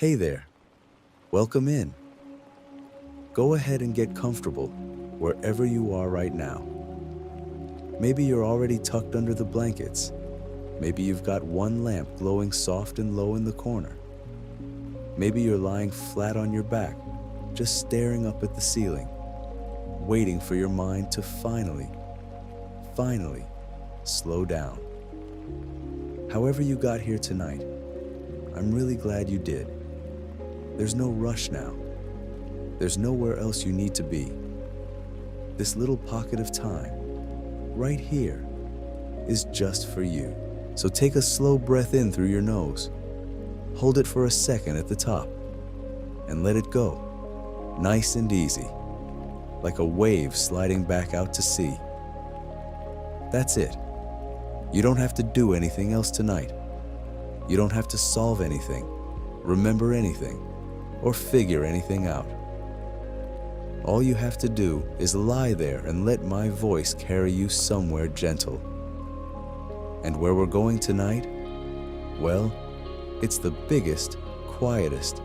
Hey there, welcome in. Go ahead and get comfortable wherever you are right now. Maybe you're already tucked under the blankets. Maybe you've got one lamp glowing soft and low in the corner. Maybe you're lying flat on your back, just staring up at the ceiling, waiting for your mind to finally slow down. However you got here tonight, I'm really glad you did. There's no rush now. There's nowhere else you need to be. This little pocket of time, right here, is just for you. So take a slow breath in through your nose. Hold it for a second at the top, and let it go, nice and easy, like a wave sliding back out to sea. That's it. You don't have to do anything else tonight. You don't have to solve anything, remember anything, or figure anything out. All you have to do is lie there and let my voice carry you somewhere gentle. And where we're going tonight? Well, it's the biggest, quietest,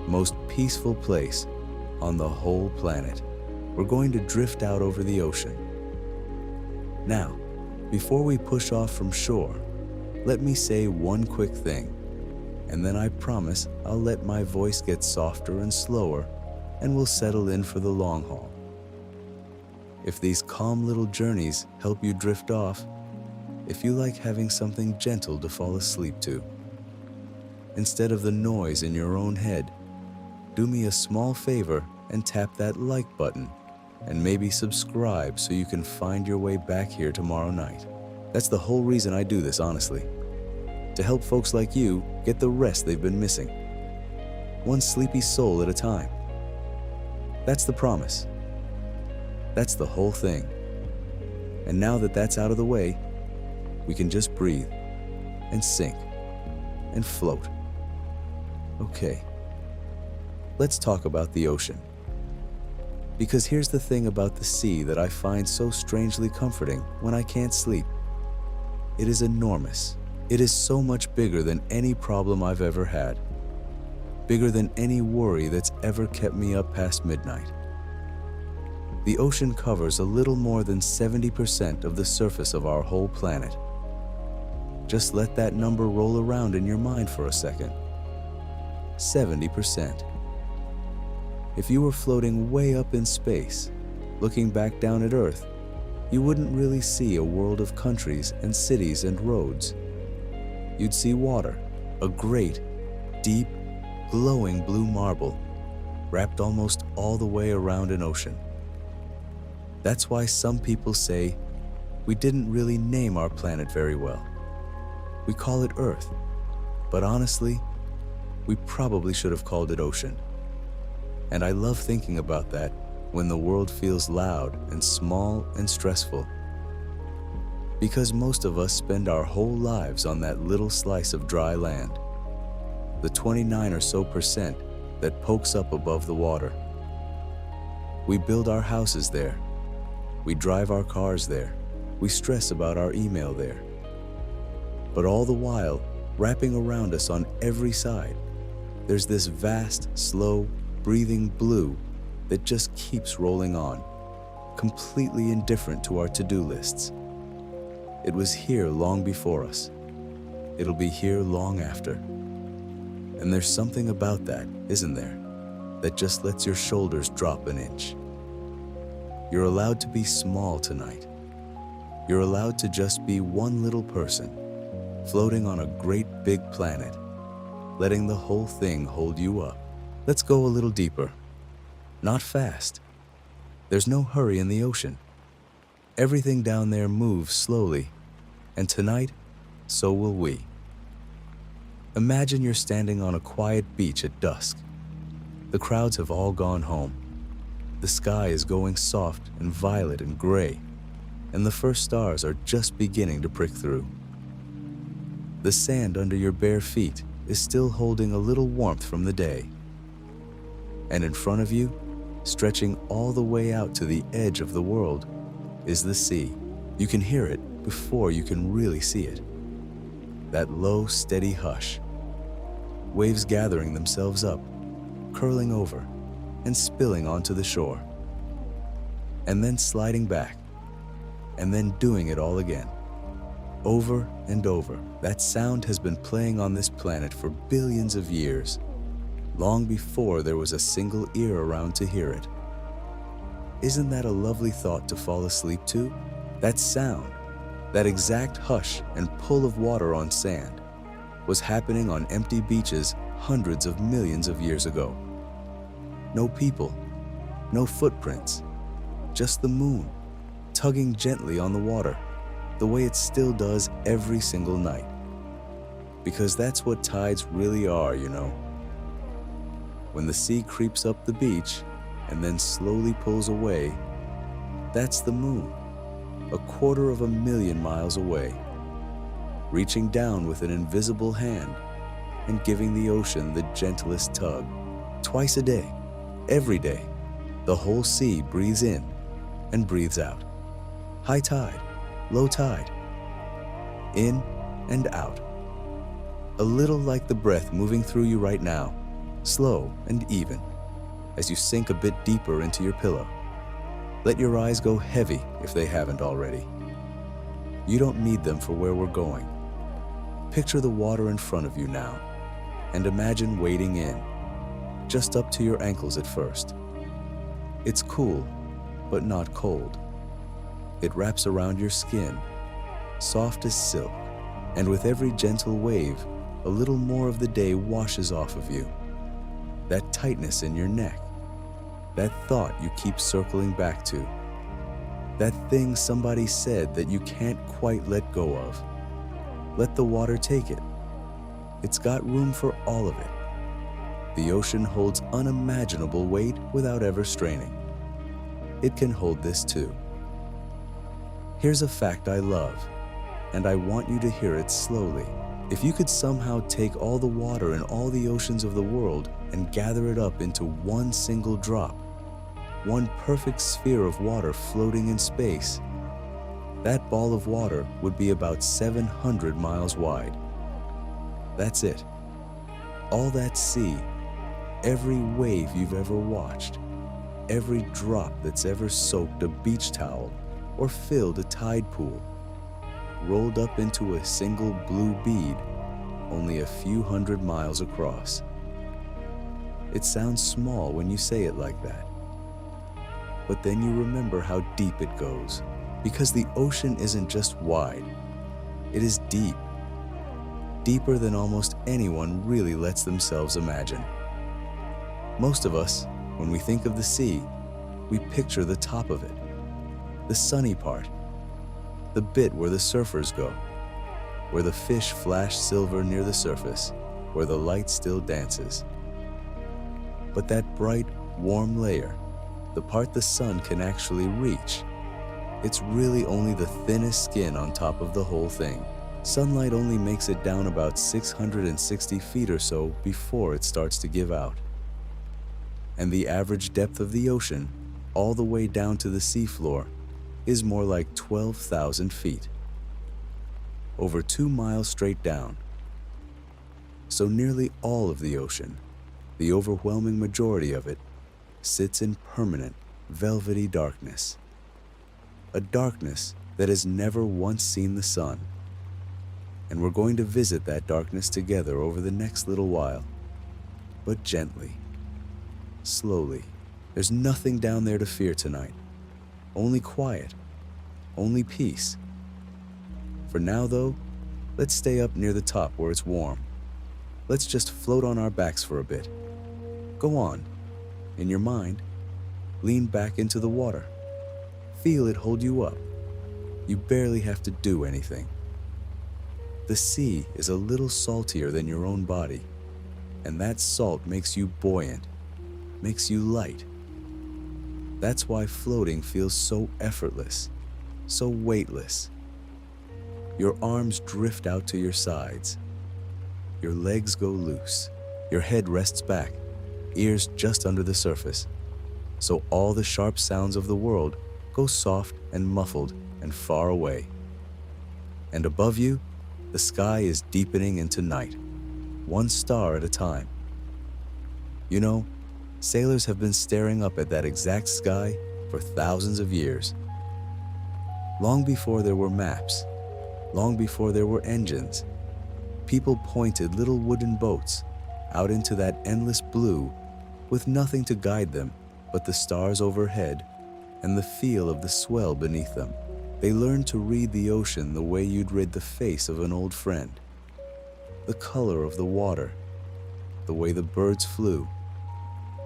most peaceful place on the whole planet. We're going to drift out over the ocean. Now, before we push off from shore, let me say one quick thing, and then I promise I'll let my voice get softer and slower, and we'll settle in for the long haul. If these calm little journeys help you drift off, if you like having something gentle to fall asleep to, instead of the noise in your own head, do me a small favor and tap that like button, and maybe subscribe so you can find your way back here tomorrow night. That's the whole reason I do this, honestly. To help folks like you get the rest they've been missing. One sleepy soul at a time. That's the promise. That's the whole thing. And now that that's out of the way, we can just breathe and sink and float. Okay, let's talk about the ocean. Because here's the thing about the sea that I find so strangely comforting when I can't sleep. It is enormous. It is so much bigger than any problem I've ever had. Bigger than any worry that's ever kept me up past midnight. The ocean covers a little more than 70% of the surface of our whole planet. Just let that number roll around in your mind for a second. 70%. If you were floating way up in space, looking back down at Earth, you wouldn't really see a world of countries and cities and roads. You'd see water, a great, deep, glowing blue marble, wrapped almost all the way around an ocean. That's why some people say we didn't really name our planet very well. We call it Earth, but honestly, we probably should have called it ocean. And I love thinking about that when the world feels loud and small and stressful. Because most of us spend our whole lives on that little slice of dry land, the 29 or so percent that pokes up above the water. We build our houses there. We drive our cars there. We stress about our email there. But all the while, wrapping around us on every side, there's this vast, slow, breathing blue that just keeps rolling on, completely indifferent to our to-do lists. It was here long before us. It'll be here long after. And there's something about that, isn't there, that just lets your shoulders drop an inch. You're allowed to be small tonight. You're allowed to just be one little person, floating on a great big planet, letting the whole thing hold you up. Let's go a little deeper. Not fast. There's no hurry in the ocean. Everything down there moves slowly, and tonight, so will we. Imagine you're standing on a quiet beach at dusk. The crowds have all gone home. The sky is going soft and violet and gray, and the first stars are just beginning to prick through. The sand under your bare feet is still holding a little warmth from the day. And in front of you, stretching all the way out to the edge of the world, is the sea. You can hear it before you can really see it. That low, steady hush. waves gathering themselves up, curling over, and spilling onto the shore. And then sliding back, and then doing it all again. Over and over, that sound has been playing on this planet for billions of years, long before there was a single ear around to hear it. Isn't that a lovely thought to fall asleep to? That sound, that exact hush and pull of water on sand, was happening on empty beaches hundreds of millions of years ago. No people, no footprints, just the moon, tugging gently on the water, the way it still does every single night. Because that's what tides really are, you know. When the sea creeps up the beach and then slowly pulls away, that's the moon, 250,000 miles away, reaching down with an invisible hand and giving the ocean the gentlest tug. Twice a day, every day, the whole sea breathes in and breathes out. High tide, low tide, in and out. A little like the breath moving through you right now, slow and even, as you sink a bit deeper into your pillow. Let your eyes go heavy if they haven't already. You don't need them for where we're going. Picture the water in front of you now, and imagine wading in, just up to your ankles at first. It's cool, but not cold. It wraps around your skin, soft as silk, and with every gentle wave, a little more of the day washes off of you. That tightness in your neck, that thought you keep circling back to, that thing somebody said that you can't quite let go of. Let the water take it. It's got room for all of it. The ocean holds unimaginable weight without ever straining. It can hold this too. Here's a fact I love, and I want you to hear it slowly. If you could somehow take all the water in all the oceans of the world and gather it up into one single drop, one perfect sphere of water floating in space, that ball of water would be about 700 miles wide. That's it. All that sea, every wave you've ever watched, every drop that's ever soaked a beach towel or filled a tide pool, rolled up into a single blue bead only a few hundred miles across. It sounds small when you say it like that. But then you remember how deep it goes, because the ocean isn't just wide, it is deep. Deeper than almost anyone really lets themselves imagine. Most of us, when we think of the sea, we picture the top of it, the sunny part, the bit where the surfers go, where the fish flash silver near the surface, where the light still dances. But that bright, warm layer, the part the sun can actually reach, it's really only the thinnest skin on top of the whole thing. Sunlight only makes it down about 660 feet or so before it starts to give out. And the average depth of the ocean, all the way down to the seafloor, is more like 12,000 feet. Over 2 miles straight down. So nearly all of the ocean, the overwhelming majority of it, sits in permanent, velvety darkness. A darkness that has never once seen the sun. And we're going to visit that darkness together over the next little while. But gently, slowly. There's nothing down there to fear tonight. Only quiet, only peace. For now though, let's stay up near the top where it's warm. Let's just float on our backs for a bit. Go on. In your mind, lean back into the water. Feel it hold you up. You barely have to do anything. The sea is a little saltier than your own body, and that salt makes you buoyant, makes you light. That's why floating feels so effortless, so weightless. Your arms drift out to your sides. Your legs go loose. Your head rests back, ears just under the surface. So all the sharp sounds of the world go soft and muffled and far away. And above you, the sky is deepening into night. one star at a time. You know, sailors have been staring up at that exact sky for thousands of years. Long before there were maps, long before there were engines, people pointed little wooden boats out into that endless blue with nothing to guide them but the stars overhead and the feel of the swell beneath them. They learned to read the ocean the way you'd read the face of an old friend. The color of the water, the way the birds flew,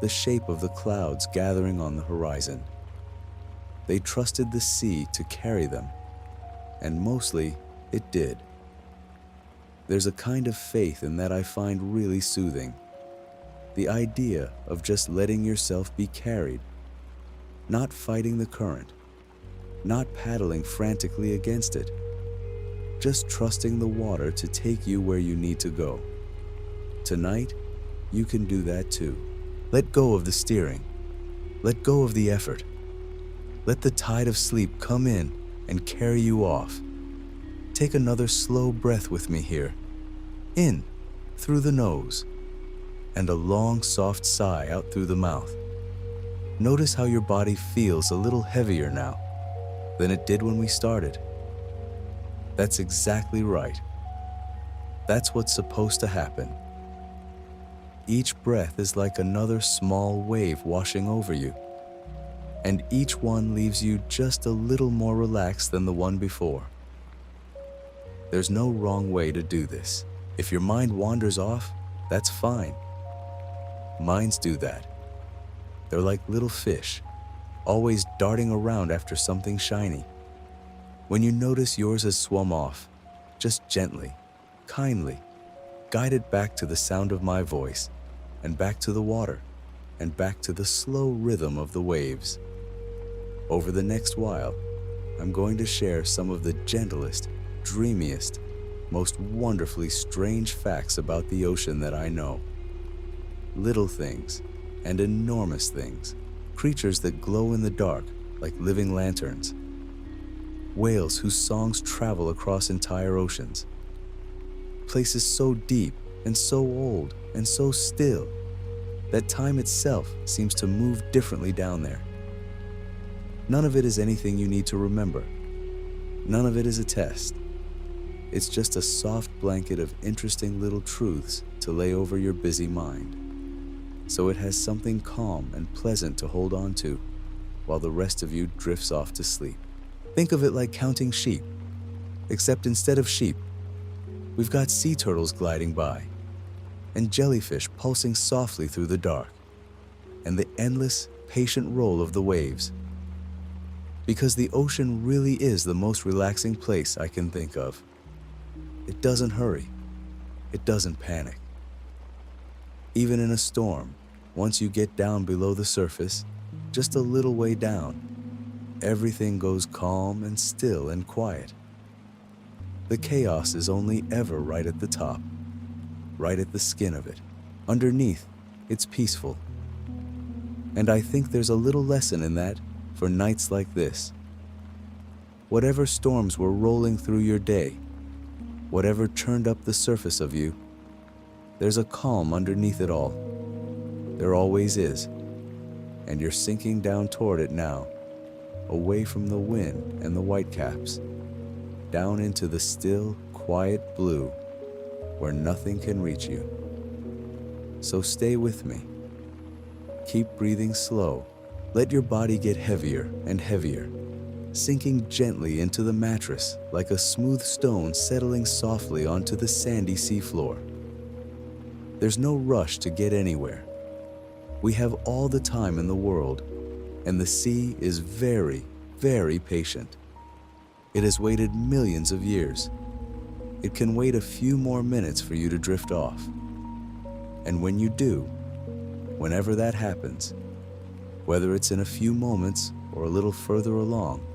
the shape of the clouds gathering on the horizon. They trusted the sea to carry them, and mostly it did. There's a kind of faith in that I find really soothing. The idea of just letting yourself be carried, not fighting the current, not paddling frantically against it, just trusting the water to take you where you need to go. Tonight, you can do that too. Let go of the steering. Let go of the effort. Let the tide of sleep come in and carry you off. Take another slow breath with me here. In, through the nose, and a long, soft sigh out through the mouth. Notice how your body feels a little heavier now than it did when we started. That's exactly right. That's what's supposed to happen. Each breath is like another small wave washing over you, and each one leaves you just a little more relaxed than the one before. There's no wrong way to do this. If your mind wanders off, that's fine. Minds do that. They're like little fish, always darting around after something shiny. When you notice yours has swum off, just gently, kindly, guide it back to the sound of my voice, and back to the water, and back to the slow rhythm of the waves. Over the next while, I'm going to share some of the gentlest, dreamiest, most wonderfully strange facts about the ocean that I know. Little things and enormous things, creatures that glow in the dark like living lanterns, whales whose songs travel across entire oceans, places so deep and so old and so still that time itself seems to move differently down there. None of it is anything you need to remember. None of it is a test. It's just a soft blanket of interesting little truths to lay over your busy mind, so it has something calm and pleasant to hold on to while the rest of you drifts off to sleep. Think of it like counting sheep, except instead of sheep, we've got sea turtles gliding by, and jellyfish pulsing softly through the dark, and the endless, patient roll of the waves. Because the ocean really is the most relaxing place I can think of. It doesn't hurry. It doesn't panic. Even in a storm, once you get down below the surface, just a little way down, everything goes calm and still and quiet. The chaos is only ever right at the top, right at the skin of it. Underneath, it's peaceful. And I think there's a little lesson in that for nights like this. Whatever storms were rolling through your day, whatever churned up the surface of you, there's a calm underneath it all. There always is. And you're sinking down toward it now, away from the wind and the whitecaps, down into the still, quiet blue where nothing can reach you. So stay with me. Keep breathing slow. Let your body get heavier and heavier, sinking gently into the mattress like a smooth stone settling softly onto the sandy seafloor. There's no rush to get anywhere. We have all the time in the world, and the sea is very, very patient. It has waited millions of years. It can wait a few more minutes for you to drift off. And when you do, whenever that happens, whether it's in a few moments or a little further along,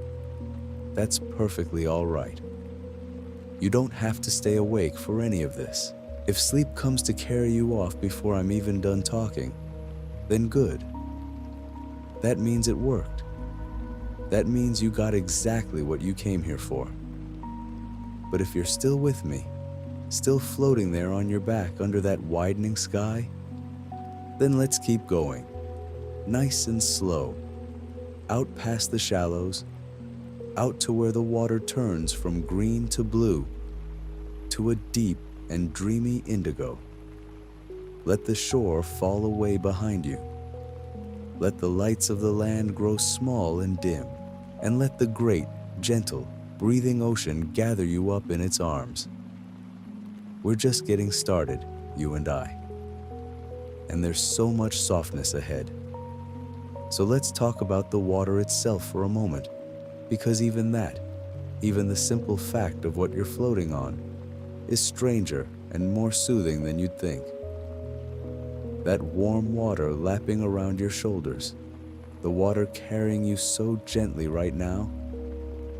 that's perfectly all right. You don't have to stay awake for any of this. If sleep comes to carry you off before I'm even done talking, then good. That means it worked. That means you got exactly what you came here for. But if you're still with me, Still floating there on your back under that widening sky? Then let's keep going, nice and slow, out past the shallows, out to where the water turns from green to blue, to a deep and dreamy indigo. Let the shore fall away behind you. Let the lights of the land grow small and dim, and let the great, gentle, breathing ocean gather you up in its arms. We're just getting started, you and I. And there's so much softness ahead. So let's talk about the water itself for a moment, because even the simple fact of what you're floating on, is stranger and more soothing than you'd think. That warm water lapping around your shoulders, the water carrying you so gently right now,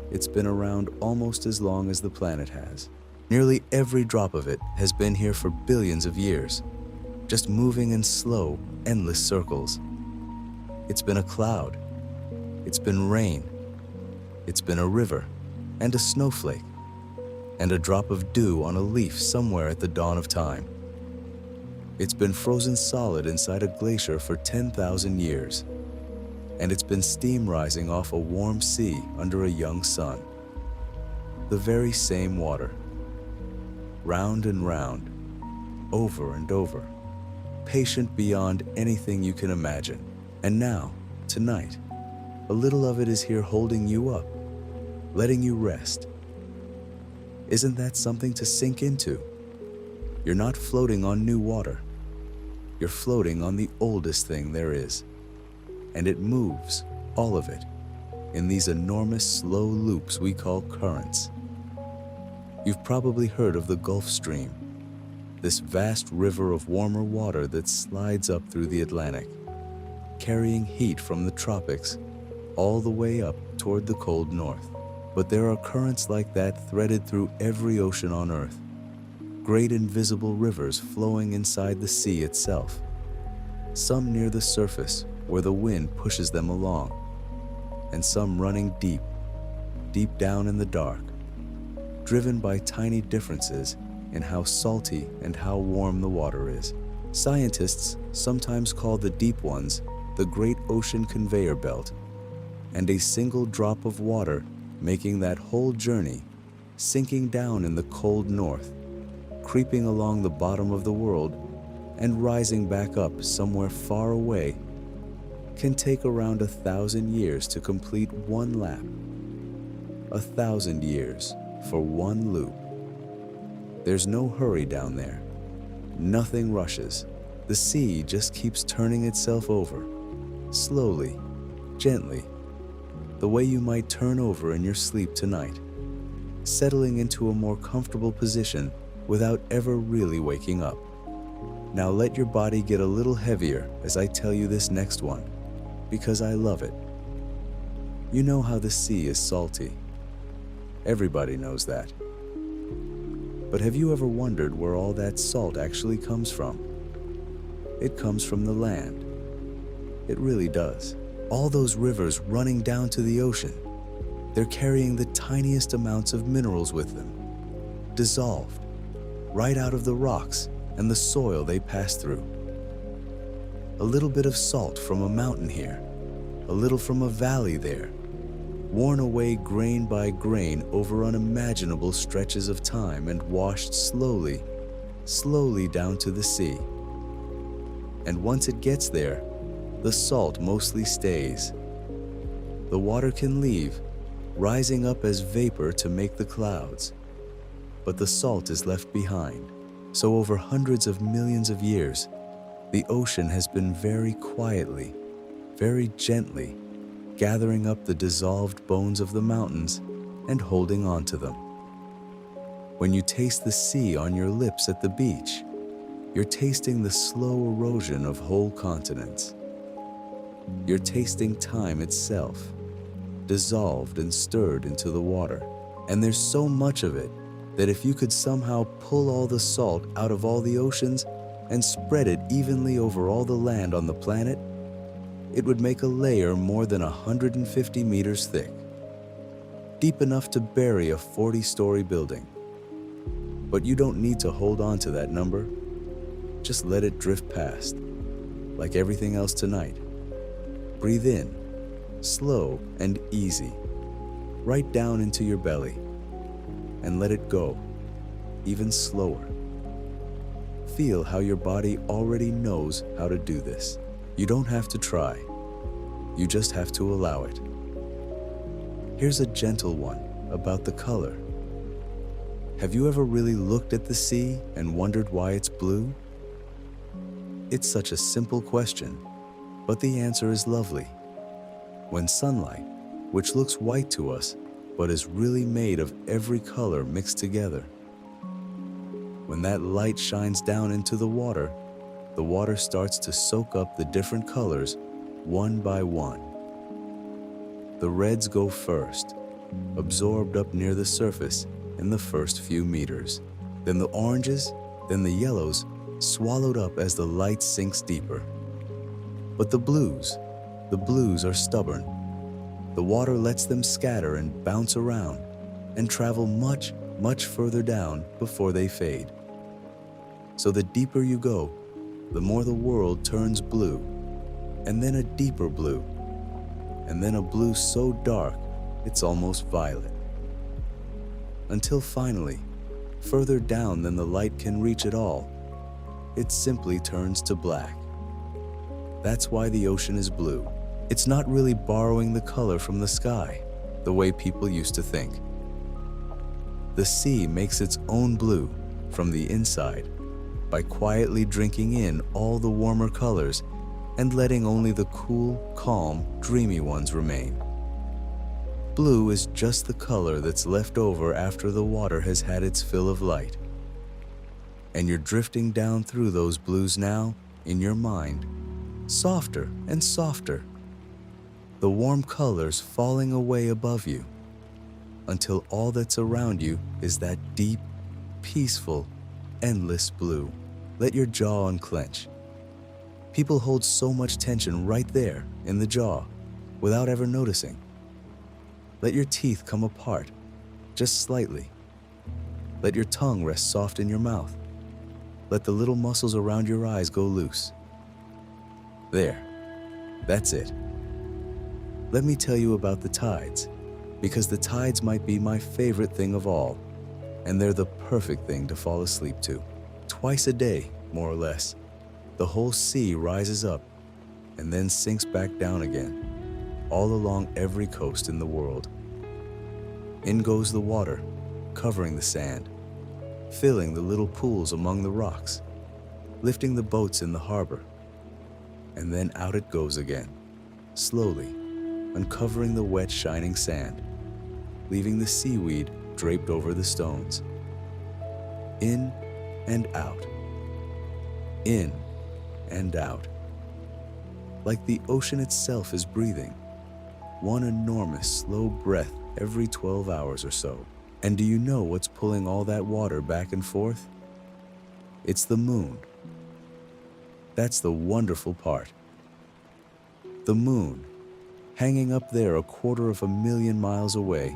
it's been around almost as long as the planet has. Nearly every drop of it has been here for billions of years, just moving in slow, endless circles. It's been a cloud, it's been rain, it's been a river, and a snowflake, and a drop of dew on a leaf somewhere at the dawn of time. It's been frozen solid inside a glacier for 10,000 years, and it's been steam rising off a warm sea under a young sun. The very same water, round and round, over and over, patient beyond anything you can imagine. And now, tonight, a little of it is here holding you up, letting you rest. Isn't that something to sink into? You're not floating on new water. You're floating on the oldest thing there is. And it moves, all of it, in these enormous slow loops we call currents. You've probably heard of the Gulf Stream, this vast river of warmer water that slides up through the Atlantic, carrying heat from the tropics all the way up toward the cold north. But there are currents like that threaded through every ocean on Earth, great invisible rivers flowing inside the sea itself, some near the surface where the wind pushes them along, and some running deep, deep down in the dark, driven by tiny differences in how salty and how warm the water is. Scientists sometimes call the deep ones the Great Ocean Conveyor Belt, and a single drop of water making that whole journey, sinking down in the cold north, creeping along the bottom of the world, and rising back up somewhere far away, can take around 1,000 years to complete one lap. 1,000 years for one loop. There's no hurry down there. Nothing rushes. The sea just keeps turning itself over, slowly, gently, the way you might turn over in your sleep tonight, settling into a more comfortable position without ever really waking up. Now let your body get a little heavier as I tell you this next one, because I love it. You know how the sea is salty. Everybody knows that. But have you ever wondered where all that salt actually comes from? It comes from the land. It really does. All those rivers running down to the ocean, they're carrying the tiniest amounts of minerals with them, dissolved, right out of the rocks and the soil they pass through. A little bit of salt from a mountain here, a little from a valley there, worn away grain by grain over unimaginable stretches of time and washed slowly, slowly down to the sea. And once it gets there, the salt mostly stays. The water can leave, rising up as vapor to make the clouds, but the salt is left behind. So over hundreds of millions of years, the ocean has been very quietly, very gently, gathering up the dissolved bones of the mountains and holding on to them. When you taste the sea on your lips at the beach, you're tasting the slow erosion of whole continents. You're tasting time itself, dissolved and stirred into the water. And there's so much of it that if you could somehow pull all the salt out of all the oceans and spread it evenly over all the land on the planet, it would make a layer more than 150 meters thick, deep enough to bury a 40-story building. But you don't need to hold on to that number. Just let it drift past, like everything else tonight. Breathe in, slow and easy, right down into your belly, and let it go, even slower. Feel how your body already knows how to do this. You don't have to try. You just have to allow it. Here's a gentle one about the color. Have you ever really looked at the sea and wondered why it's blue? It's such a simple question, but the answer is lovely. When sunlight, which looks white to us, but is really made of every color mixed together. When that light shines down into the water starts to soak up the different colors one by one. The reds go first, absorbed up near the surface in the first few meters. Then the oranges, then the yellows, swallowed up as the light sinks deeper. But the blues are stubborn. The water lets them scatter and bounce around and travel much, much further down before they fade. So the deeper you go, the more the world turns blue, and then a deeper blue, and then a blue so dark it's almost violet. Until finally, further down than the light can reach at all, it simply turns to black. That's why the ocean is blue. It's not really borrowing the color from the sky, the way people used to think. The sea makes its own blue from the inside by quietly drinking in all the warmer colors and letting only the cool, calm, dreamy ones remain. Blue is just the color that's left over after the water has had its fill of light. And you're drifting down through those blues now in your mind, softer and softer, the warm colors falling away above you, until all that's around you is that deep, peaceful, endless blue. Let your jaw unclench. People hold so much tension right there in the jaw without ever noticing. Let your teeth come apart, just slightly. Let your tongue rest soft in your mouth. Let the little muscles around your eyes go loose. There, that's it. Let me tell you about the tides, because the tides might be my favorite thing of all, and they're the perfect thing to fall asleep to. Twice a day, more or less, the whole sea rises up and then sinks back down again, all along every coast in the world. In goes the water, covering the sand, filling the little pools among the rocks, lifting the boats in the harbor, and then out it goes again, slowly, uncovering the wet, shining sand, leaving the seaweed draped over the stones. In and out, in and out, like the ocean itself is breathing, one enormous slow breath every 12 hours or so. And do you know what's pulling all that water back and forth? It's the moon. That's the wonderful part. The moon, hanging up there 250,000 miles away,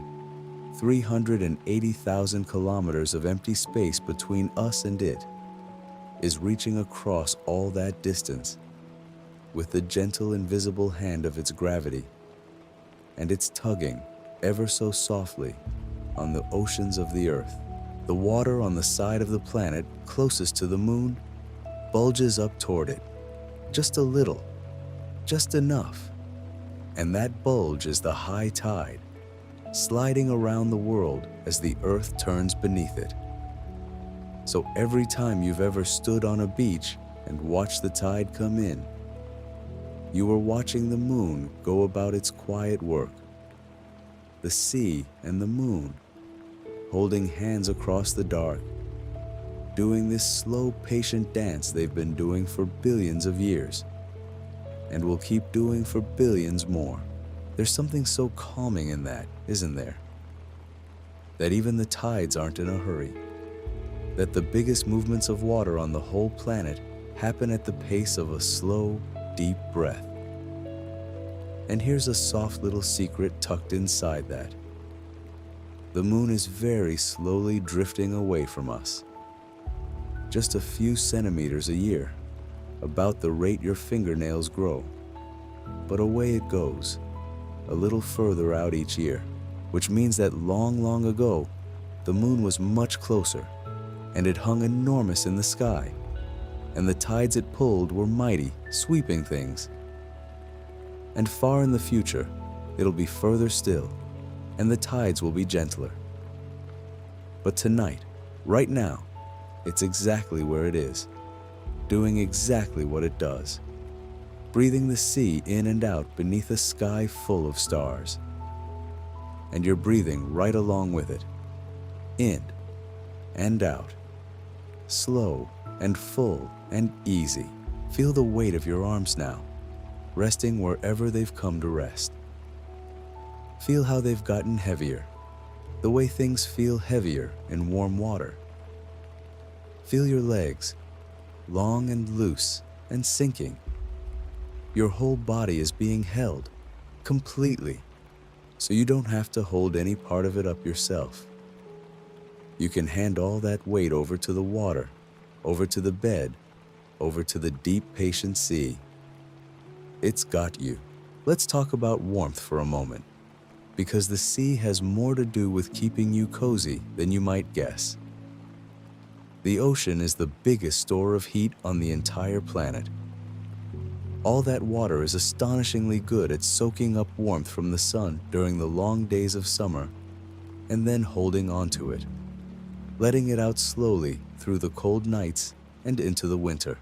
380,000 kilometers of empty space between us and it, is reaching across all that distance with the gentle, invisible hand of its gravity, and it's tugging ever so softly on the oceans of the earth. The water on the side of the planet closest to the moon bulges up toward it, just a little, just enough, and that bulge is the high tide, sliding around the world as the earth turns beneath it. So every time you've ever stood on a beach and watched the tide come in, you were watching the moon go about its quiet work. The sea and the moon, holding hands across the dark, doing this slow, patient dance they've been doing for billions of years, and will keep doing for billions more. There's something so calming in that, isn't there? That even the tides aren't in a hurry. That the biggest movements of water on the whole planet happen at the pace of a slow, deep breath. And here's a soft little secret tucked inside that. the moon is very slowly drifting away from us. Just a few centimeters a year, about the rate your fingernails grow. But away it goes, a little further out each year, which means that long, long ago, the moon was much closer, and it hung enormous in the sky, and the tides it pulled were mighty, sweeping things. And far in the future, it'll be further still, and the tides will be gentler. But tonight, right now, it's exactly where it is, doing exactly what it does, breathing the sea in and out beneath a sky full of stars. And you're breathing right along with it, in and out, slow and full and easy. Feel the weight of your arms now, resting wherever they've come to rest. Feel how they've gotten heavier, the way things feel heavier in warm water. Feel your legs, long and loose and sinking. Your whole body is being held completely, so you don't have to hold any part of it up yourself. You can hand all that weight over to the water, over to the bed, over to the deep, patient sea. It's got you. Let's talk about warmth for a moment, because the sea has more to do with keeping you cozy than you might guess. The ocean is the biggest store of heat on the entire planet. All that water is astonishingly good at soaking up warmth from the sun during the long days of summer and then holding on to it, letting it out slowly through the cold nights and into the winter.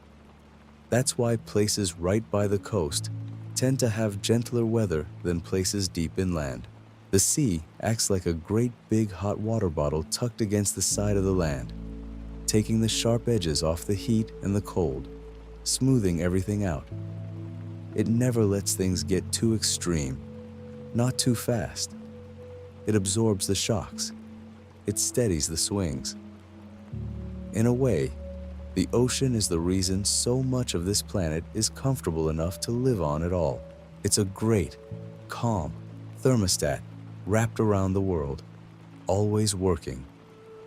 That's why places right by the coast tend to have gentler weather than places deep inland. The sea acts like a great big hot water bottle tucked against the side of the land, taking the sharp edges off the heat and the cold, smoothing everything out. It never lets things get too extreme, not too fast. It absorbs the shocks. It steadies the swings. In a way, the ocean is the reason so much of this planet is comfortable enough to live on at all. It's a great, calm thermostat wrapped around the world, always working,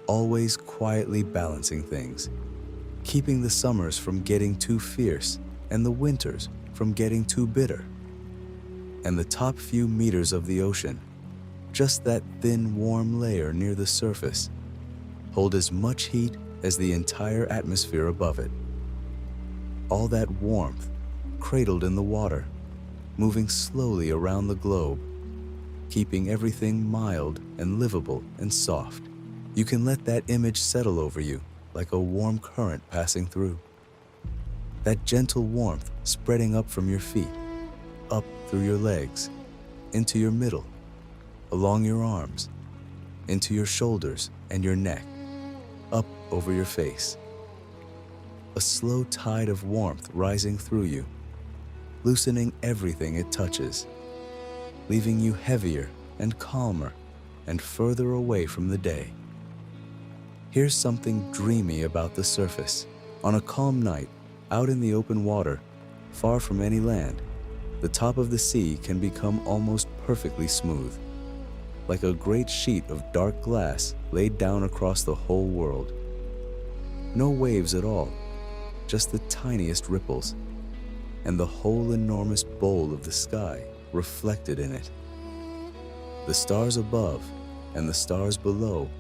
always quietly balancing things, keeping the summers from getting too fierce and the winters from getting too bitter. And the top few meters of the ocean, just that thin, warm layer near the surface, hold as much heat as the entire atmosphere above it. All that warmth, cradled in the water, moving slowly around the globe, keeping everything mild and livable and soft. You can let that image settle over you like a warm current passing through. That gentle warmth spreading up from your feet, up through your legs, into your middle, along your arms, into your shoulders and your neck, up over your face. A slow tide of warmth rising through you, loosening everything it touches, leaving you heavier and calmer and further away from the day. Here's something dreamy about the surface. On a calm night, out in the open water, far from any land, the top of the sea can become almost perfectly smooth, like a great sheet of dark glass laid down across the whole world. No waves at all, just the tiniest ripples, and the whole enormous bowl of the sky reflected in it. The stars above and the stars below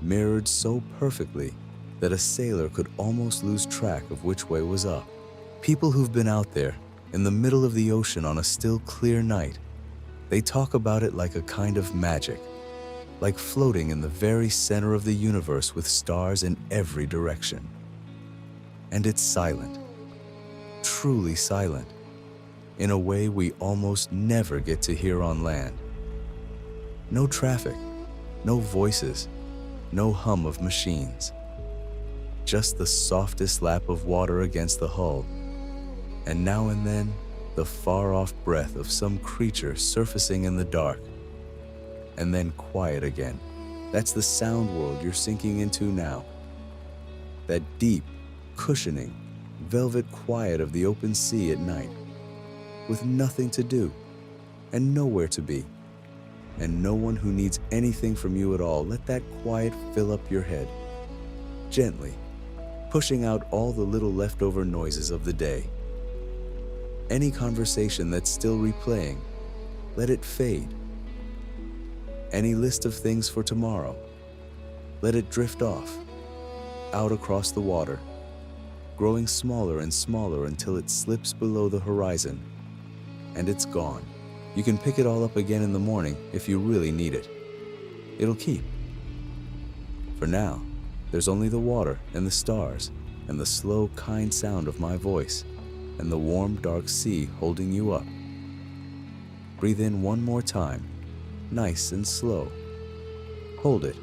mirrored so perfectly that a sailor could almost lose track of which way was up. People who've been out there in the middle of the ocean on a still clear night, they talk about it like a kind of magic, like floating in the very center of the universe with stars in every direction. And it's silent, truly silent, in a way we almost never get to hear on land. No traffic, no voices, no hum of machines. Just the softest lap of water against the hull, and now and then, the far-off breath of some creature surfacing in the dark, and then quiet again. That's the sound world you're sinking into now. That deep, cushioning, velvet quiet of the open sea at night, with nothing to do and nowhere to be. and no one who needs anything from you at all. Let that quiet fill up your head, gently, pushing out all the little leftover noises of the day. Any conversation that's still replaying, let it fade. Any list of things for tomorrow, let it drift off, out across the water, growing smaller and smaller until it slips below the horizon, and it's gone. You can pick it all up again in the morning if you really need it. It'll keep. For now, there's only the water and the stars and the slow, kind sound of my voice and the warm, dark sea holding you up. Breathe in one more time, nice and slow. Hold it,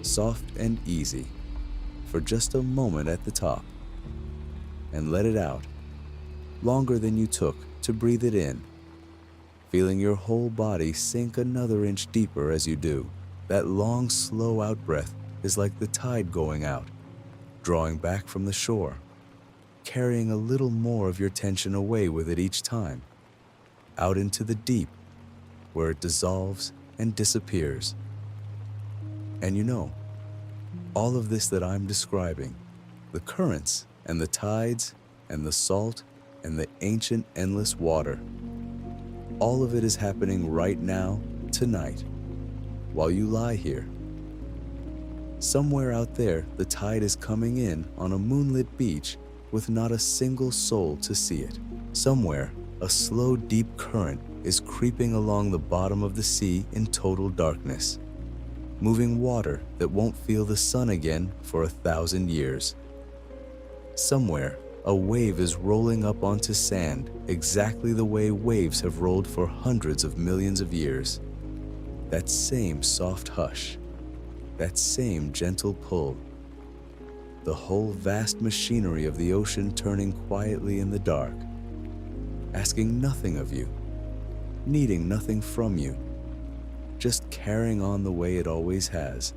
soft and easy, for just a moment at the top. And let it out, longer than you took to breathe it in, feeling your whole body sink another inch deeper as you do. That long, slow out-breath is like the tide going out, drawing back from the shore, carrying a little more of your tension away with it each time, out into the deep, where it dissolves and disappears. And you know, all of this that I'm describing, the currents and the tides and the salt and the ancient endless water, all of it is happening right now, tonight, while you lie here. Somewhere out there, the tide is coming in on a moonlit beach with not a single soul to see it. Somewhere, a slow, deep current is creeping along the bottom of the sea in total darkness, moving water that won't feel the sun again for 1,000 years. Somewhere, a wave is rolling up onto sand exactly the way waves have rolled for hundreds of millions of years. That same soft hush, that same gentle pull, the whole vast machinery of the ocean turning quietly in the dark, asking nothing of you, needing nothing from you, just carrying on the way it always has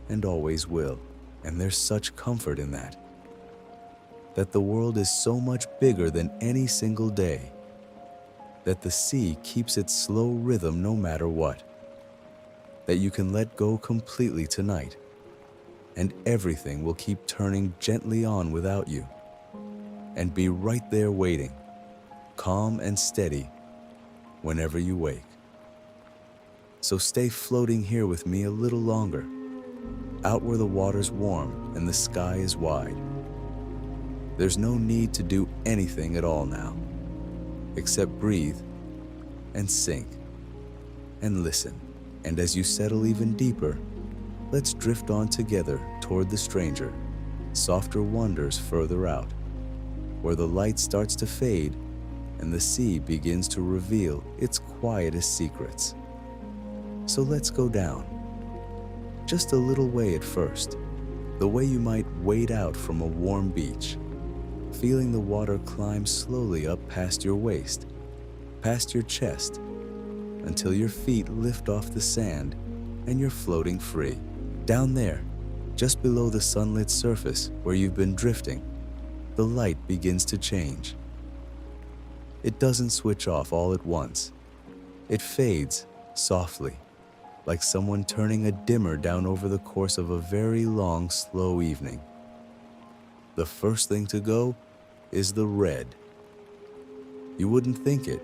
and always will. And there's such comfort in that the world is so much bigger than any single day, that the sea keeps its slow rhythm no matter what, that you can let go completely tonight, and everything will keep turning gently on without you, and be right there waiting, calm and steady, whenever you wake. So stay floating here with me a little longer, out where the water's warm and the sky is wide. There's no need to do anything at all now, except breathe and sink and listen. And as you settle even deeper, let's drift on together toward the stranger, softer wonders further out, where the light starts to fade and the sea begins to reveal its quietest secrets. So let's go down, just a little way at first, the way you might wade out from a warm beach, feeling the water climb slowly up past your waist, past your chest, until your feet lift off the sand and you're floating free. Down there, just below the sunlit surface where you've been drifting, the light begins to change. It doesn't switch off all at once. It fades softly, like someone turning a dimmer down over the course of a very long, slow evening. The first thing to go is the red. You wouldn't think it,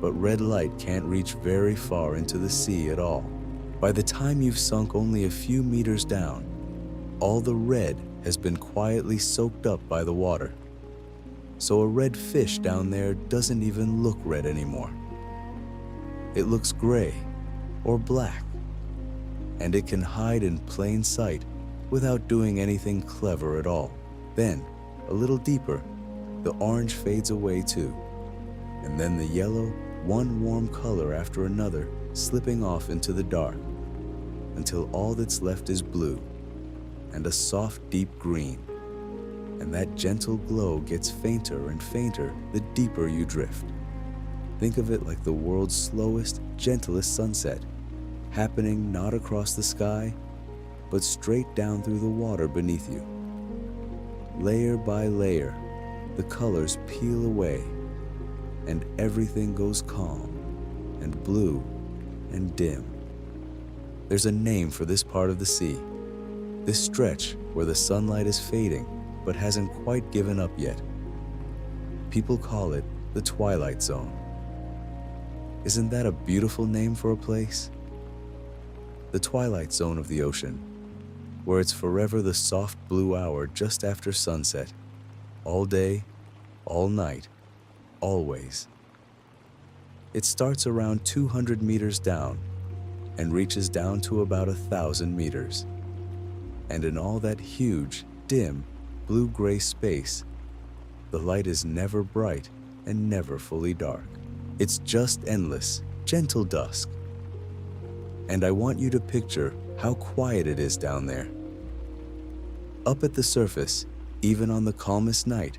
but red light can't reach very far into the sea at all. By the time you've sunk only a few meters down, all the red has been quietly soaked up by the water. So a red fish down there doesn't even look red anymore. It looks gray or black, and it can hide in plain sight without doing anything clever at all. Then, a little deeper, the orange fades away too, and then the yellow, one warm color after another slipping off into the dark, until all that's left is blue and a soft deep green, and that gentle glow gets fainter and fainter the deeper you drift. Think of it like the world's slowest, gentlest sunset, happening not across the sky, but straight down through the water beneath you. Layer by layer, the colors peel away, and everything goes calm and blue and dim. There's a name for this part of the sea, this stretch where the sunlight is fading but hasn't quite given up yet. People call it the twilight zone. Isn't that a beautiful name for a place? The twilight zone of the ocean, where it's forever the soft blue hour just after sunset, all day, all night, always. It starts around 200 meters down and reaches down to about 1,000 meters. And in all that huge, dim, blue-gray space, the light is never bright and never fully dark. It's just endless, gentle dusk. And I want you to picture how quiet it is down there. Up at the surface, even on the calmest night,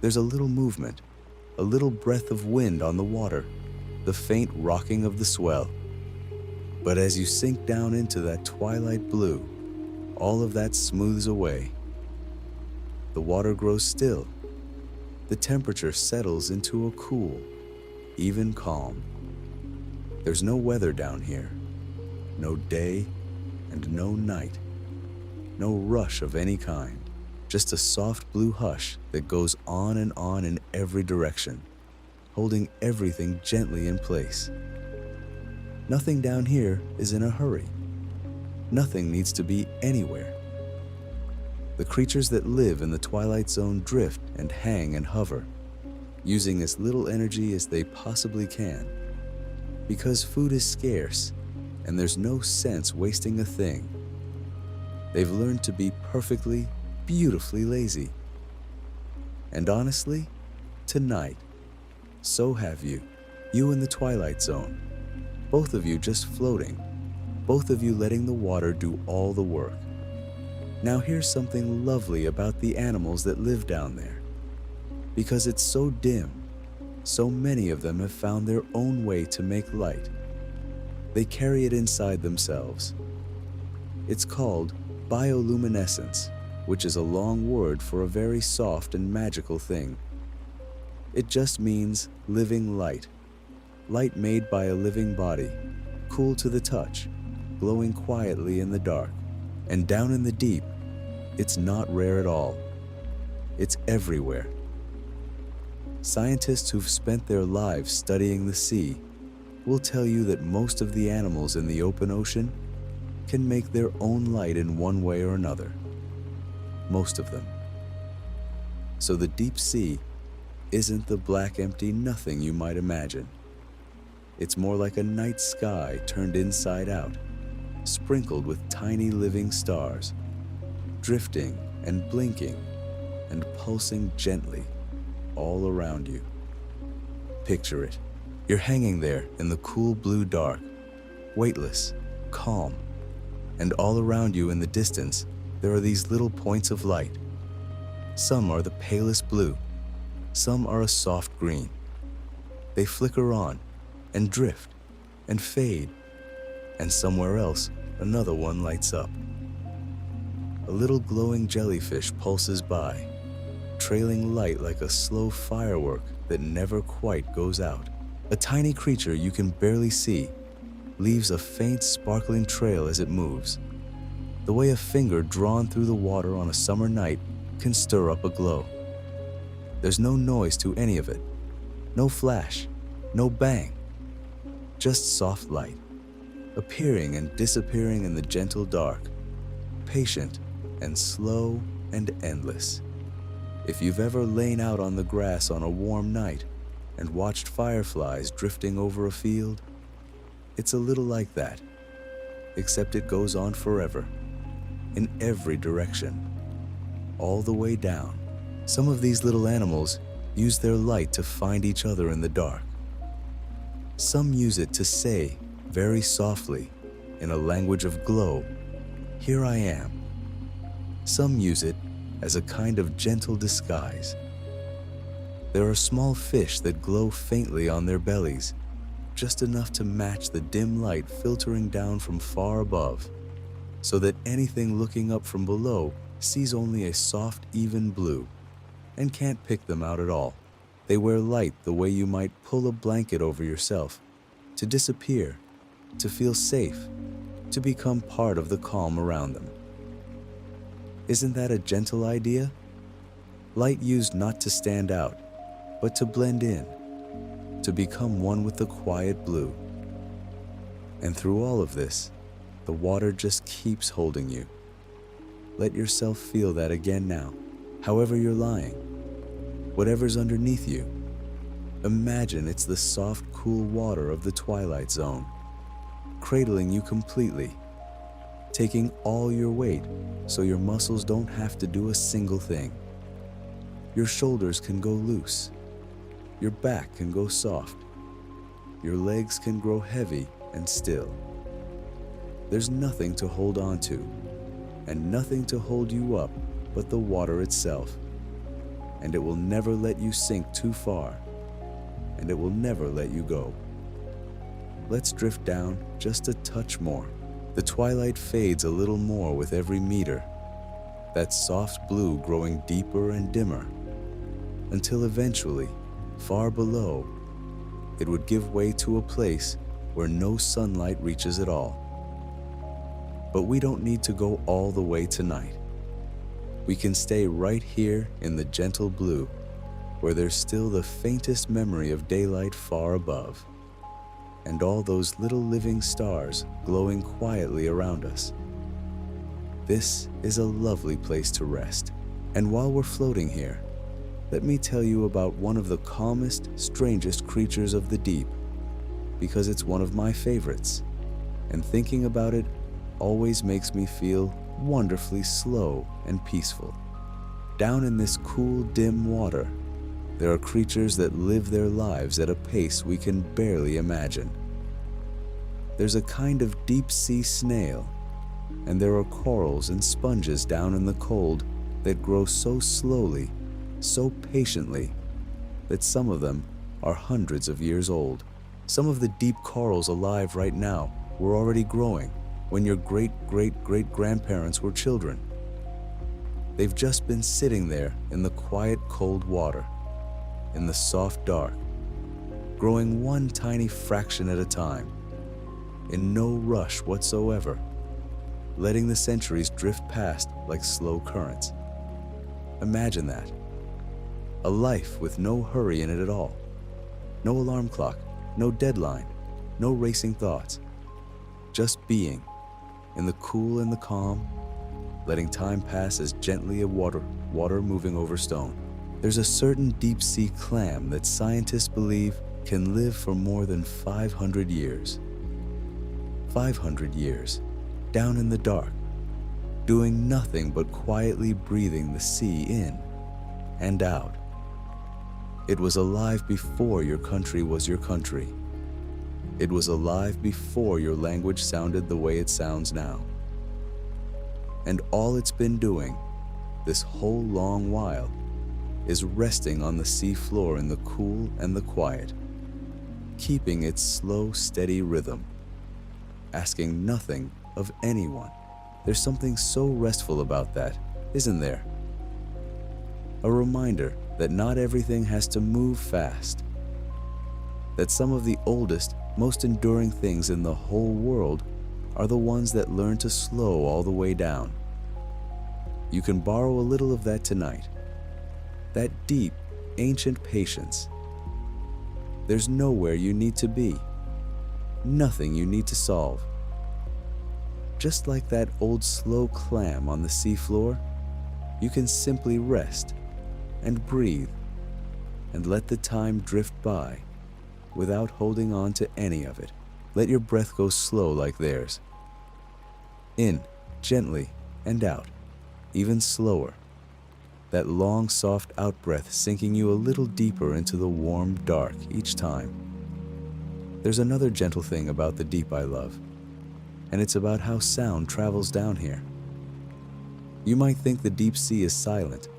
there's a little movement, a little breath of wind on the water, the faint rocking of the swell. But as you sink down into that twilight blue, all of that smooths away. The water grows still. The temperature settles into a cool, even calm. There's no weather down here, no day and no night, no rush of any kind, just a soft blue hush that goes on in every direction, holding everything gently in place. Nothing down here is in a hurry. Nothing needs to be anywhere. The creatures that live in the twilight zone drift and hang and hover, using as little energy as they possibly can. Because food is scarce, and there's no sense wasting a thing. They've learned to be perfectly, beautifully lazy. And honestly, tonight, so have you. You in the twilight zone. Both of you just floating. Both of you letting the water do all the work. Now here's something lovely about the animals that live down there. Because it's so dim, so many of them have found their own way to make light. They carry it inside themselves. It's called bioluminescence, which is a long word for a very soft and magical thing. It just means living light. Light made by a living body, cool to the touch, glowing quietly in the dark. And down in the deep, it's not rare at all. It's everywhere. Scientists who've spent their lives studying the sea will tell you that most of the animals in the open ocean can make their own light in one way or another. Most of them. So the deep sea isn't the black empty nothing you might imagine. It's more like a night sky turned inside out, sprinkled with tiny living stars, drifting and blinking and pulsing gently all around you. Picture it. You're hanging there in the cool blue dark, weightless, calm, and all around you in the distance, there are these little points of light. Some are the palest blue, some are a soft green. They flicker on and drift and fade, and somewhere else, another one lights up. A little glowing jellyfish pulses by, trailing light like a slow firework that never quite goes out. A tiny creature you can barely see leaves a faint sparkling trail as it moves, the way a finger drawn through the water on a summer night can stir up a glow. There's no noise to any of it, no flash, no bang, just soft light, appearing and disappearing in the gentle dark, patient and slow and endless. If you've ever lain out on the grass on a warm night and watched fireflies drifting over a field, it's a little like that, except it goes on forever, in every direction, all the way down. Some of these little animals use their light to find each other in the dark. Some use it to say, very softly, in a language of glow, "Here I am." Some use it as a kind of gentle disguise. There are small fish that glow faintly on their bellies, just enough to match the dim light filtering down from far above, so that anything looking up from below sees only a soft, even blue, and can't pick them out at all. They wear light the way you might pull a blanket over yourself, to disappear, to feel safe, to become part of the calm around them. Isn't that a gentle idea? Light used not to stand out, but to blend in, to become one with the quiet blue. And through all of this, the water just keeps holding you. Let yourself feel that again now, however you're lying, whatever's underneath you. Imagine it's the soft, cool water of the twilight zone, cradling you completely, taking all your weight so your muscles don't have to do a single thing. Your shoulders can go loose, your back can go soft, your legs can grow heavy and still. There's nothing to hold on to, and nothing to hold you up but the water itself. And it will never let you sink too far, and it will never let you go. Let's drift down just a touch more. The twilight fades a little more with every meter, that soft blue growing deeper and dimmer, until eventually, far below, it would give way to a place where no sunlight reaches at all. But we don't need to go all the way tonight. We can stay right here in the gentle blue, where there's still the faintest memory of daylight far above, and all those little living stars glowing quietly around us. This is a lovely place to rest. And while we're floating here, let me tell you about one of the calmest, strangest creatures of the deep, because it's one of my favorites, and thinking about it always makes me feel wonderfully slow and peaceful. Down in this cool, dim water, there are creatures that live their lives at a pace we can barely imagine. There's a kind of deep-sea snail, and there are corals and sponges down in the cold that grow so slowly, so patiently, that some of them are hundreds of years old. Some of the deep corals alive right now were already growing when your great-great-great-grandparents were children. They've just been sitting there in the quiet, cold water, in the soft dark, growing one tiny fraction at a time, in no rush whatsoever, letting the centuries drift past like slow currents. Imagine that. A life with no hurry in it at all. No alarm clock, no deadline, no racing thoughts. Just being, in the cool and the calm, letting time pass as gently as water moving over stone. There's a certain deep-sea clam that scientists believe can live for more than 500 years. 500 years, down in the dark, doing nothing but quietly breathing the sea in and out. It was alive before your country was your country. It was alive before your language sounded the way it sounds now. And all it's been doing, this whole long while, is resting on the sea floor in the cool and the quiet, keeping its slow, steady rhythm, asking nothing of anyone. There's something so restful about that, isn't there? A reminder that not everything has to move fast, that some of the oldest, most enduring things in the whole world are the ones that learn to slow all the way down. You can borrow a little of that tonight, that deep, ancient patience. There's nowhere you need to be, nothing you need to solve. Just like that old slow clam on the seafloor, you can simply rest and breathe and let the time drift by without holding on to any of it. Let your breath go slow like theirs. In, gently, and out, even slower. That long, soft out-breath sinking you a little deeper into the warm dark each time. There's another gentle thing about the deep I love, and it's about how sound travels down here. You might think the deep sea is silent,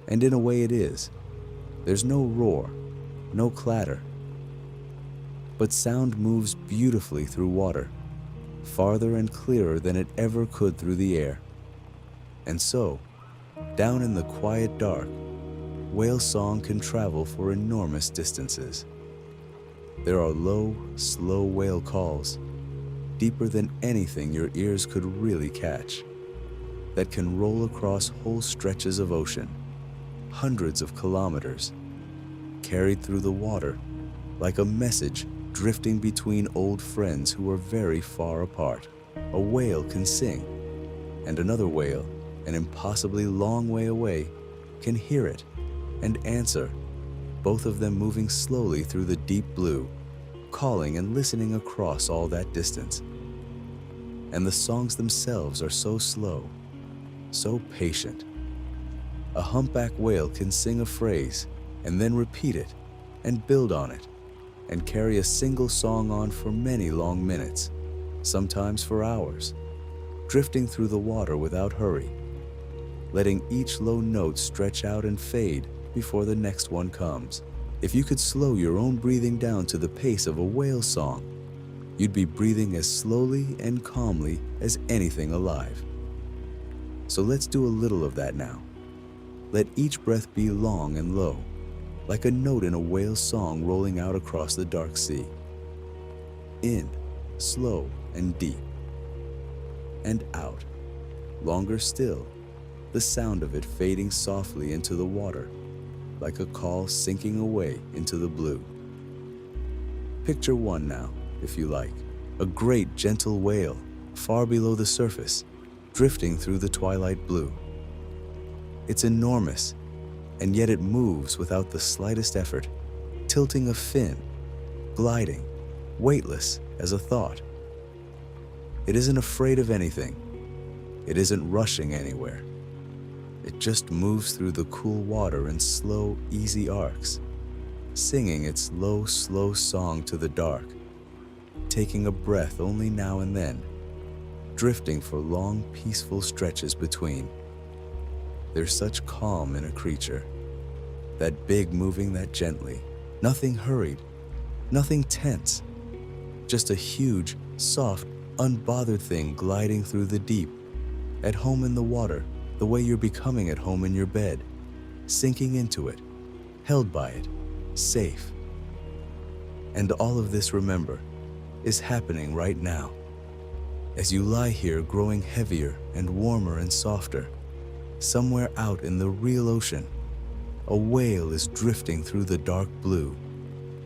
and in a way it is. There's no roar, no clatter. But sound moves beautifully through water, farther and clearer than it ever could through the air. And so, down in the quiet dark, whale song can travel for enormous distances. There are low, slow whale calls, deeper than anything your ears could really catch, that can roll across whole stretches of ocean, hundreds of kilometers, carried through the water like a message drifting between old friends who are very far apart. A whale can sing, and another whale, an impossibly long way away, can hear it and answer, both of them moving slowly through the deep blue, calling and listening across all that distance. And the songs themselves are so slow, so patient. A humpback whale can sing a phrase and then repeat it and build on it and carry a single song on for many long minutes, sometimes for hours, drifting through the water without hurry, letting each low note stretch out and fade before the next one comes. If you could slow your own breathing down to the pace of a whale song, you'd be breathing as slowly and calmly as anything alive. So let's do a little of that now. Let each breath be long and low, like a note in a whale's song rolling out across the dark sea. In, slow and deep. And out, longer still, the sound of it fading softly into the water, like a call sinking away into the blue. Picture one now, if you like, a great gentle whale far below the surface, drifting through the twilight blue. It's enormous, and yet it moves without the slightest effort, tilting a fin, gliding, weightless as a thought. It isn't afraid of anything. It isn't rushing anywhere. It just moves through the cool water in slow, easy arcs, singing its low, slow song to the dark, taking a breath only now and then, drifting for long, peaceful stretches between. There's such calm in a creature, that big moving that gently, nothing hurried, nothing tense, just a huge, soft, unbothered thing gliding through the deep, at home in the water, the way you're becoming at home in your bed, sinking into it, held by it, safe. And all of this, remember, is happening right now. As you lie here growing heavier and warmer and softer, somewhere out in the real ocean, a whale is drifting through the dark blue,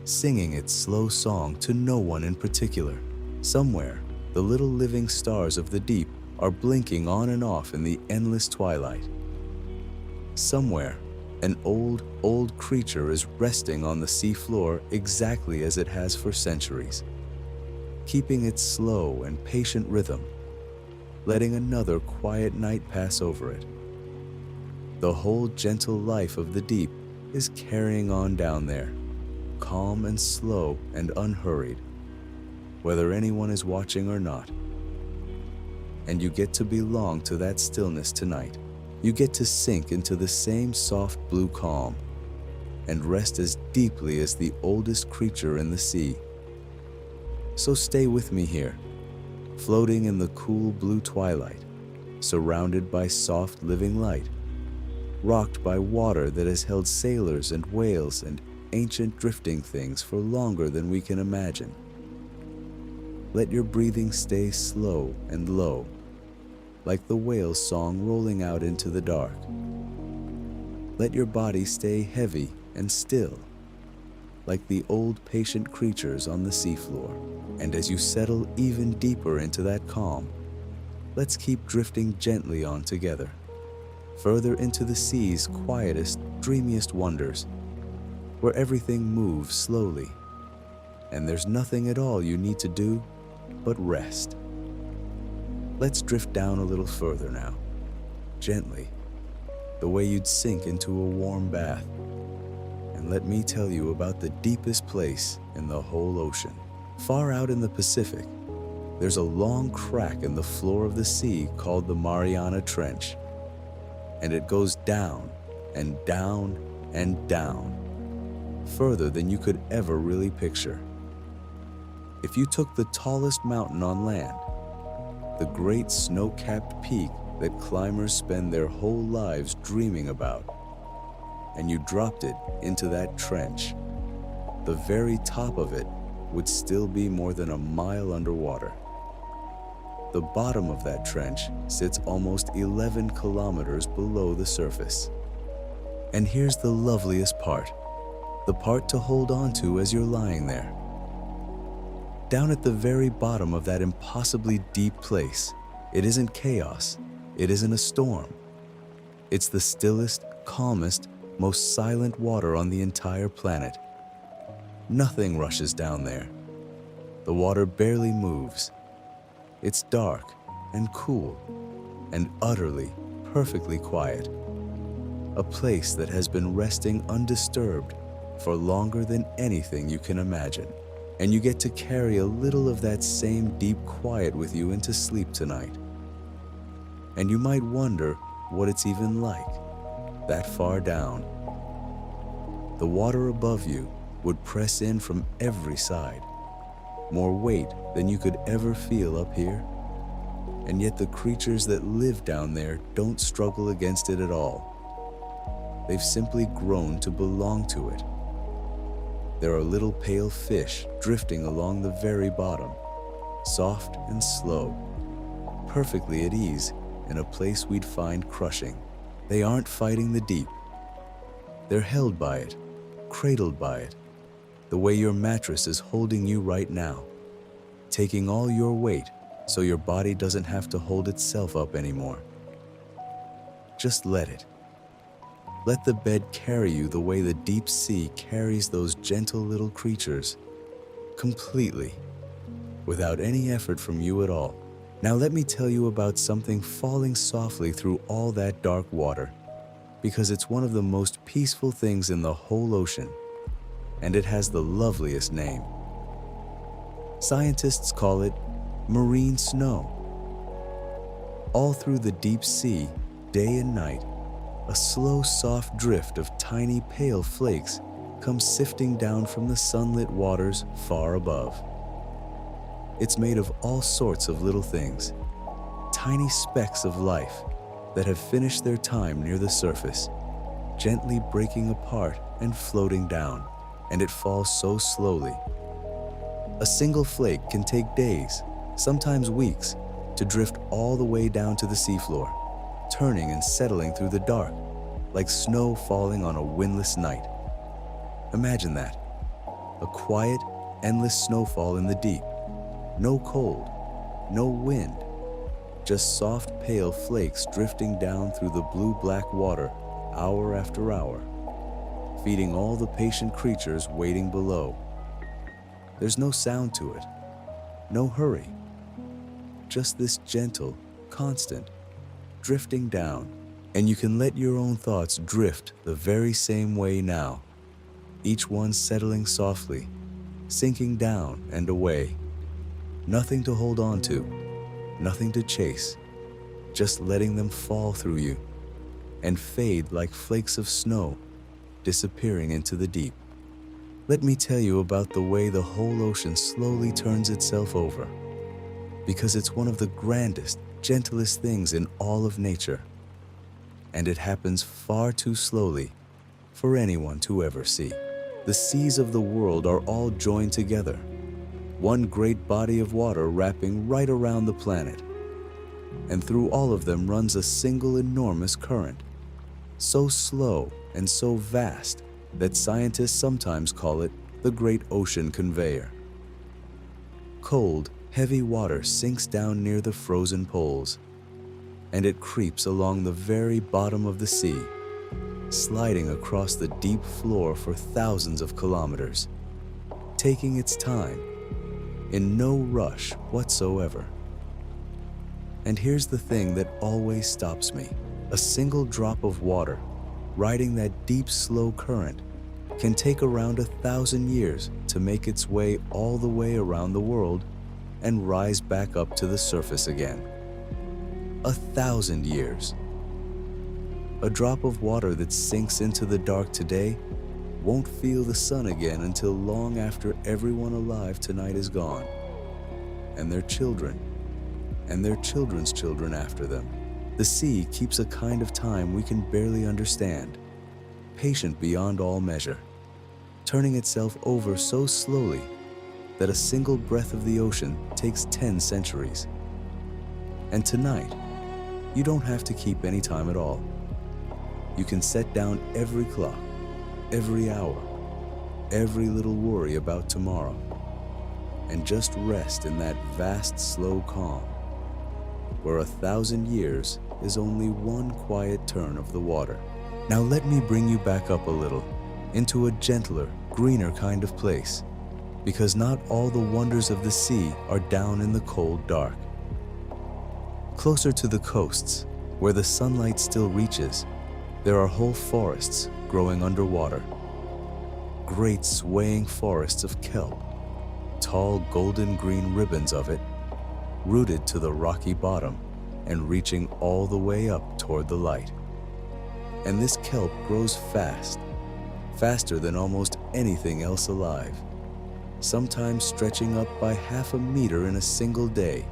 singing its slow song to no one in particular. Somewhere, the little living stars of the deep are blinking on and off in the endless twilight. Somewhere, an old creature is resting on the sea floor exactly as it has for centuries, keeping its slow and patient rhythm, letting another quiet night pass over it. The whole gentle life of the deep is carrying on down there, calm and slow and unhurried, whether anyone is watching or not. And you get to belong to that stillness tonight. You get to sink into the same soft blue calm and rest as deeply as the oldest creature in the sea. So stay with me here, floating in the cool blue twilight, surrounded by soft living light, rocked by water that has held sailors and whales and ancient drifting things for longer than we can imagine. Let your breathing stay slow and low, like the whale's song rolling out into the dark. Let your body stay heavy and still, like the old patient creatures on the seafloor. And as you settle even deeper into that calm, let's keep drifting gently on together, further into the sea's quietest, dreamiest wonders, where everything moves slowly, and there's nothing at all you need to do but rest. Let's drift down a little further now, gently, the way you'd sink into a warm bath. And let me tell you about the deepest place in the whole ocean. Far out in the Pacific, there's a long crack in the floor of the sea called the Mariana Trench. And it goes down and down and down, further than you could ever really picture. If you took the tallest mountain on land, the great snow-capped peak that climbers spend their whole lives dreaming about, and you dropped it into that trench, the very top of it would still be more than a mile underwater. the bottom of that trench sits almost 11 kilometers below the surface. And here's the loveliest part, the part to hold on to as you're lying there. Down at the very bottom of that impossibly deep place, it isn't chaos, it isn't a storm. It's the stillest, calmest, most silent water on the entire planet. Nothing rushes down there. The water barely moves. It's dark and cool and utterly, perfectly quiet. A place that has been resting undisturbed for longer than anything you can imagine. And you get to carry a little of that same deep quiet with you into sleep tonight. And you might wonder what it's even like, that far down. The water above you would press in from every side, more weight than you could ever feel up here. And yet the creatures that live down there don't struggle against it at all. They've simply grown to belong to it. There are little pale fish drifting along the very bottom, soft and slow, perfectly at ease in a place we'd find crushing. They aren't fighting the deep. They're held by it, cradled by it, the way your mattress is holding you right now, taking all your weight so your body doesn't have to hold itself up anymore. Just let it. Let the bed carry you the way the deep sea carries those gentle little creatures, completely, without any effort from you at all. Now let me tell you about something falling softly through all that dark water, because it's one of the most peaceful things in the whole ocean, and it has the loveliest name. Scientists call it marine snow. All through the deep sea, day and night, a slow, soft drift of tiny, pale flakes comes sifting down from the sunlit waters far above. It's made of all sorts of little things, tiny specks of life that have finished their time near the surface, gently breaking apart and floating down, and it falls so slowly. A single flake can take days, sometimes weeks, to drift all the way down to the seafloor, turning and settling through the dark, like snow falling on a windless night. Imagine that, a quiet, endless snowfall in the deep. No cold, no wind, just soft, pale flakes drifting down through the blue-black water hour after hour, feeding all the patient creatures waiting below. There's no sound to it, no hurry, just this gentle, constant, drifting down, and you can let your own thoughts drift the very same way now, each one settling softly, sinking down and away. Nothing to hold on to, nothing to chase, just letting them fall through you and fade like flakes of snow, disappearing into the deep. Let me tell you about the way the whole ocean slowly turns itself over, because it's one of the grandest, gentlest things in all of nature, and it happens far too slowly for anyone to ever see. The seas of the world are all joined together, one great body of water wrapping right around the planet, and through all of them runs a single enormous current, so slow and so vast that scientists sometimes call it the Great Ocean Conveyor. Cold, heavy water sinks down near the frozen poles, and it creeps along the very bottom of the sea, sliding across the deep floor for thousands of kilometers, taking its time, in no rush whatsoever. And here's the thing that always stops me. A single drop of water, riding that deep, slow current, can take around 1,000 years to make its way all the way around the world and rise back up to the surface again. 1,000 years. A drop of water that sinks into the dark today won't feel the sun again until long after everyone alive tonight is gone, and their children, and their children's children after them. The sea keeps a kind of time we can barely understand, patient beyond all measure, turning itself over so slowly that a single breath of the ocean takes 10 centuries. And tonight, you don't have to keep any time at all. You can set down every clock, every hour, every little worry about tomorrow, and just rest in that vast, slow calm, where 1,000 years is only one quiet turn of the water. Now let me bring you back up a little, into a gentler, greener kind of place, because not all the wonders of the sea are down in the cold dark. Closer to the coasts, where the sunlight still reaches, there are whole forests growing underwater. Great swaying forests of kelp, tall golden green ribbons of it, rooted to the rocky bottom and reaching all the way up toward the light. And this kelp grows fast, faster than almost anything else alive, sometimes stretching up by half a meter in a single day.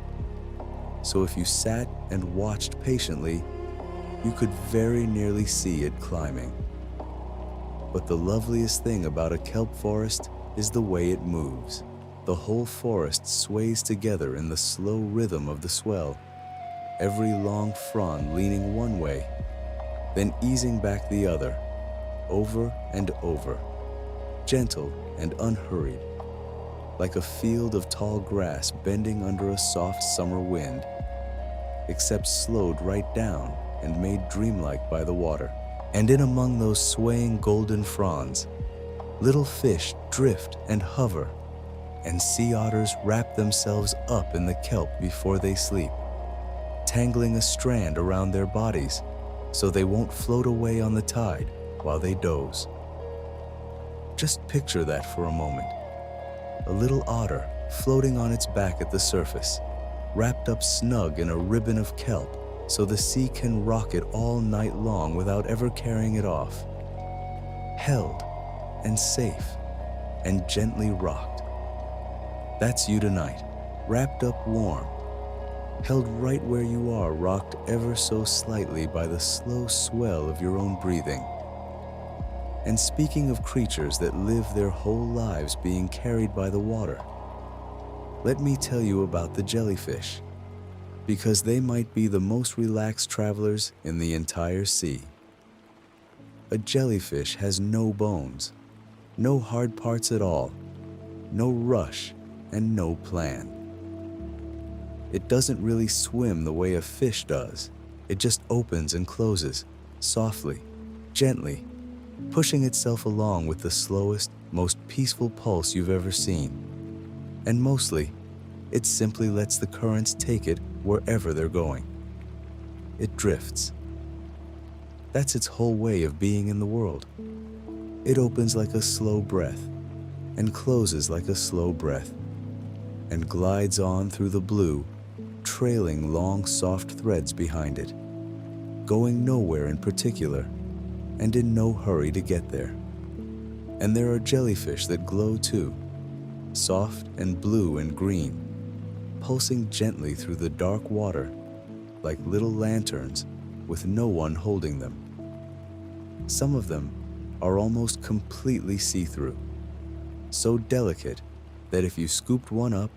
So if you sat and watched patiently, you could very nearly see it climbing. But the loveliest thing about a kelp forest is the way it moves. The whole forest sways together in the slow rhythm of the swell, every long frond leaning one way, then easing back the other, over and over, gentle and unhurried, like a field of tall grass bending under a soft summer wind, except slowed right down and made dreamlike by the water. And in among those swaying golden fronds, little fish drift and hover, and sea otters wrap themselves up in the kelp before they sleep, tangling a strand around their bodies so they won't float away on the tide while they doze. Just picture that for a moment. A little otter floating on its back at the surface, wrapped up snug in a ribbon of kelp so the sea can rock it all night long without ever carrying it off. Held and safe and gently rocked. That's you tonight, wrapped up warm, held right where you are, rocked ever so slightly by the slow swell of your own breathing. And speaking of creatures that live their whole lives being carried by the water, let me tell you about the jellyfish, because they might be the most relaxed travelers in the entire sea. A jellyfish has no bones, no hard parts at all, no rush, and no plan. It doesn't really swim the way a fish does. It just opens and closes, softly, gently, pushing itself along with the slowest, most peaceful pulse you've ever seen. And mostly, it simply lets the currents take it wherever they're going. It drifts. That's its whole way of being in the world. It opens like a slow breath, and closes like a slow breath, and glides on through the blue, trailing long soft threads behind it, going nowhere in particular, and in no hurry to get there. And there are jellyfish that glow too, soft and blue and green, pulsing gently through the dark water like little lanterns with no one holding them. Some of them are almost completely see-through, so delicate that if you scooped one up,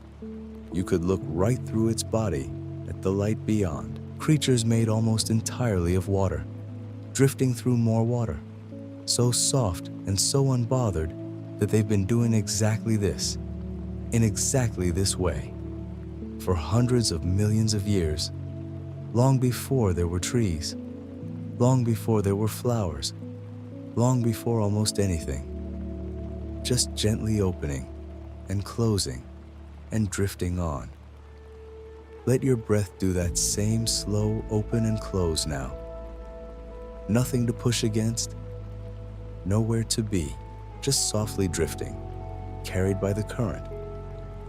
you could look right through its body at the light beyond. Creatures made almost entirely of water, drifting through more water, so soft and so unbothered that they've been doing exactly this, in exactly this way, for hundreds of millions of years, long before there were trees, long before there were flowers, long before almost anything, just gently opening and closing and drifting on. Let your breath do that same slow open and close now. Nothing to push against, nowhere to be, just softly drifting, carried by the current,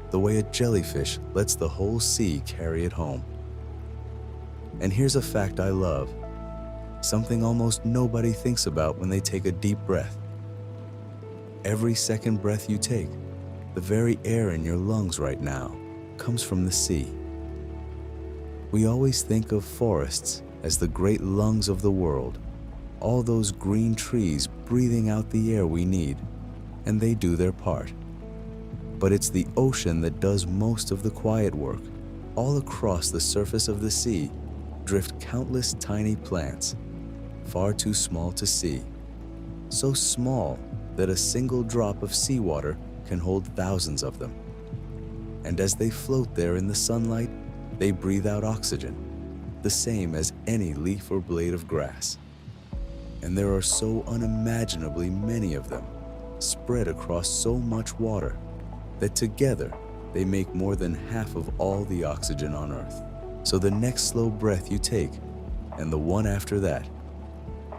the way a jellyfish lets the whole sea carry it home. And here's a fact I love, something almost nobody thinks about when they take a deep breath. Every second breath you take, the very air in your lungs right now, comes from the sea. We always think of forests as the great lungs of the world, all those green trees breathing out the air we need, and they do their part. But it's the ocean that does most of the quiet work, All across the surface of the sea drift countless tiny plants, far too small to see, so small that a single drop of seawater can hold thousands of them. And as they float there in the sunlight, they breathe out oxygen, the same as any leaf or blade of grass. And there are so unimaginably many of them, spread across so much water, that together they make more than half of all the oxygen on Earth. So the next slow breath you take, and the one after that,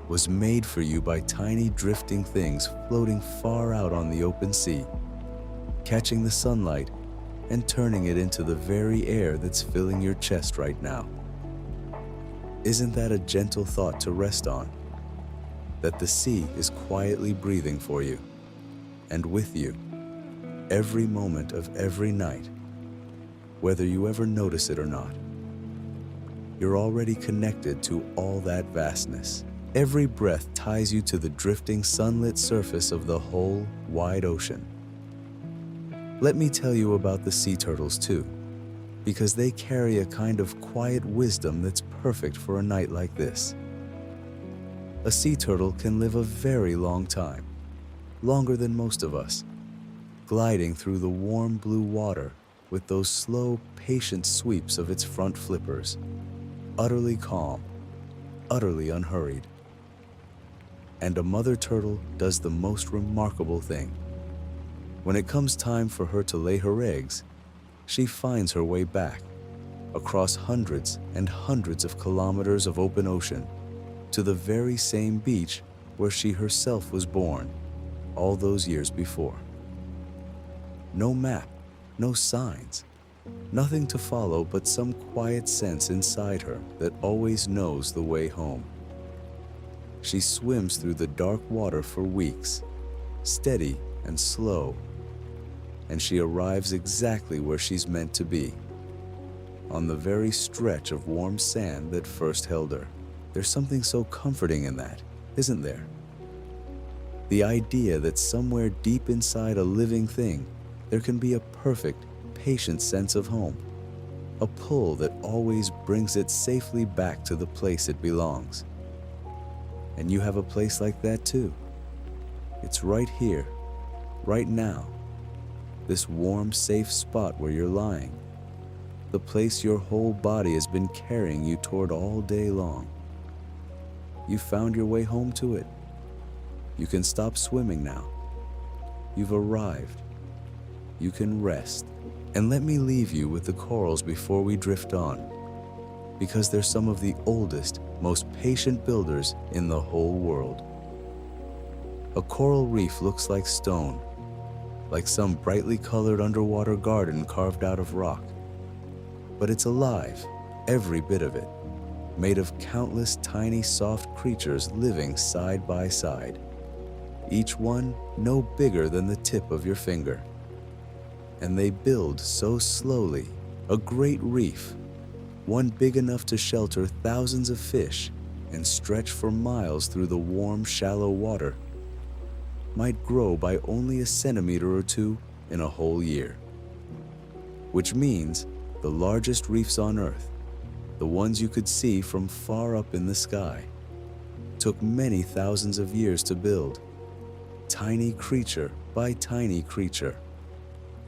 was made for you by tiny drifting things floating far out on the open sea, catching the sunlight and turning it into the very air that's filling your chest right now. Isn't that a gentle thought to rest on? That the sea is quietly breathing for you and with you every moment of every night, whether you ever notice it or not. You're already connected to all that vastness. Every breath ties you to the drifting sunlit surface of the whole wide ocean. Let me tell you about the sea turtles too, because they carry a kind of quiet wisdom that's perfect for a night like this. A sea turtle can live a very long time, longer than most of us, gliding through the warm blue water with those slow, patient sweeps of its front flippers, utterly calm, utterly unhurried. And a mother turtle does the most remarkable thing. When it comes time for her to lay her eggs, she finds her way back, across hundreds and hundreds of kilometers of open ocean, to the very same beach where she herself was born all those years before. No map, no signs, nothing to follow but some quiet sense inside her that always knows the way home. She swims through the dark water for weeks, steady and slow, and she arrives exactly where she's meant to be, on the very stretch of warm sand that first held her. There's something so comforting in that, isn't there? The idea that somewhere deep inside a living thing, there can be a perfect, patient sense of home, a pull that always brings it safely back to the place it belongs. And you have a place like that too. It's right here, right now, this warm, safe spot where you're lying, the place your whole body has been carrying you toward all day long. You found your way home to it. You can stop swimming now. You've arrived. You can rest. And let me leave you with the corals before we drift on, because they're some of the oldest, most patient builders in the whole world. A coral reef looks like stone, like some brightly colored underwater garden carved out of rock. But it's alive, every bit of it, made of countless tiny soft creatures living side by side, each one no bigger than the tip of your finger. And they build so slowly, a great reef, one big enough to shelter thousands of fish and stretch for miles through the warm, shallow water, might grow by only a centimeter or two in a whole year. Which means the largest reefs on Earth, the ones you could see from far up in the sky, took many thousands of years to build, tiny creature by tiny creature,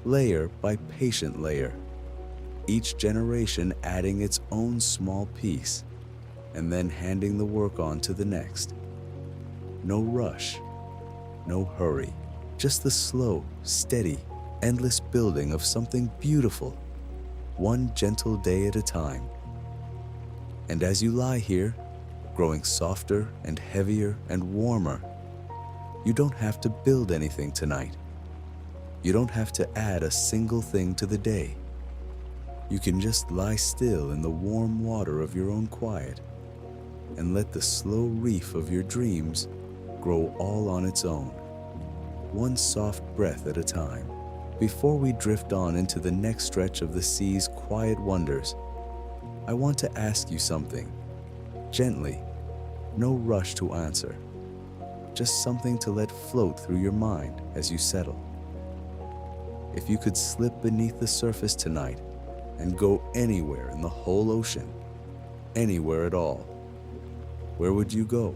layer by patient layer, each generation adding its own small piece, and then handing the work on to the next. No rush, no hurry, just the slow, steady, endless building of something beautiful, one gentle day at a time. And as you lie here, growing softer and heavier and warmer, you don't have to build anything tonight. You don't have to add a single thing to the day. You can just lie still in the warm water of your own quiet and let the slow reef of your dreams grow all on its own, one soft breath at a time. Before we drift on into the next stretch of the sea's quiet wonders, I want to ask you something, gently, no rush to answer, just something to let float through your mind as you settle. If you could slip beneath the surface tonight and go anywhere in the whole ocean, anywhere at all. Where would you go?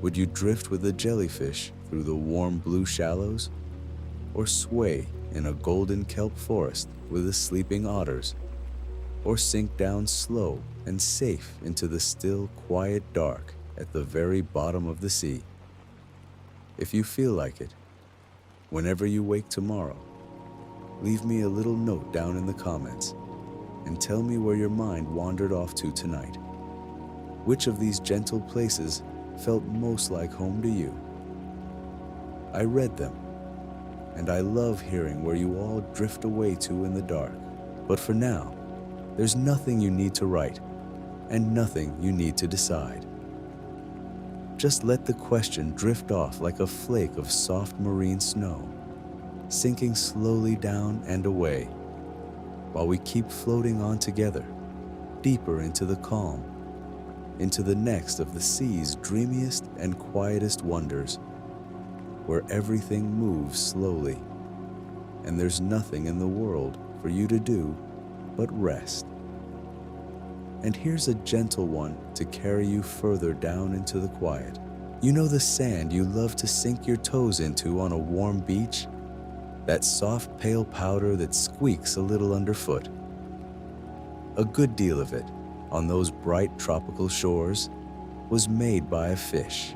Would you drift with a jellyfish through the warm blue shallows, or sway in a golden kelp forest with the sleeping otters, or sink down slow and safe into the still, quiet dark at the very bottom of the sea? If you feel like it, whenever you wake tomorrow, leave me a little note down in the comments and tell me where your mind wandered off to tonight. Which of these gentle places felt most like home to you? I read them, and I love hearing where you all drift away to in the dark. But for now, there's nothing you need to write, and nothing you need to decide. Just let the question drift off like a flake of soft marine snow, sinking slowly down and away, while we keep floating on together, deeper into the calm, into the next of the sea's dreamiest and quietest wonders, where everything moves slowly, and there's nothing in the world for you to do but rest. And here's a gentle one to carry you further down into the quiet. You know the sand you love to sink your toes into on a warm beach? That soft pale powder that squeaks a little underfoot. A good deal of it, on those bright tropical shores, was made by a fish.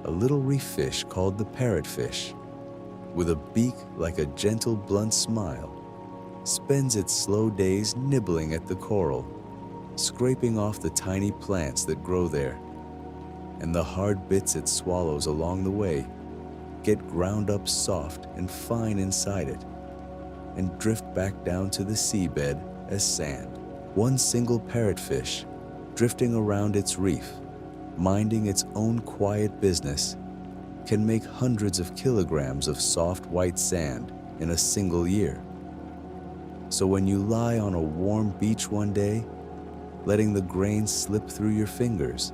A little reef fish called the parrotfish, with a beak like a gentle blunt smile, spends its slow days nibbling at the coral, scraping off the tiny plants that grow there, and the hard bits it swallows along the way get ground up soft and fine inside it, and drift back down to the seabed as sand. One single parrotfish, drifting around its reef, minding its own quiet business, can make hundreds of kilograms of soft white sand in a single year. So when you lie on a warm beach one day, letting the grains slip through your fingers,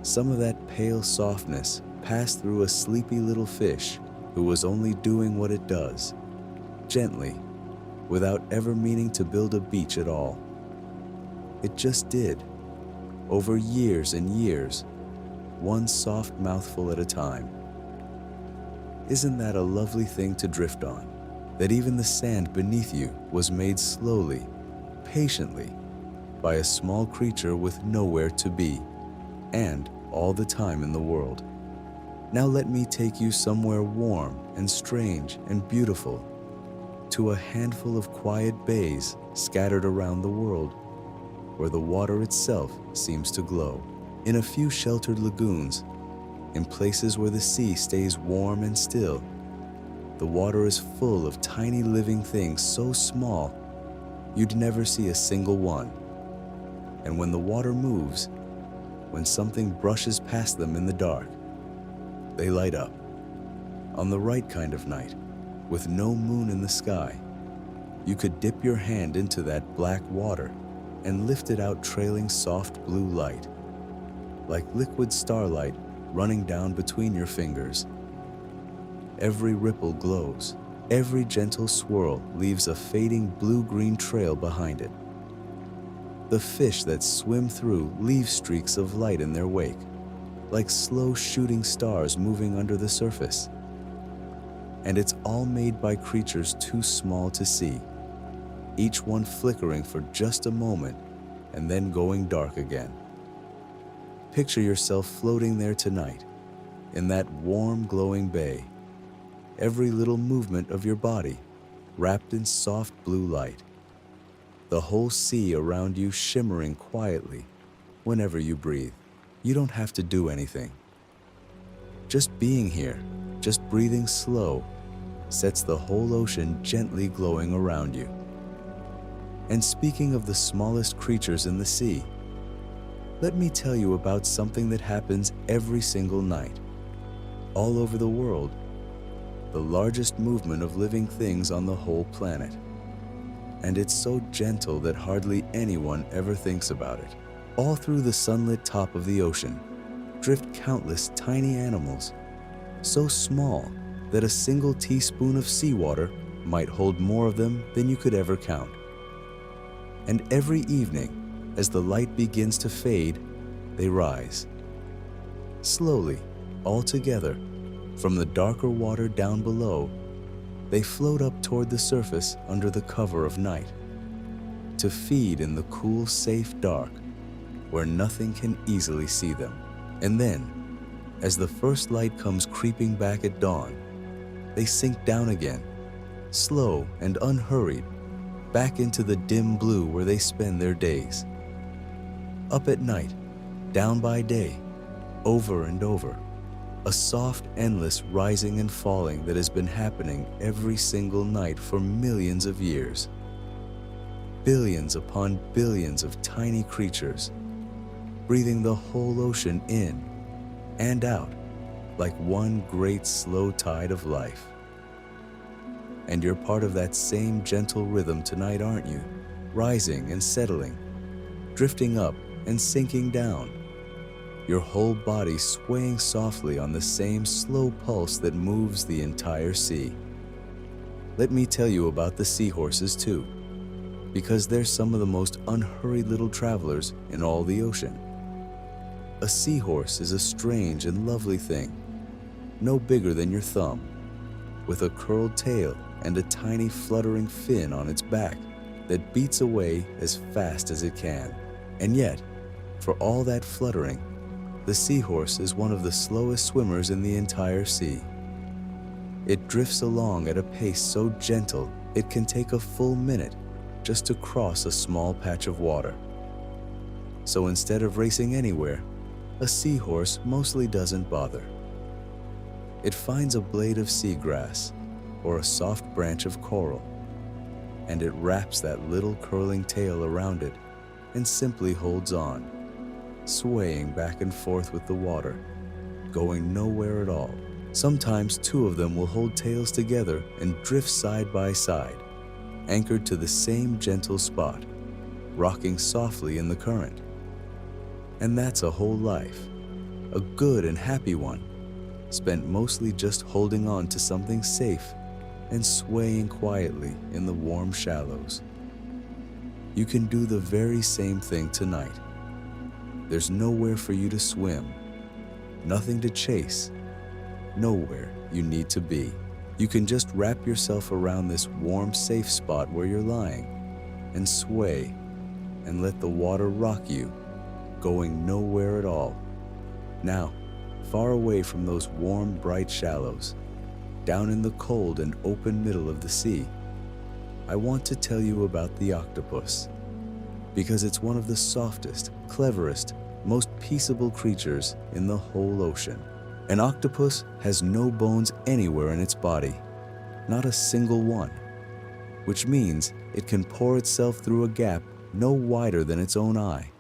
some of that pale softness passed through a sleepy little fish who was only doing what it does, gently, without ever meaning to build a beach at all. It just did, over years and years, one soft mouthful at a time. Isn't that a lovely thing to drift on? That even the sand beneath you was made slowly, patiently, by a small creature with nowhere to be, and all the time in the world. Now let me take you somewhere warm and strange and beautiful, to a handful of quiet bays scattered around the world, where the water itself seems to glow. In a few sheltered lagoons, in places where the sea stays warm and still, the water is full of tiny living things so small you'd never see a single one. And when the water moves, when something brushes past them in the dark, they light up. On the right kind of night, with no moon in the sky, you could dip your hand into that black water and lift it out trailing soft blue light, like liquid starlight running down between your fingers. Every ripple glows, every gentle swirl leaves a fading blue-green trail behind it. The fish that swim through leave streaks of light in their wake, like slow shooting stars moving under the surface. And it's all made by creatures too small to see, each one flickering for just a moment and then going dark again. Picture yourself floating there tonight, in that warm, glowing bay, every little movement of your body wrapped in soft blue light, the whole sea around you shimmering quietly whenever you breathe. You don't have to do anything. Just being here, just breathing slow, sets the whole ocean gently glowing around you. And speaking of the smallest creatures in the sea, let me tell you about something that happens every single night, all over the world, the largest movement of living things on the whole planet. And it's so gentle that hardly anyone ever thinks about it. All through the sunlit top of the ocean drift countless tiny animals, so small that a single teaspoon of seawater might hold more of them than you could ever count. And every evening, as the light begins to fade, they rise. Slowly, all together, from the darker water down below, they float up toward the surface under the cover of night, to feed in the cool, safe dark, where nothing can easily see them. And then, as the first light comes creeping back at dawn, they sink down again, slow and unhurried, back into the dim blue where they spend their days. Up at night, down by day, over and over, a soft, endless rising and falling that has been happening every single night for millions of years. Billions upon billions of tiny creatures, breathing the whole ocean in and out like one great slow tide of life. And you're part of that same gentle rhythm tonight, aren't you? Rising and settling, drifting up and sinking down, your whole body swaying softly on the same slow pulse that moves the entire sea. Let me tell you about the seahorses too, because they're some of the most unhurried little travelers in all the ocean. A seahorse is a strange and lovely thing, no bigger than your thumb, with a curled tail and a tiny fluttering fin on its back that beats away as fast as it can. And yet, for all that fluttering, the seahorse is one of the slowest swimmers in the entire sea. It drifts along at a pace so gentle it can take a full minute just to cross a small patch of water. So instead of racing anywhere, a seahorse mostly doesn't bother. It finds a blade of seagrass or a soft branch of coral, and it wraps that little curling tail around it and simply holds on, swaying back and forth with the water, going nowhere at all. Sometimes two of them will hold tails together and drift side by side, anchored to the same gentle spot, rocking softly in the current. And that's a whole life, a good and happy one, spent mostly just holding on to something safe and swaying quietly in the warm shallows. You can do the very same thing tonight. There's nowhere for you to swim, nothing to chase, nowhere you need to be. You can just wrap yourself around this warm, safe spot where you're lying and sway and let the water rock you, going nowhere at all. Now, far away from those warm, bright shallows, down in the cold and open middle of the sea, I want to tell you about the octopus, because it's one of the softest, cleverest, most peaceable creatures in the whole ocean. An octopus has no bones anywhere in its body, not a single one, which means it can pour itself through a gap no wider than its own eye,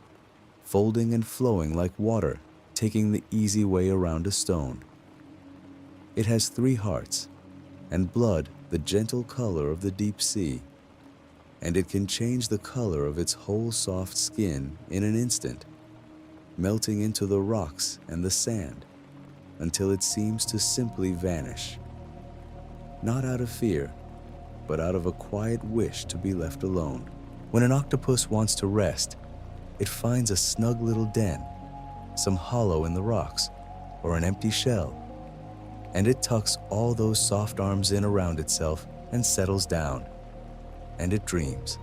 folding and flowing like water, taking the easy way around a stone. It has 3 hearts, and blood the gentle color of the deep sea, and it can change the color of its whole soft skin in an instant, melting into the rocks and the sand until it seems to simply vanish. Not out of fear, but out of a quiet wish to be left alone. When an octopus wants to rest, it finds a snug little den, some hollow in the rocks, or an empty shell, and it tucks all those soft arms in around itself and settles down, and it dreams.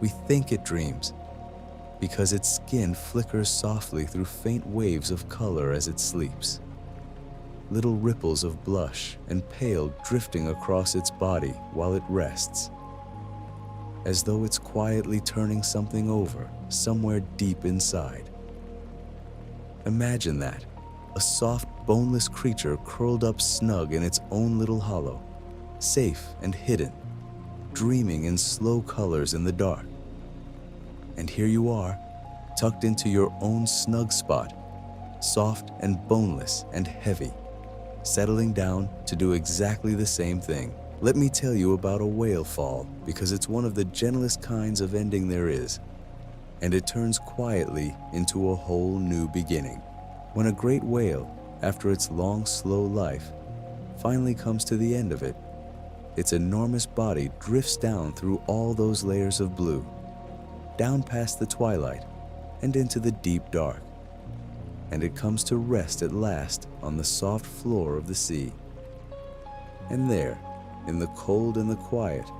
We think it dreams because its skin flickers softly through faint waves of color as it sleeps. Little ripples of blush and pale drifting across its body while it rests, as though it's quietly turning something over somewhere deep inside. Imagine that, a soft, boneless creature curled up snug in its own little hollow, safe and hidden, dreaming in slow colors in the dark. And here you are, tucked into your own snug spot, soft and boneless and heavy, settling down to do exactly the same thing. Let me tell you about a whale fall, because it's one of the gentlest kinds of ending there is, and it turns quietly into a whole new beginning. When a great whale, after its long, slow life, finally comes to the end of it, its enormous body drifts down through all those layers of blue, down past the twilight and into the deep dark, and it comes to rest at last on the soft floor of the sea. And there, in the cold and the quiet,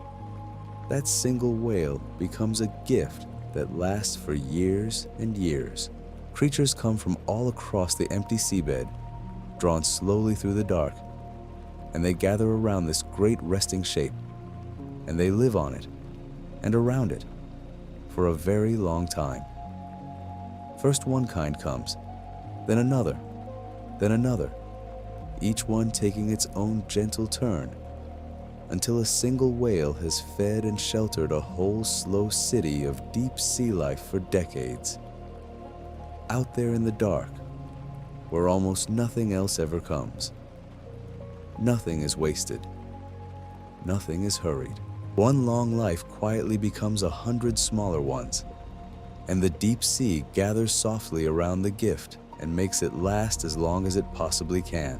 that single whale becomes a gift that lasts for years and years. Creatures come from all across the empty seabed, drawn slowly through the dark, and they gather around this great resting shape, and they live on it and around it for a very long time. First one kind comes, then another, each one taking its own gentle turn, until a single whale has fed and sheltered a whole slow city of deep sea life for decades. Out there in the dark, where almost nothing else ever comes. Nothing is wasted. Nothing is hurried. One long life quietly becomes 100 smaller ones, and the deep sea gathers softly around the gift and makes it last as long as it possibly can.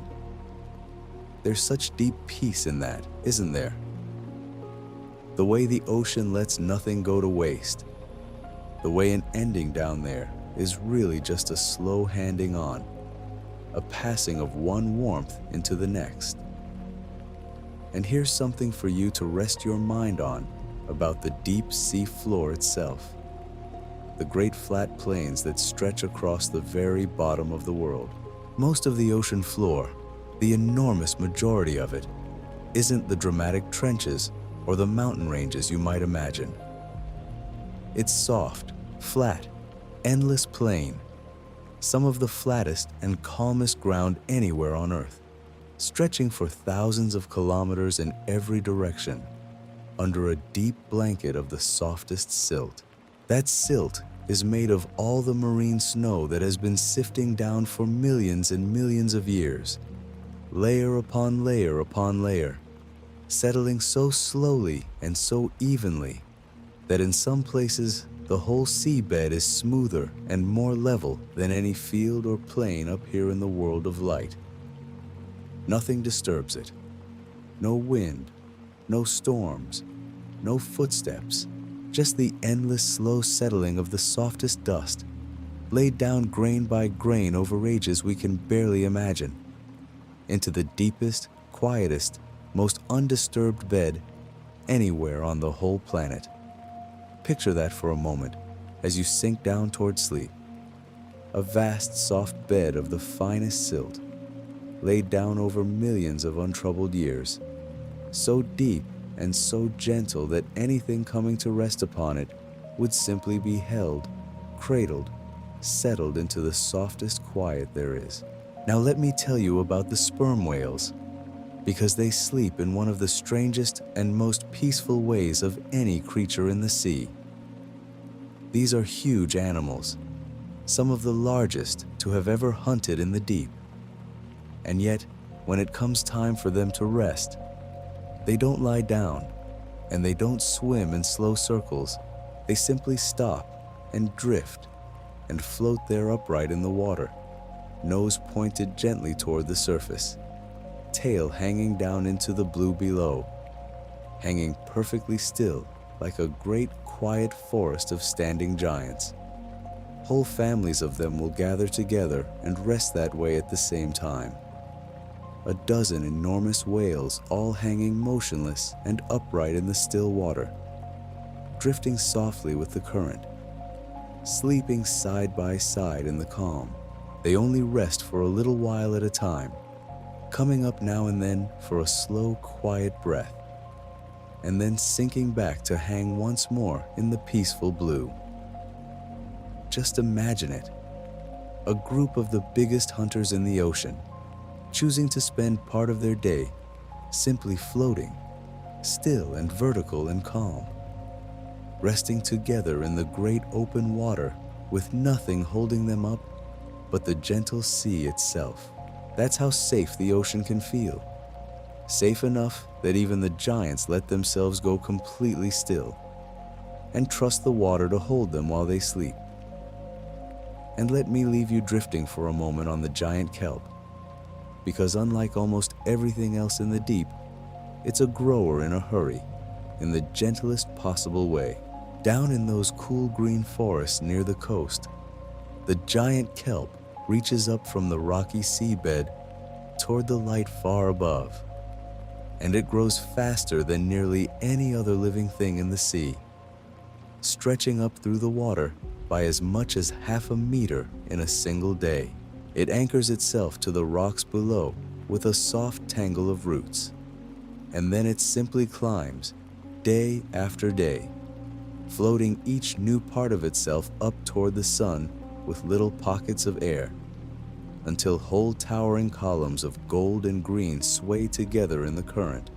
There's such deep peace in that, isn't there? The way the ocean lets nothing go to waste. The way an ending down there is really just a slow handing on, a passing of one warmth into the next. And here's something for you to rest your mind on about the deep sea floor itself. The great flat plains that stretch across the very bottom of the world. Most of the ocean floor, the enormous majority of it, isn't the dramatic trenches or the mountain ranges you might imagine. It's soft, flat, endless plain, some of the flattest and calmest ground anywhere on Earth, stretching for thousands of kilometers in every direction, under a deep blanket of the softest silt. That silt is made of all the marine snow that has been sifting down for millions and millions of years, layer upon layer upon layer, settling so slowly and so evenly that in some places the whole seabed is smoother and more level than any field or plain up here in the world of light. Nothing disturbs it. No wind, no storms, no footsteps, just the endless slow settling of the softest dust, laid down grain by grain over ages we can barely imagine, into the deepest, quietest, most undisturbed bed anywhere on the whole planet. Picture that for a moment as you sink down toward sleep. A vast, soft bed of the finest silt, laid down over millions of untroubled years, so deep and so gentle that anything coming to rest upon it would simply be held, cradled, settled into the softest quiet there is. Now let me tell you about the sperm whales, because they sleep in one of the strangest and most peaceful ways of any creature in the sea. These are huge animals, some of the largest to have ever hunted in the deep. And yet, when it comes time for them to rest, they don't lie down, and they don't swim in slow circles. They simply stop and drift and float there upright in the water, nose pointed gently toward the surface, tail hanging down into the blue below, hanging perfectly still like a great quiet forest of standing giants. Whole families of them will gather together and rest that way at the same time. A dozen enormous whales all hanging motionless and upright in the still water, drifting softly with the current, sleeping side by side in the calm. They only rest for a little while at a time, coming up now and then for a slow, quiet breath, and then sinking back to hang once more in the peaceful blue. Just imagine it, a group of the biggest hunters in the ocean, choosing to spend part of their day simply floating, still and vertical and calm, resting together in the great open water with nothing holding them up but the gentle sea itself. That's how safe the ocean can feel. Safe enough that even the giants let themselves go completely still and trust the water to hold them while they sleep. And let me leave you drifting for a moment on the giant kelp, because unlike almost everything else in the deep, It's a grower in a hurry, in the gentlest possible way. Down in those cool green forests near the coast, the giant kelp reaches up from the rocky seabed toward the light far above, and it grows faster than nearly any other living thing in the sea, stretching up through the water by as much as half a meter in a single day. It anchors itself to the rocks below with a soft tangle of roots, and then it simply climbs day after day, floating each new part of itself up toward the sun with little pockets of air, until whole towering columns of gold and green sway together in the current,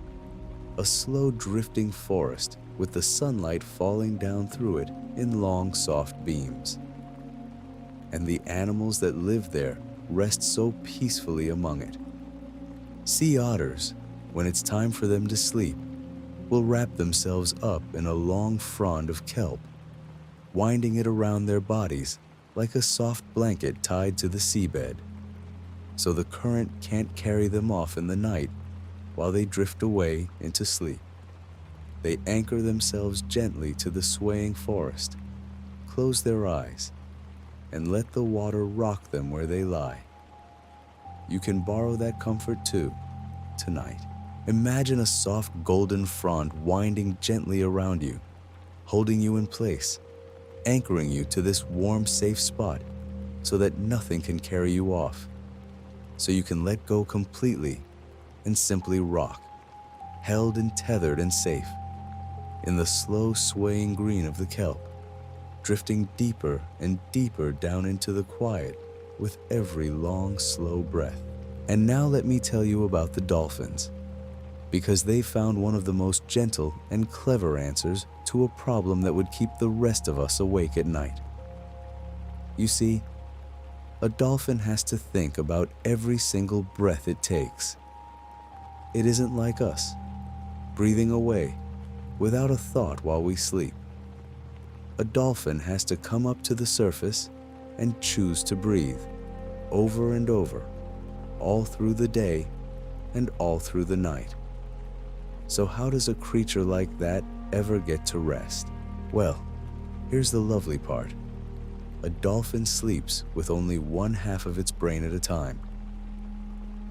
a slow drifting forest with the sunlight falling down through it in long soft beams. And the animals that live there rest so peacefully among it. Sea otters, when it's time for them to sleep, will wrap themselves up in a long frond of kelp, winding it around their bodies like a soft blanket tied to the seabed, so the current can't carry them off in the night while they drift away into sleep. They anchor themselves gently to the swaying forest, close their eyes, and let the water rock them where they lie. You can borrow that comfort too, tonight. Imagine a soft golden frond winding gently around you, holding you in place, anchoring you to this warm, safe spot so that nothing can carry you off, so you can let go completely and simply rock, held and tethered and safe, in the slow swaying green of the kelp, drifting deeper and deeper down into the quiet with every long, slow breath. And now let me tell you about the dolphins, because they found one of the most gentle and clever answers to a problem that would keep the rest of us awake at night. You see, a dolphin has to think about every single breath it takes. It isn't like us, breathing away without a thought while we sleep. A dolphin has to come up to the surface and choose to breathe, over and over, all through the day and all through the night. So how does a creature like that ever get to rest? Well, here's the lovely part. A dolphin sleeps with only one half of its brain at a time.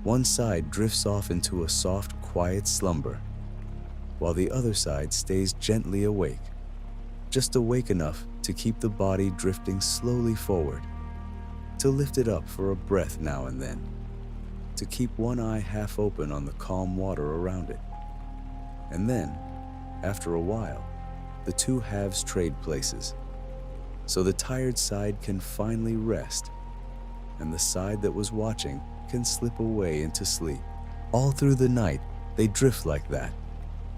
One side drifts off into a soft, quiet slumber, while the other side stays gently awake, just awake enough to keep the body drifting slowly forward, to lift it up for a breath now and then, to keep one eye half open on the calm water around it. And then, after a while, the two halves trade places, so the tired side can finally rest, and the side that was watching can slip away into sleep. All through the night, they drift like that,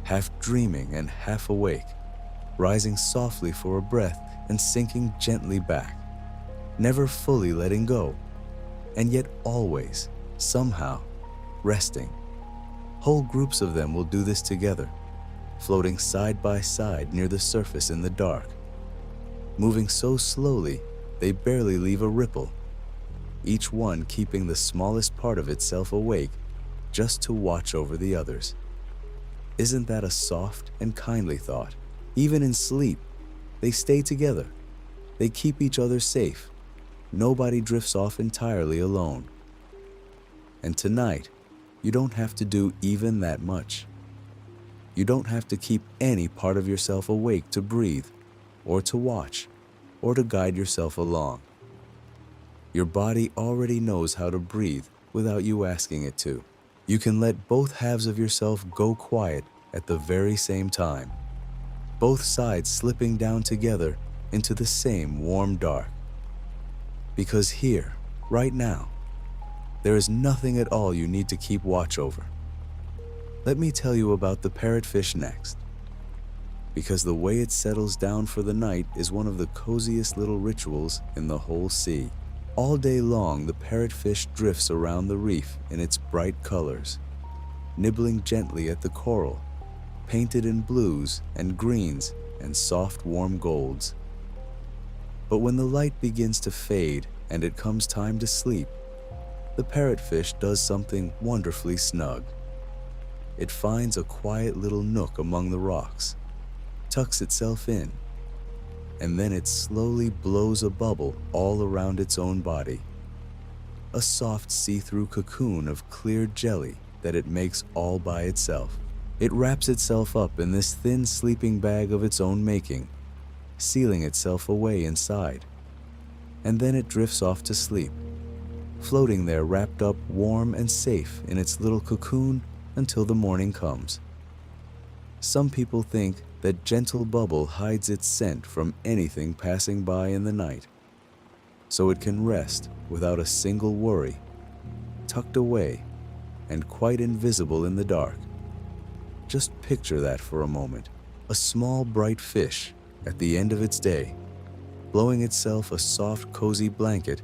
half dreaming and half awake, rising softly for a breath and sinking gently back, never fully letting go, and yet always, somehow, resting. Whole groups of them will do this together, floating side by side near the surface in the dark, moving so slowly they barely leave a ripple, each one keeping the smallest part of itself awake just to watch over the others. Isn't that a soft and kindly thought? Even in sleep, they stay together. They keep each other safe. Nobody drifts off entirely alone. And tonight, you don't have to do even that much. You don't have to keep any part of yourself awake to breathe, or to watch, or to guide yourself along. Your body already knows how to breathe without you asking it to. You can let both halves of yourself go quiet at the very same time, both sides slipping down together into the same warm dark. Because here, right now, there is nothing at all you need to keep watch over. Let me tell you about the parrotfish next, because the way it settles down for the night is one of the coziest little rituals in the whole sea. All day long, the parrotfish drifts around the reef in its bright colors, nibbling gently at the coral, painted in blues and greens and soft, warm golds. But when the light begins to fade and it comes time to sleep, the parrotfish does something wonderfully snug. it finds a quiet little nook among the rocks, tucks itself in, and then it slowly blows a bubble all around its own body, a soft see-through cocoon of clear jelly that it makes all by itself. It wraps itself up in this thin sleeping bag of its own making, sealing itself away inside, and then it drifts off to sleep, floating there wrapped up warm and safe in its little cocoon until the morning comes. Some people think that gentle bubble hides its scent from anything passing by in the night, so it can rest without a single worry, tucked away and quite invisible in the dark. Just picture that for a moment, a small bright fish at the end of its day, blowing itself a soft cozy blanket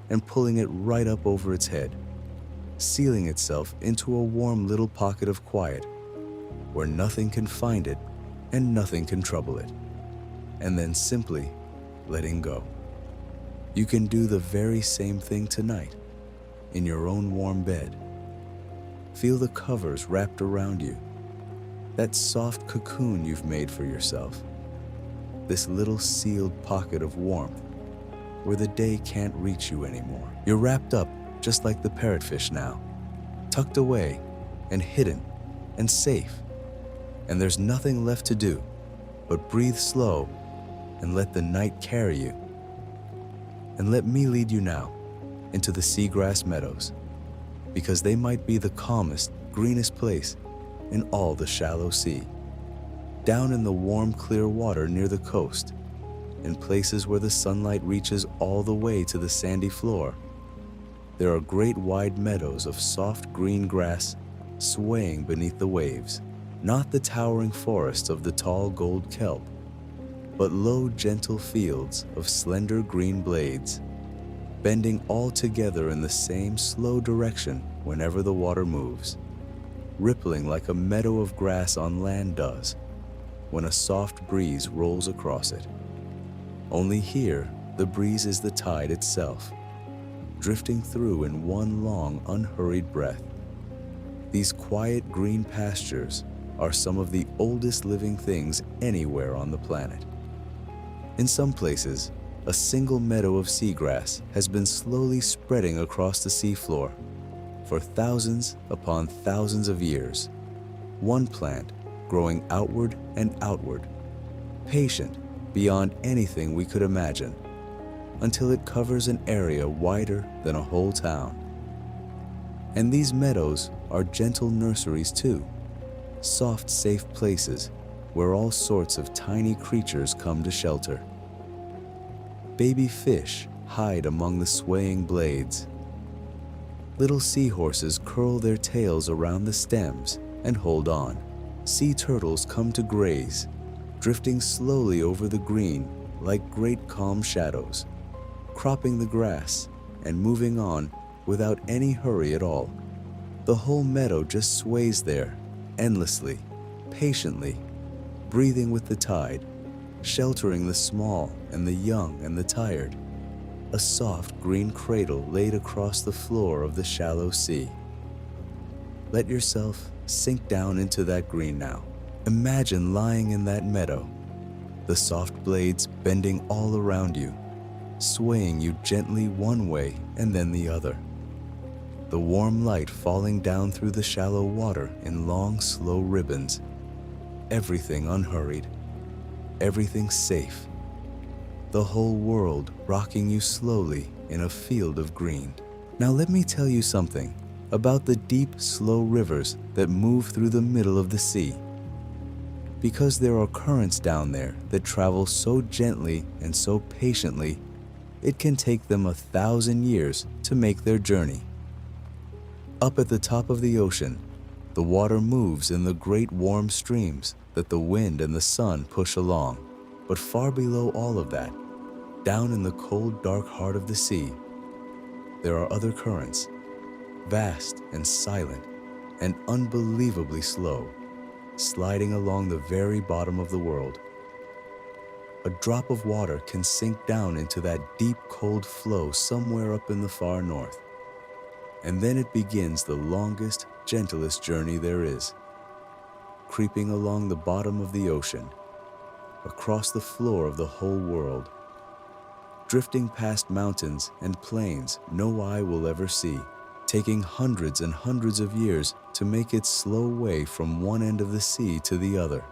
and pulling it right up over its head, sealing itself into a warm little pocket of quiet where nothing can find it and nothing can trouble it, and then simply letting go. You can do the very same thing tonight in your own warm bed. Feel the covers wrapped around you, that soft cocoon you've made for yourself, this little sealed pocket of warmth where the day can't reach you anymore. You're wrapped up just like the parrotfish now, tucked away and hidden and safe, and there's nothing left to do but breathe slow and let the night carry you. And let me lead you now into the seagrass meadows, because they might be the calmest, greenest place in all the shallow sea. Down in the warm, clear water near the coast, in places where the sunlight reaches all the way to the sandy floor, there are great wide meadows of soft green grass swaying beneath the waves. Not the towering forests of the tall gold kelp, but low, gentle fields of slender green blades, bending all together in the same slow direction whenever the water moves, rippling like a meadow of grass on land does when a soft breeze rolls across it. Only here, the breeze is the tide itself, drifting through in one long, unhurried breath. These quiet green pastures are some of the oldest living things anywhere on the planet. In some places, a single meadow of seagrass has been slowly spreading across the seafloor for thousands upon thousands of years, one plant growing outward and outward, patient beyond anything we could imagine, until it covers an area wider than a whole town. And these meadows are gentle nurseries too, soft, safe places where all sorts of tiny creatures come to shelter. Baby fish hide among the swaying blades. Little seahorses curl their tails around the stems and hold on. Sea turtles come to graze, drifting slowly over the green like great calm shadows, cropping the grass and moving on without any hurry at all. The whole meadow just sways there, endlessly, patiently, breathing with the tide, sheltering the small and the young and the tired, a soft green cradle laid across the floor of the shallow sea. Let yourself sink down into that green now. Imagine lying in that meadow, the soft blades bending all around you, swaying you gently one way and then the other. The warm light falling down through the shallow water in long, slow ribbons. Everything unhurried, everything safe. The whole world rocking you slowly in a field of green. Now let me tell you something about the deep, slow rivers that move through the middle of the sea. Because there are currents down there that travel so gently and so patiently, it can take them 1,000 years to make their journey. Up at the top of the ocean, the water moves in the great warm streams that the wind and the sun push along. But far below all of that, down in the cold, dark heart of the sea, there are other currents, vast and silent and unbelievably slow, sliding along the very bottom of the world. A drop of water can sink down into that deep, cold flow somewhere up in the far north. And then it begins the longest, gentlest journey there is. creeping along the bottom of the ocean, across the floor of the whole world, drifting past mountains and plains no eye will ever see, taking hundreds and hundreds of years to make its slow way from one end of the sea to the other.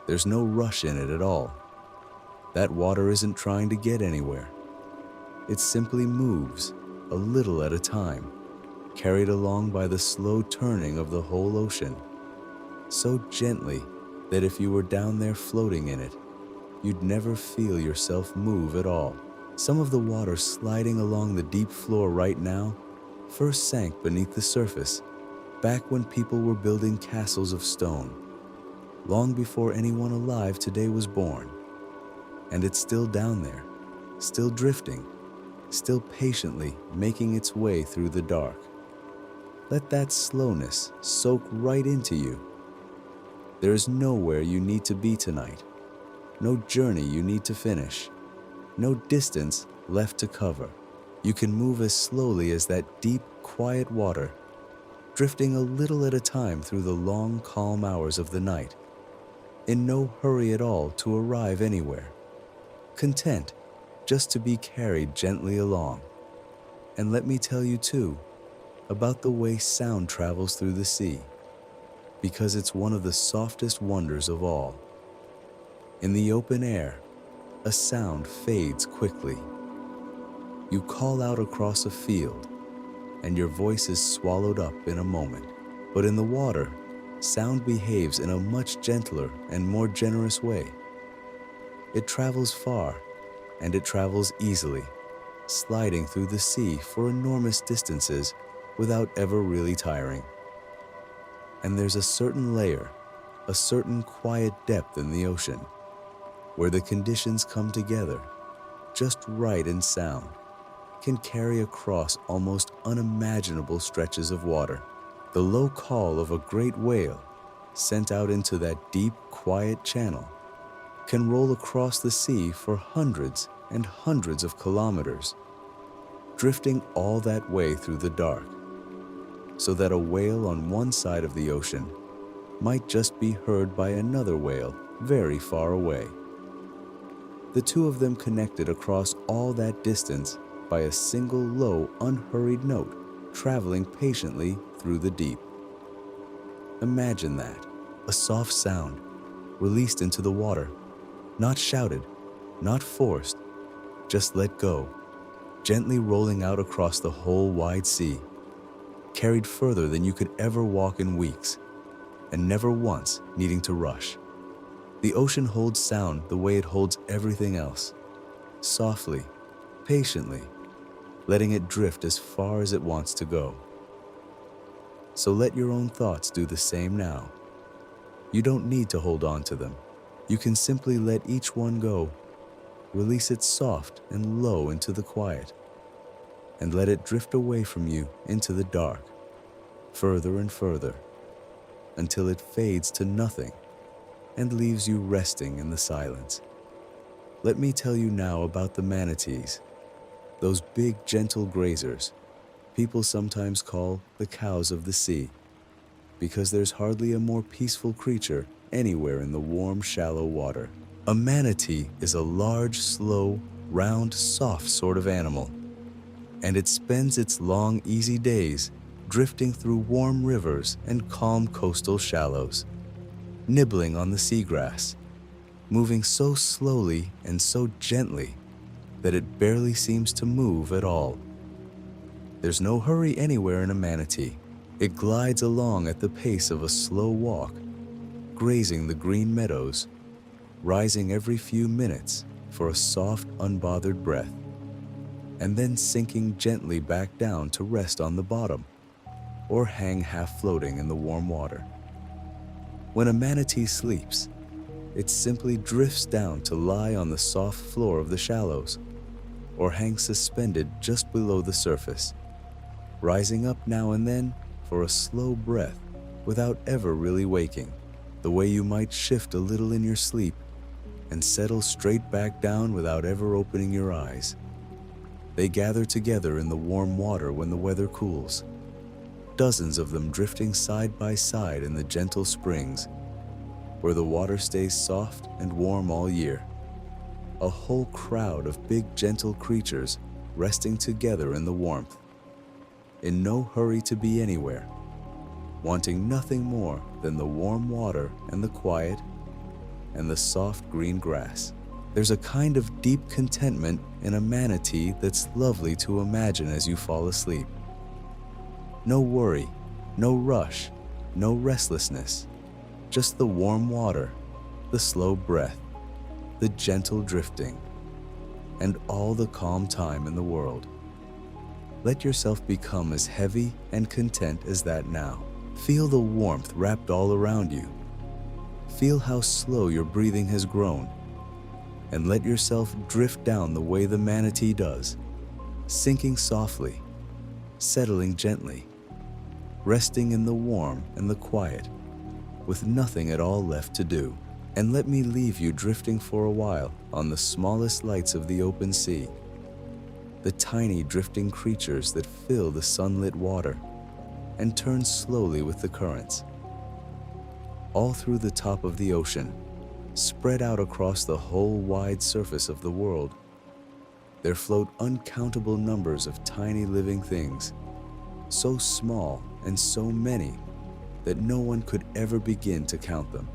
There's no rush in it at all. That water isn't trying to get anywhere. It simply moves, a little at a time, carried along by the slow turning of the whole ocean, so gently that if you were down there floating in it, you'd never feel yourself move at all. Some of the water sliding along the deep floor right now first sank beneath the surface, back when people were building castles of stone, long before anyone alive today was born. And it's still down there, still drifting, still patiently making its way through the dark. Let that slowness soak right into you. There is nowhere you need to be tonight, no journey you need to finish, no distance left to cover. You can move as slowly as that deep, quiet water, drifting a little at a time through the long, calm hours of the night, in no hurry at all to arrive anywhere, content just to be carried gently along. And let me tell you too about the way sound travels through the sea, because it's one of the softest wonders of all. In the open air, a sound fades quickly. You call out across a field, and your voice is swallowed up in a moment. But in the water, sound behaves in a much gentler and more generous way. It travels far, and it travels easily, sliding through the sea for enormous distances without ever really tiring. And there's a certain layer, a certain quiet depth in the ocean, where the conditions come together, just right in sound, can carry across almost unimaginable stretches of water. The low call of a great whale, sent out into that deep, quiet channel, can roll across the sea for hundreds and hundreds of kilometers, drifting all that way through the dark, so that a whale on one side of the ocean might just be heard by another whale very far away. The two of them connected across all that distance by a single low, unhurried note traveling patiently through the deep. Imagine that, a soft sound released into the water, not shouted, not forced, just let go, gently rolling out across the whole wide sea, carried further than you could ever walk in weeks, and never once needing to rush. The ocean holds sound the way it holds everything else, softly, patiently, letting it drift as far as it wants to go. So let your own thoughts do the same now. You don't need to hold on to them. You can simply let each one go, release it soft and low into the quiet, and let it drift away from you into the dark, further and further, until it fades to nothing and leaves you resting in the silence. Let me tell you now about the manatees, those big, gentle grazers people sometimes call the cows of the sea, because there's hardly a more peaceful creature anywhere in the warm, shallow water. A manatee is a large, slow, round, soft sort of animal, and it spends its long, easy days drifting through warm rivers and calm coastal shallows, nibbling on the seagrass, moving so slowly and so gently that it barely seems to move at all. There's no hurry anywhere in a manatee. It glides along at the pace of a slow walk, grazing the green meadows, rising every few minutes for a soft, unbothered breath, and then sinking gently back down to rest on the bottom or hang half floating in the warm water. When a manatee sleeps, it simply drifts down to lie on the soft floor of the shallows or hang suspended just below the surface, rising up now and then for a slow breath without ever really waking, the way you might shift a little in your sleep and settle straight back down without ever opening your eyes. They gather together in the warm water when the weather cools, dozens of them drifting side by side in the gentle springs, where the water stays soft and warm all year. A whole crowd of big, gentle creatures resting together in the warmth, in no hurry to be anywhere, wanting nothing more than the warm water and the quiet and the soft green grass. There's a kind of deep contentment in a manatee that's lovely to imagine as you fall asleep. No worry, no rush, no restlessness, just the warm water, the slow breath, the gentle drifting, and all the calm time in the world. Let yourself become as heavy and content as that now. Feel the warmth wrapped all around you. Feel how slow your breathing has grown, and let yourself drift down the way the manatee does, sinking softly, settling gently, resting in the warm and the quiet, with nothing at all left to do. And let me leave you drifting for a while on the smallest lights of the open sea, the tiny drifting creatures that fill the sunlit water and turn slowly with the currents. All through the top of the ocean, spread out across the whole wide surface of the world, there float uncountable numbers of tiny living things, so small and so many that no one could ever begin to count them.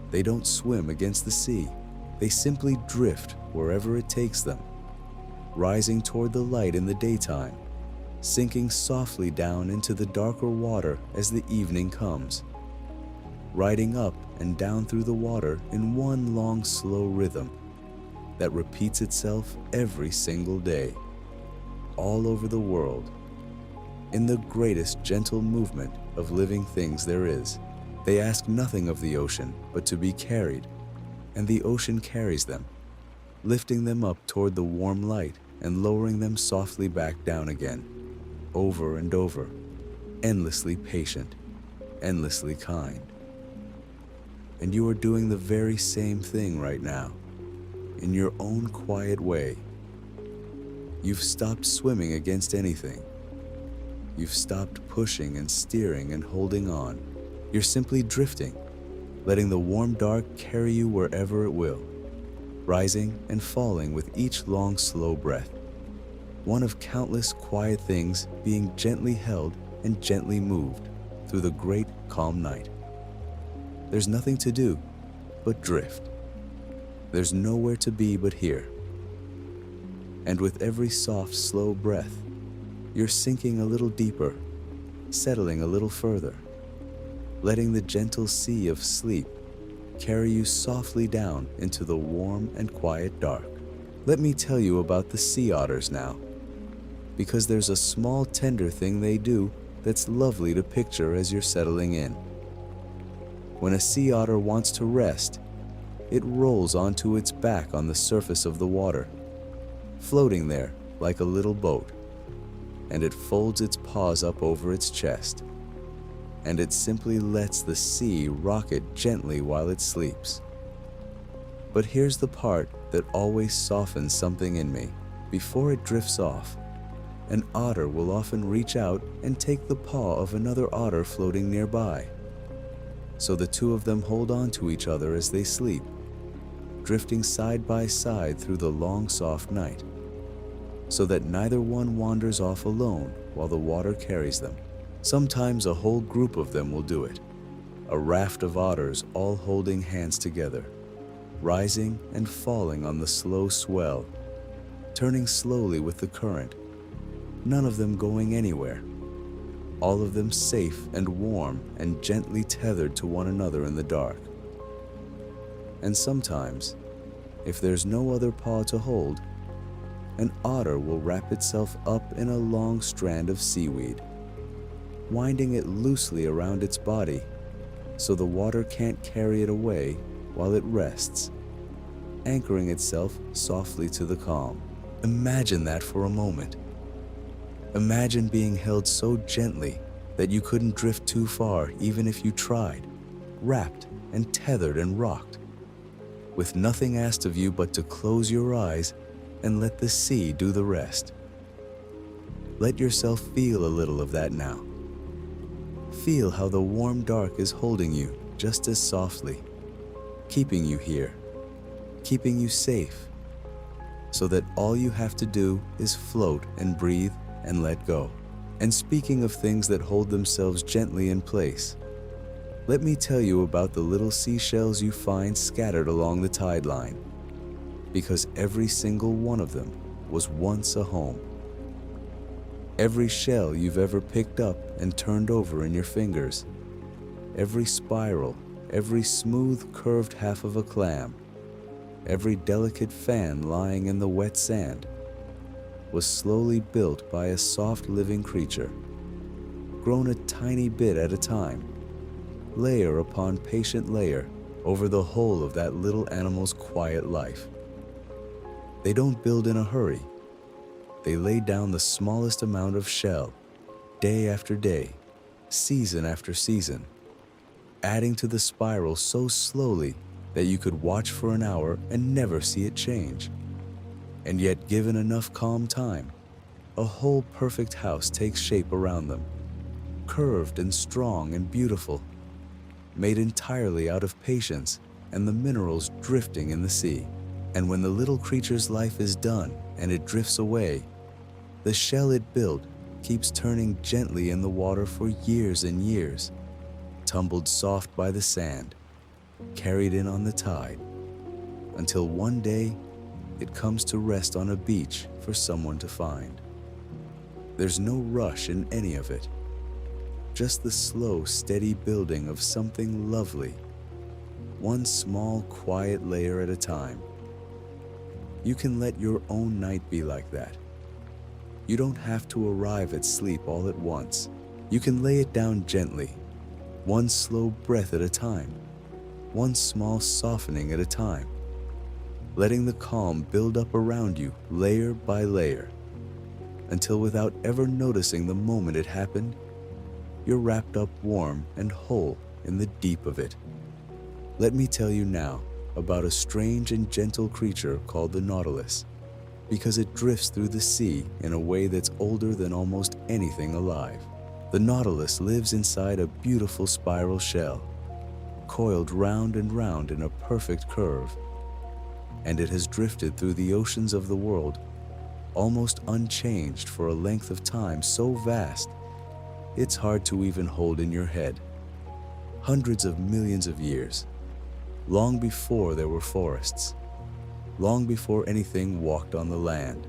They don't swim against the sea. They simply drift wherever it takes them, rising toward the light in the daytime, sinking softly down into the darker water as the evening comes, riding up and down through the water in one long, slow rhythm that repeats itself every single day, all over the world, in the greatest gentle movement of living things there is. They ask nothing of the ocean but to be carried, and the ocean carries them, lifting them up toward the warm light and lowering them softly back down again, over and over, endlessly patient, endlessly kind. And you are doing the very same thing right now, in your own quiet way. You've stopped swimming against anything. You've stopped pushing and steering and holding on. You're simply drifting, letting the warm dark carry you wherever it will, rising and falling with each long, slow breath, one of countless quiet things being gently held and gently moved through the great calm night. There's nothing to do but drift. There's nowhere to be but here. And with every soft, slow breath, you're sinking a little deeper, settling a little further, letting the gentle sea of sleep carry you softly down into the warm and quiet dark. Let me tell you about the sea otters now, because there's a small tender thing they do that's lovely to picture as you're settling in. When a sea otter wants to rest, it rolls onto its back on the surface of the water, floating there like a little boat, and it folds its paws up over its chest, and it simply lets the sea rock it gently while it sleeps. But here's the part that always softens something in me. Before it drifts off, an otter will often reach out and take the paw of another otter floating nearby. So the two of them hold on to each other as they sleep, drifting side by side through the long, soft night, so that neither one wanders off alone while the water carries them. Sometimes a whole group of them will do it, a raft of otters all holding hands together, rising and falling on the slow swell, turning slowly with the current, none of them going anywhere, all of them safe and warm and gently tethered to one another in the dark. And sometimes, if there's no other paw to hold, an otter will wrap itself up in a long strand of seaweed, winding it loosely around its body so the water can't carry it away while it rests, anchoring itself softly to the calm. Imagine that for a moment. Imagine being held so gently that you couldn't drift too far even if you tried, wrapped and tethered and rocked, with nothing asked of you but to close your eyes and let the sea do the rest. Let yourself feel a little of that now. Feel how the warm dark is holding you just as softly, keeping you here, keeping you safe, so that all you have to do is float and breathe and let go. And speaking of things that hold themselves gently in place, let me tell you about the little seashells you find scattered along the tide line, because every single one of them was once a home. Every shell you've ever picked up and turned over in your fingers, every spiral, every smooth curved half of a clam, every delicate fan lying in the wet sand, was slowly built by a soft living creature, grown a tiny bit at a time, layer upon patient layer over the whole of that little animal's quiet life. They don't build in a hurry. They lay down the smallest amount of shell, day after day, season after season, adding to the spiral so slowly that you could watch for an hour and never see it change. And yet, given enough calm time, a whole perfect house takes shape around them, curved and strong and beautiful, made entirely out of patience and the minerals drifting in the sea. And when the little creature's life is done and it drifts away, the shell it built keeps turning gently in the water for years and years, tumbled soft by the sand, carried in on the tide, until one day it comes to rest on a beach for someone to find. There's no rush in any of it, just the slow, steady building of something lovely, one small, quiet layer at a time. You can let your own night be like that. You don't have to arrive at sleep all at once. You can lay it down gently, one slow breath at a time, one small softening at a time, letting the calm build up around you layer by layer, until without ever noticing the moment it happened, you're wrapped up warm and whole in the deep of it. Let me tell you now about a strange and gentle creature called the nautilus, because it drifts through the sea in a way that's older than almost anything alive. The nautilus lives inside a beautiful spiral shell, coiled round and round in a perfect curve, and it has drifted through the oceans of the world almost unchanged for a length of time so vast it's hard to even hold in your head. Hundreds of millions of years, long before there were forests, long before anything walked on the land.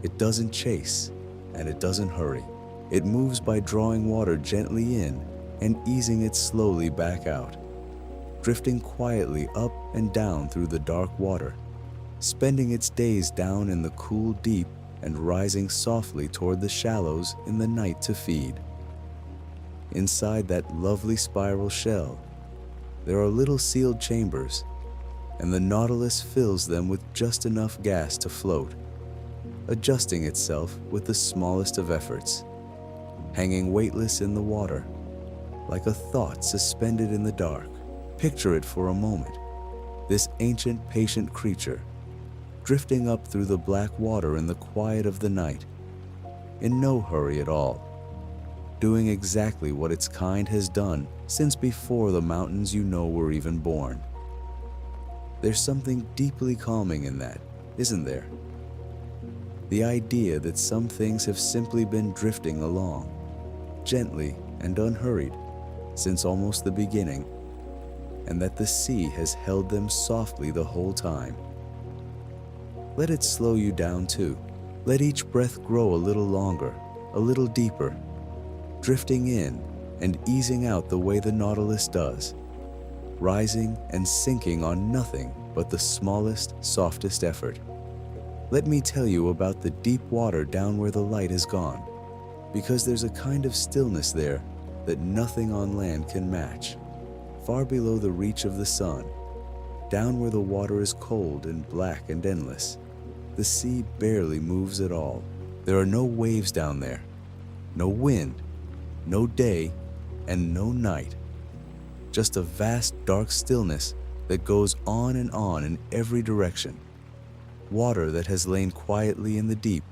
It doesn't chase, and it doesn't hurry. It moves by drawing water gently in and easing it slowly back out, drifting quietly up and down through the dark water, spending its days down in the cool deep and rising softly toward the shallows in the night to feed. Inside that lovely spiral shell, there are little sealed chambers, and the nautilus fills them with just enough gas to float, adjusting itself with the smallest of efforts, hanging weightless in the water, like a thought suspended in the dark. Picture it for a moment, this ancient, patient creature, drifting up through the black water in the quiet of the night, in no hurry at all, doing exactly what its kind has done since before the mountains you know were even born. There's something deeply calming in that, isn't there? The idea that some things have simply been drifting along, gently and unhurried, since almost the beginning, and that the sea has held them softly the whole time. Let it slow you down too. Let each breath grow a little longer, a little deeper, drifting in and easing out the way the nautilus does, rising and sinking on nothing but the smallest, softest effort. Let me tell you about the deep water down where the light is gone, because there's a kind of stillness there that nothing on land can match. Far below the reach of the sun, down where the water is cold and black and endless, the sea barely moves at all. There are no waves down there, no wind, no day, and no night. Just a vast dark stillness that goes on in every direction. Water that has lain quietly in the deep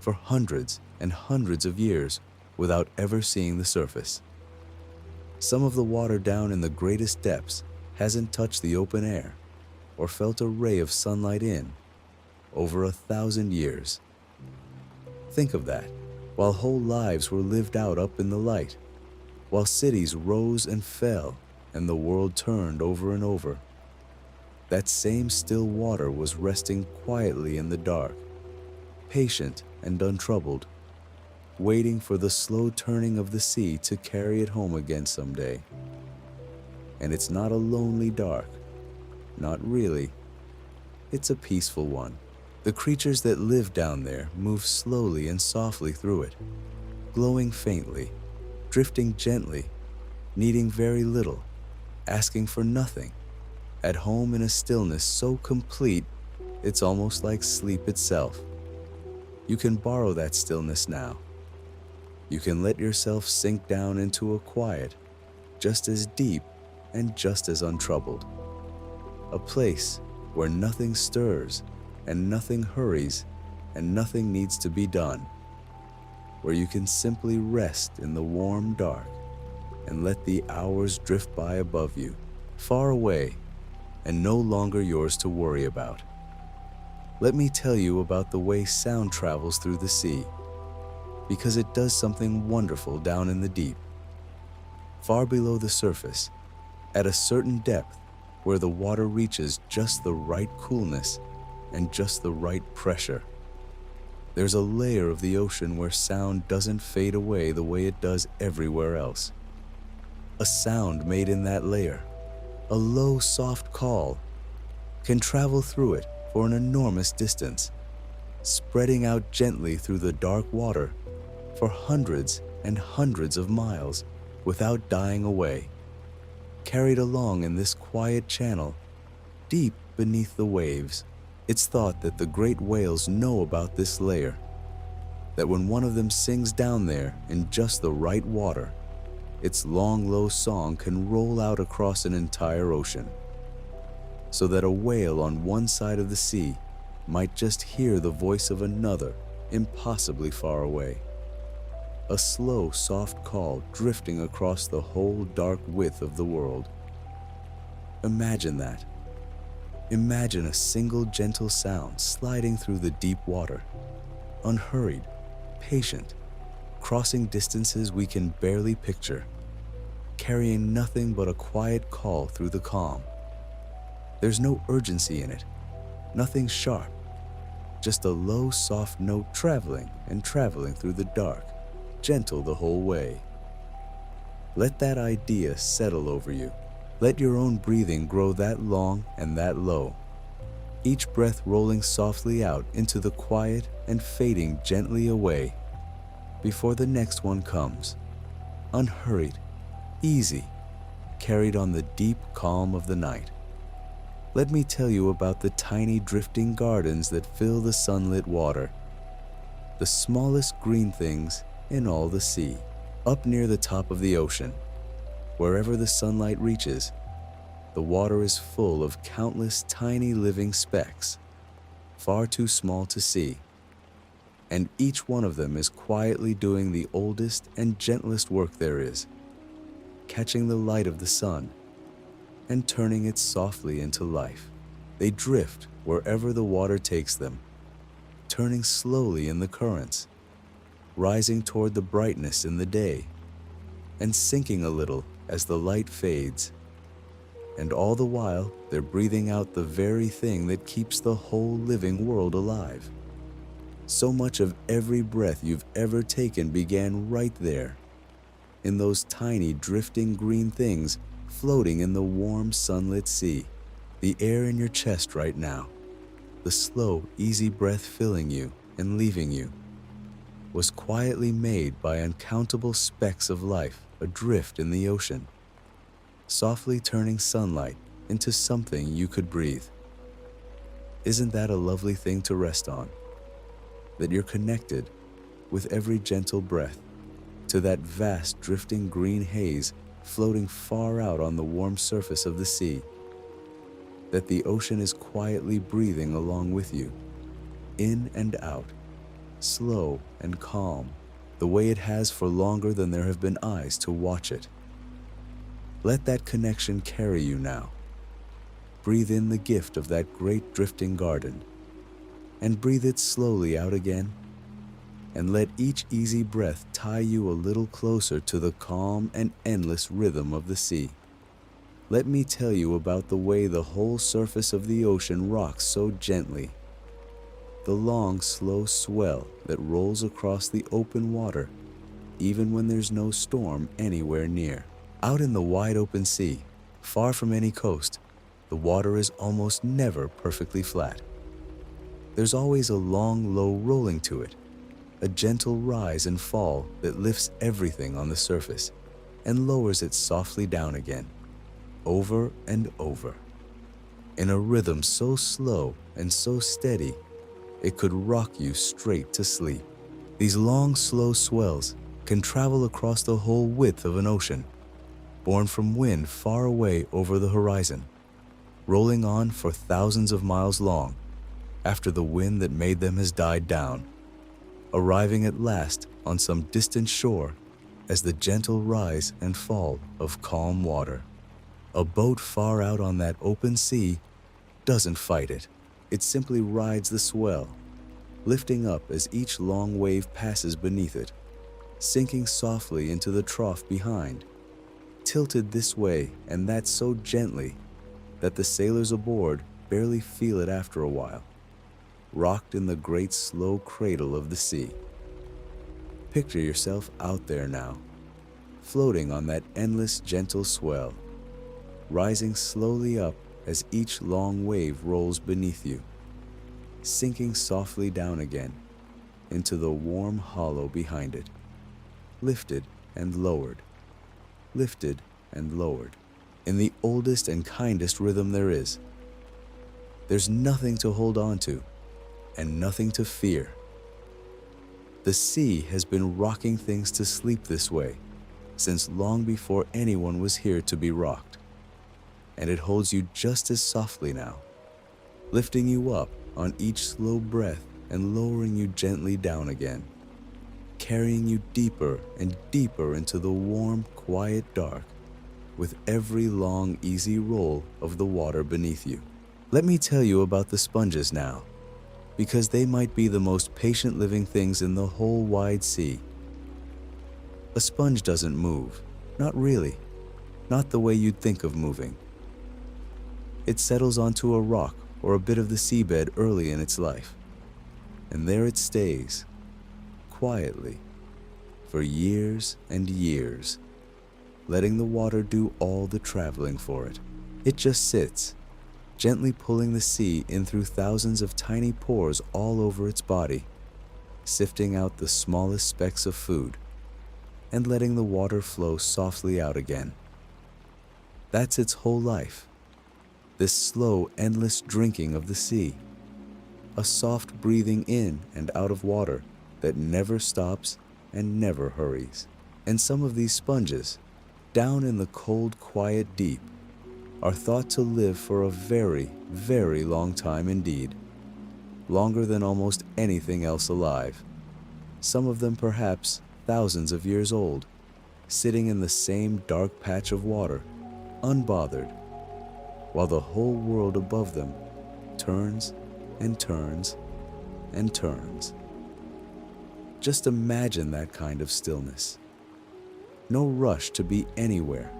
for hundreds and hundreds of years without ever seeing the surface. Some of the water down in the greatest depths hasn't touched the open air or felt a ray of sunlight in over 1,000 years. Think of that, while whole lives were lived out up in the light, while cities rose and fell and the world turned over and over. That same still water was resting quietly in the dark, patient and untroubled, waiting for the slow turning of the sea to carry it home again someday. And it's not a lonely dark, not really. It's a peaceful one. The creatures that live down there move slowly and softly through it, glowing faintly, drifting gently, needing very little, asking for nothing, at home in a stillness so complete it's almost like sleep itself. You can borrow that stillness now. You can let yourself sink down into a quiet, just as deep and just as untroubled. A place where nothing stirs and nothing hurries and nothing needs to be done. Where you can simply rest in the warm dark and let the hours drift by above you, far away and no longer yours to worry about. Let me tell you about the way sound travels through the sea, because it does something wonderful down in the deep. Far below the surface, at a certain depth where the water reaches just the right coolness and just the right pressure, there's a layer of the ocean where sound doesn't fade away the way it does everywhere else. A sound made in that layer, a low, soft call, can travel through it for an enormous distance, spreading out gently through the dark water for hundreds and hundreds of miles without dying away, carried along in this quiet channel, deep beneath the waves. It's thought that the great whales know about this layer, that when one of them sings down there in just the right water, its long, low song can roll out across an entire ocean, so that a whale on one side of the sea might just hear the voice of another impossibly far away. A slow, soft call drifting across the whole dark width of the world. Imagine that. Imagine a single gentle sound sliding through the deep water, unhurried, patient, crossing distances we can barely picture, carrying nothing but a quiet call through the calm. There's no urgency in it, nothing sharp, just a low, soft note traveling and traveling through the dark, gentle the whole way. Let that idea settle over you. Let your own breathing grow that long and that low, each breath rolling softly out into the quiet and fading gently away before the next one comes, unhurried, easy, carried on the deep calm of the night. Let me tell you about the tiny drifting gardens that fill the sunlit water, the smallest green things in all the sea, up near the top of the ocean. Wherever the sunlight reaches, the water is full of countless tiny living specks, far too small to see, and each one of them is quietly doing the oldest and gentlest work there is, catching the light of the sun and turning it softly into life. They drift wherever the water takes them, turning slowly in the currents, rising toward the brightness in the day, and sinking a little as the light fades. And all the while, they're breathing out the very thing that keeps the whole living world alive. So much of every breath you've ever taken began right there, in those tiny drifting green things floating in the warm sunlit sea. The air in your chest right now, the slow, easy breath filling you and leaving you, was quietly made by uncountable specks of life adrift in the ocean, softly turning sunlight into something you could breathe. Isn't that a lovely thing to rest on? That you're connected with every gentle breath to that vast drifting green haze floating far out on the warm surface of the sea. That the ocean is quietly breathing along with you, in and out, slow and calm, the way it has for longer than there have been eyes to watch it. Let that connection carry you now. Breathe in the gift of that great drifting garden, and breathe it slowly out again, and let each easy breath tie you a little closer to the calm and endless rhythm of the sea. Let me tell you about the way the whole surface of the ocean rocks so gently. The long, slow swell that rolls across the open water, even when there's no storm anywhere near. Out in the wide open sea, far from any coast, the water is almost never perfectly flat. There's always a long, low rolling to it, a gentle rise and fall that lifts everything on the surface and lowers it softly down again, over and over, in a rhythm so slow and so steady it could rock you straight to sleep. These long, slow swells can travel across the whole width of an ocean, born from wind far away over the horizon, rolling on for thousands of miles long after the wind that made them has died down, arriving at last on some distant shore as the gentle rise and fall of calm water. A boat far out on that open sea doesn't fight it. It simply rides the swell, lifting up as each long wave passes beneath it, sinking softly into the trough behind, tilted this way and that so gently that the sailors aboard barely feel it after a while, rocked in the great slow cradle of the sea. Picture yourself out there now, floating on that endless gentle swell, rising slowly up as each long wave rolls beneath you, sinking softly down again into the warm hollow behind it, lifted and lowered, lifted and lowered, in the oldest and kindest rhythm there is. There's nothing to hold on to and nothing to fear. The sea has been rocking things to sleep this way since long before anyone was here to be rocked, and it holds you just as softly now, lifting you up on each slow breath and lowering you gently down again, carrying you deeper and deeper into the warm, quiet dark with every long, easy roll of the water beneath you. Let me tell you about the sponges now, because they might be the most patient living things in the whole wide sea. A sponge doesn't move, not really, not the way you'd think of moving. It settles onto a rock or a bit of the seabed early in its life, and there it stays, quietly, for years and years, letting the water do all the traveling for it. It just sits, gently pulling the sea in through thousands of tiny pores all over its body, sifting out the smallest specks of food, and letting the water flow softly out again. That's its whole life, this slow, endless drinking of the sea, a soft breathing in and out of water that never stops and never hurries. And some of these sponges, down in the cold, quiet deep, are thought to live for a very, very long time indeed, longer than almost anything else alive. Some of them perhaps thousands of years old, sitting in the same dark patch of water, unbothered, while the whole world above them turns and turns and turns. Just imagine that kind of stillness. No rush to be anywhere.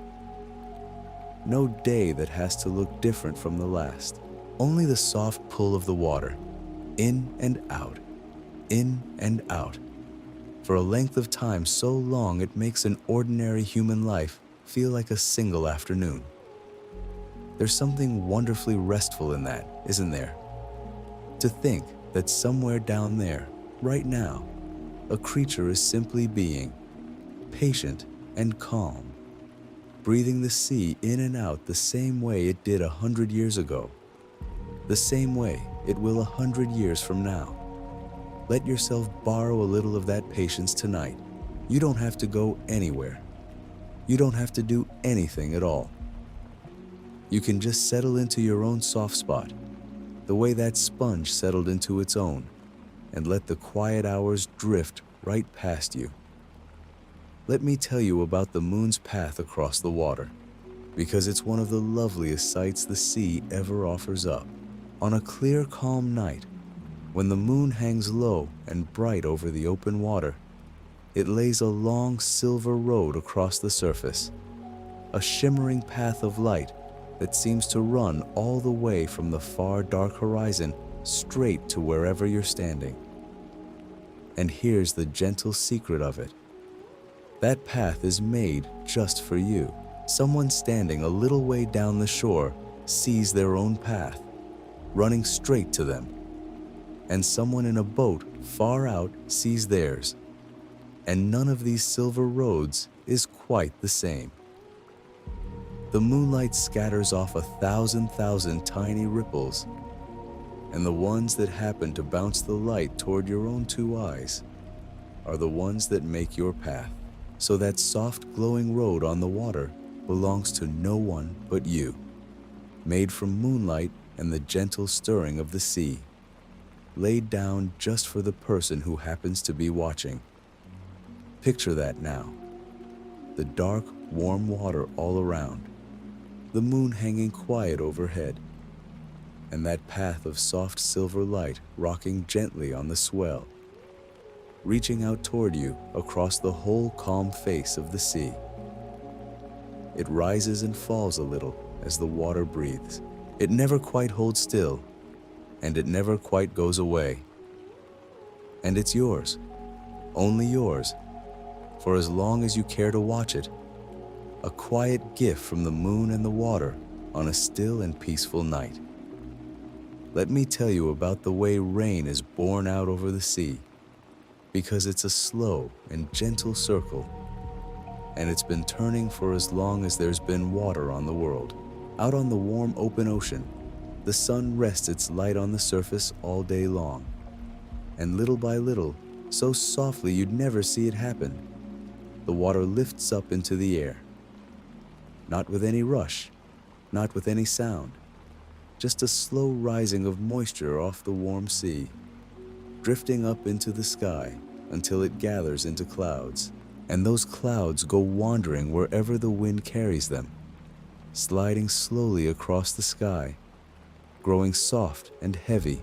No day that has to look different from the last. Only the soft pull of the water, in and out, in and out, for a length of time so long it makes an ordinary human life feel like a single afternoon. There's something wonderfully restful in that, isn't there? To think that somewhere down there, right now, a creature is simply being patient and calm, breathing the sea in and out the same way it did 100 years ago, the same way it will 100 years from now. Let yourself borrow a little of that patience tonight. You don't have to go anywhere. You don't have to do anything at all. You can just settle into your own soft spot, the way that sponge settled into its own, and let the quiet hours drift right past you. Let me tell you about the moon's path across the water. because it's one of the loveliest sights the sea ever offers up. On a clear, calm night, when the moon hangs low and bright over the open water, it lays a long silver road across the surface, a shimmering path of light that seems to run all the way from the far dark horizon straight to wherever you're standing. And here's the gentle secret of it. That path is made just for you. Someone standing a little way down the shore sees their own path, running straight to them. And someone in a boat far out sees theirs. And none of these silver roads is quite the same. The moonlight scatters off 1,000 tiny ripples, and the ones that happen to bounce the light toward your own two eyes are the ones that make your path. So that soft glowing road on the water belongs to no one but you, made from moonlight and the gentle stirring of the sea, laid down just for the person who happens to be watching. Picture that now. The dark, warm water all around, the moon hanging quiet overhead, and that path of soft silver light rocking gently on the swell, reaching out toward you across the whole calm face of the sea. It rises and falls a little as the water breathes. It never quite holds still, and it never quite goes away. And it's yours, only yours, for as long as you care to watch it, a quiet gift from the moon and the water on a still and peaceful night. Let me tell you about the way rain is born out over the sea, because it's a slow and gentle circle, and it's been turning for as long as there's been water on the world. Out on the warm open ocean, the sun rests its light on the surface all day long, and little by little, so softly you'd never see it happen, the water lifts up into the air. Not with any rush, not with any sound, just a slow rising of moisture off the warm sea, drifting up into the sky until it gathers into clouds, and those clouds go wandering wherever the wind carries them, sliding slowly across the sky, growing soft and heavy,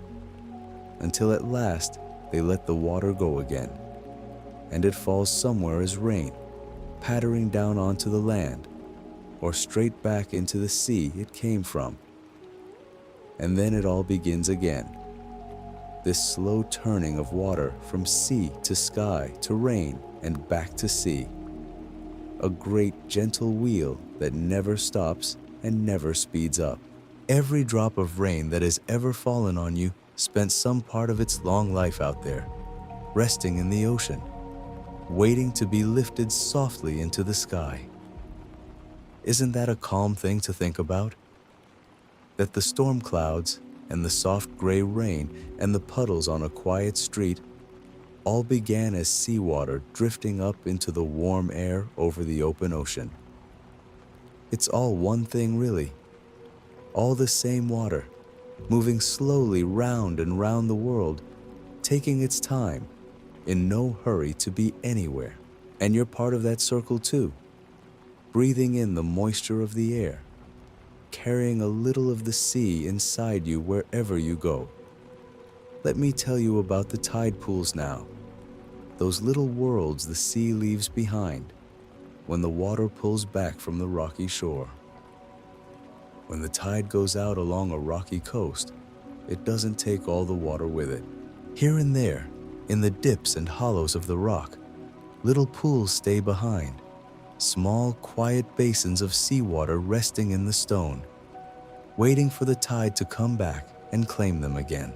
until at last they let the water go again, and it falls somewhere as rain, pattering down onto the land, or straight back into the sea it came from. And then it all begins again. This slow turning of water from sea to sky to rain and back to sea. A great gentle wheel that never stops and never speeds up. Every drop of rain that has ever fallen on you spent some part of its long life out there, resting in the ocean, waiting to be lifted softly into the sky. Isn't that a calm thing to think about? That the storm clouds and the soft gray rain and the puddles on a quiet street all began as seawater drifting up into the warm air over the open ocean. It's all one thing, really. All the same water, moving slowly round and round the world, taking its time, in no hurry to be anywhere. And you're part of that circle too, breathing in the moisture of the air, carrying a little of the sea inside you wherever you go. Let me tell you about the tide pools now, those little worlds the sea leaves behind when the water pulls back from the rocky shore. When the tide goes out along a rocky coast, it doesn't take all the water with it. Here and there, in the dips and hollows of the rock, little pools stay behind, small, quiet basins of seawater resting in the stone, waiting for the tide to come back and claim them again.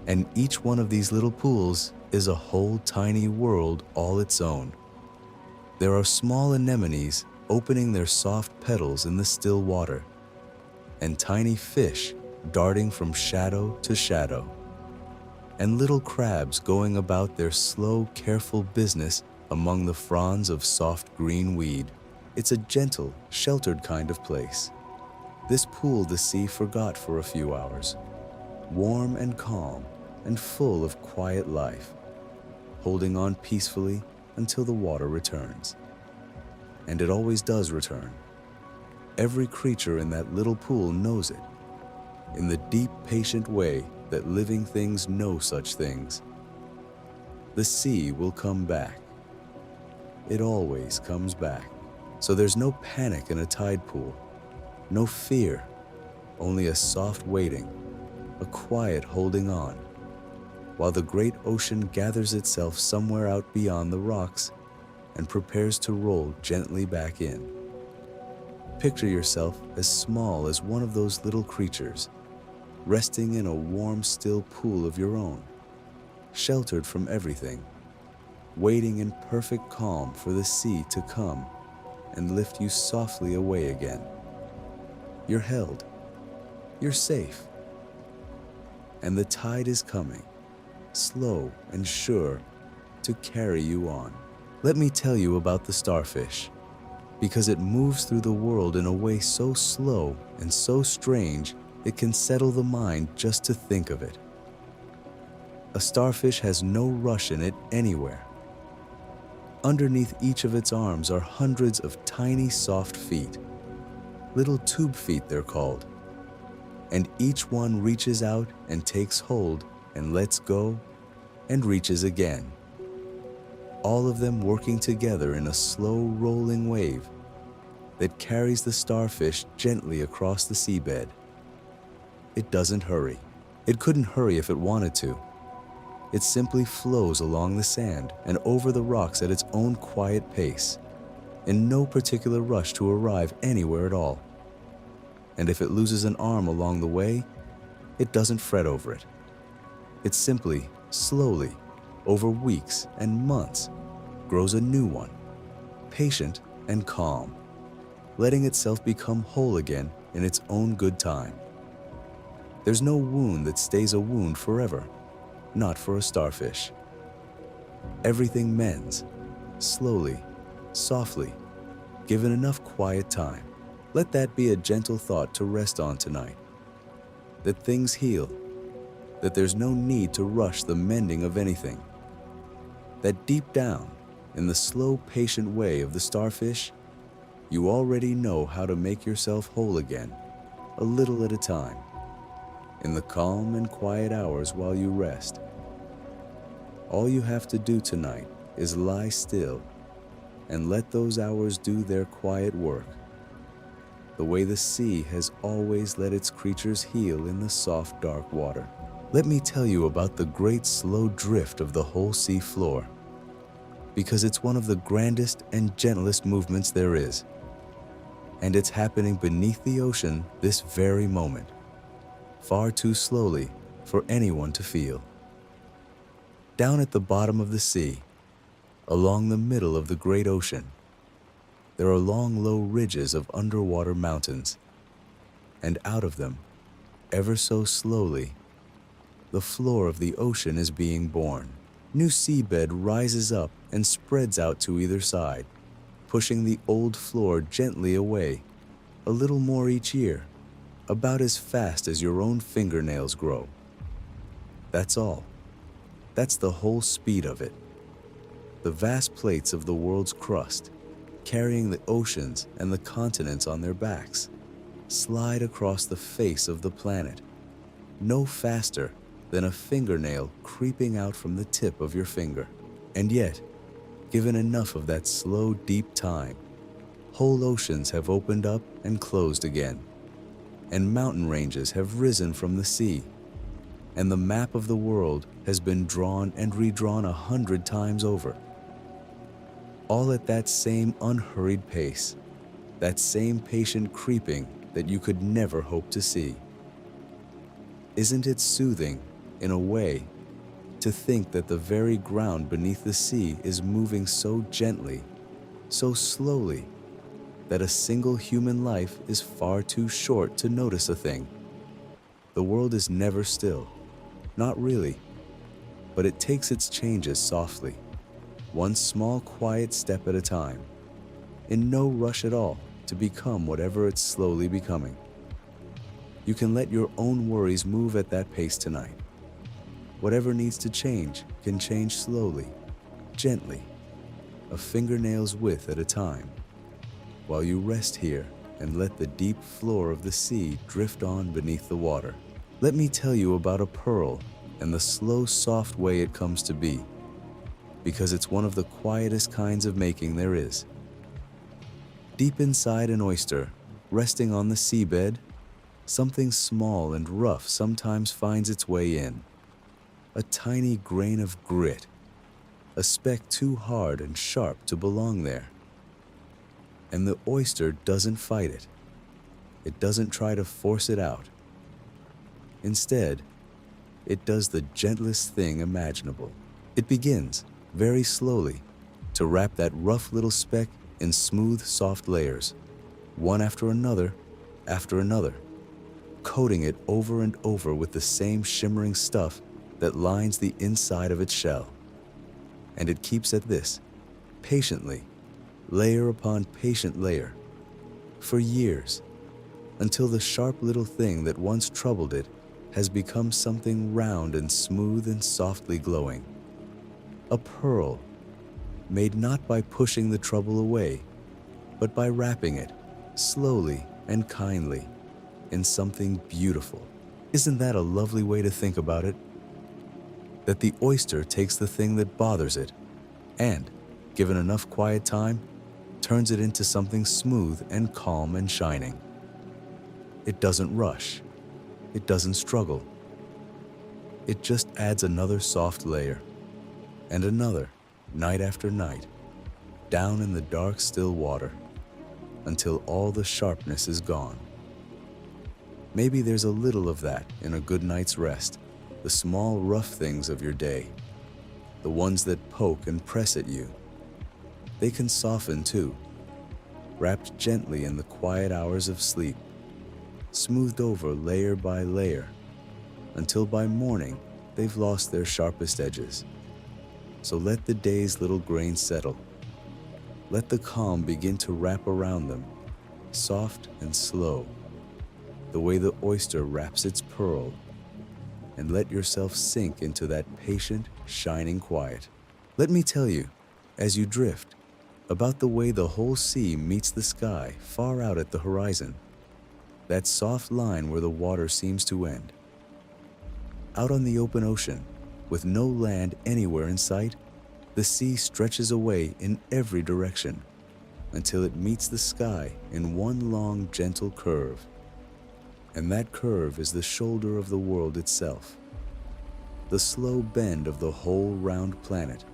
And each one of these little pools is a whole tiny world all its own. There are small anemones opening their soft petals in the still water, and tiny fish darting from shadow to shadow, and little crabs going about their slow, careful business among the fronds of soft green weed. It's a gentle, sheltered kind of place. This pool the sea forgot for a few hours, warm and calm and full of quiet life, holding on peacefully until the water returns. And it always does return, Every creature in that little pool knows it, in the deep, patient way that living things know such things. The sea will come back. It always comes back. So there's no panic in a tide pool, no fear, only a soft waiting, a quiet holding on, while the great ocean gathers itself somewhere out beyond the rocks and prepares to roll gently back in. Picture yourself as small as one of those little creatures, resting in a warm, still pool of your own, sheltered from everything, waiting in perfect calm for the sea to come and lift you softly away again. You're held. You're safe. And the tide is coming, slow and sure, to carry you on. Let me tell you about the starfish, because it moves through the world in a way so slow and so strange it can settle the mind just to think of it. A starfish has no rush in it anywhere. Underneath each of its arms are hundreds of tiny soft feet, little tube feet they're called, and each one reaches out and takes hold and lets go and reaches again, all of them working together in a slow rolling wave that carries the starfish gently across the seabed. It doesn't hurry. It couldn't hurry if it wanted to. It simply flows along the sand and over the rocks at its own quiet pace, in no particular rush to arrive anywhere at all. And if it loses an arm along the way, it doesn't fret over it. It simply, slowly, over weeks and months, grows a new one, patient and calm, letting itself become whole again in its own good time. There's no wound that stays a wound forever, not for a starfish. Everything mends, slowly, softly, given enough quiet time. Let that be a gentle thought to rest on tonight. That things heal, that there's no need to rush the mending of anything. That deep down, in the slow, patient way of the starfish, you already know how to make yourself whole again, a little at a time, in the calm and quiet hours while you rest. All you have to do tonight is lie still and let those hours do their quiet work, the way the sea has always let its creatures heal in the soft, dark water. Let me tell you about the great slow drift of the whole sea floor, because it's one of the grandest and gentlest movements there is. And it's happening beneath the ocean this very moment, far too slowly for anyone to feel. Down at the bottom of the sea, along the middle of the great ocean, there are long, low ridges of underwater mountains, and out of them, ever so slowly, the floor of the ocean is being born. New seabed rises up and spreads out to either side, pushing the old floor gently away, a little more each year, about as fast as your own fingernails grow. That's all. That's the whole speed of it. The vast plates of the world's crust, carrying the oceans and the continents on their backs, slide across the face of the planet, no faster than a fingernail creeping out from the tip of your finger. And yet, given enough of that slow, deep time, whole oceans have opened up and closed again, and mountain ranges have risen from the sea, and the map of the world has been drawn and redrawn 100 times over, all at that same unhurried pace, that same patient creeping that you could never hope to see. Isn't it soothing, in a way, to think that the very ground beneath the sea is moving so gently, so slowly, that a single human life is far too short to notice a thing? The world is never still, not really, but it takes its changes softly, one small quiet step at a time, in no rush at all to become whatever it's slowly becoming. You can let your own worries move at that pace tonight. Whatever needs to change can change slowly, gently, a fingernail's width at a time, while you rest here and let the deep floor of the sea drift on beneath the water. Let me tell you about a pearl and the slow, soft way it comes to be, because it's one of the quietest kinds of making there is. Deep inside an oyster, resting on the seabed, something small and rough sometimes finds its way in. A tiny grain of grit, a speck too hard and sharp to belong there. And the oyster doesn't fight it. It doesn't try to force it out. Instead, it does the gentlest thing imaginable. It begins, very slowly, to wrap that rough little speck in smooth, soft layers, one after another, coating it over and over with the same shimmering stuff that lines the inside of its shell. And it keeps at this, patiently, layer upon patient layer, for years, until the sharp little thing that once troubled it has become something round and smooth and softly glowing. A pearl, made not by pushing the trouble away, but by wrapping it, slowly and kindly, in something beautiful. Isn't that a lovely way to think about it? That the oyster takes the thing that bothers it and, given enough quiet time, turns it into something smooth and calm and shining. It doesn't rush. It doesn't struggle. It just adds another soft layer, and another, night after night, down in the dark, still water, until all the sharpness is gone. Maybe there's a little of that in a good night's rest, the small, rough things of your day, the ones that poke and press at you. They can soften too, wrapped gently in the quiet hours of sleep, smoothed over layer by layer, until by morning they've lost their sharpest edges. So let the day's little grains settle. Let the calm begin to wrap around them, soft and slow, the way the oyster wraps its pearl, and let yourself sink into that patient, shining quiet. Let me tell you, as you drift, about the way the whole sea meets the sky far out at the horizon, that soft line where the water seems to end. Out on the open ocean, with no land anywhere in sight, the sea stretches away in every direction until it meets the sky in one long, gentle curve. And that curve is the shoulder of the world itself, the slow bend of the whole round planet,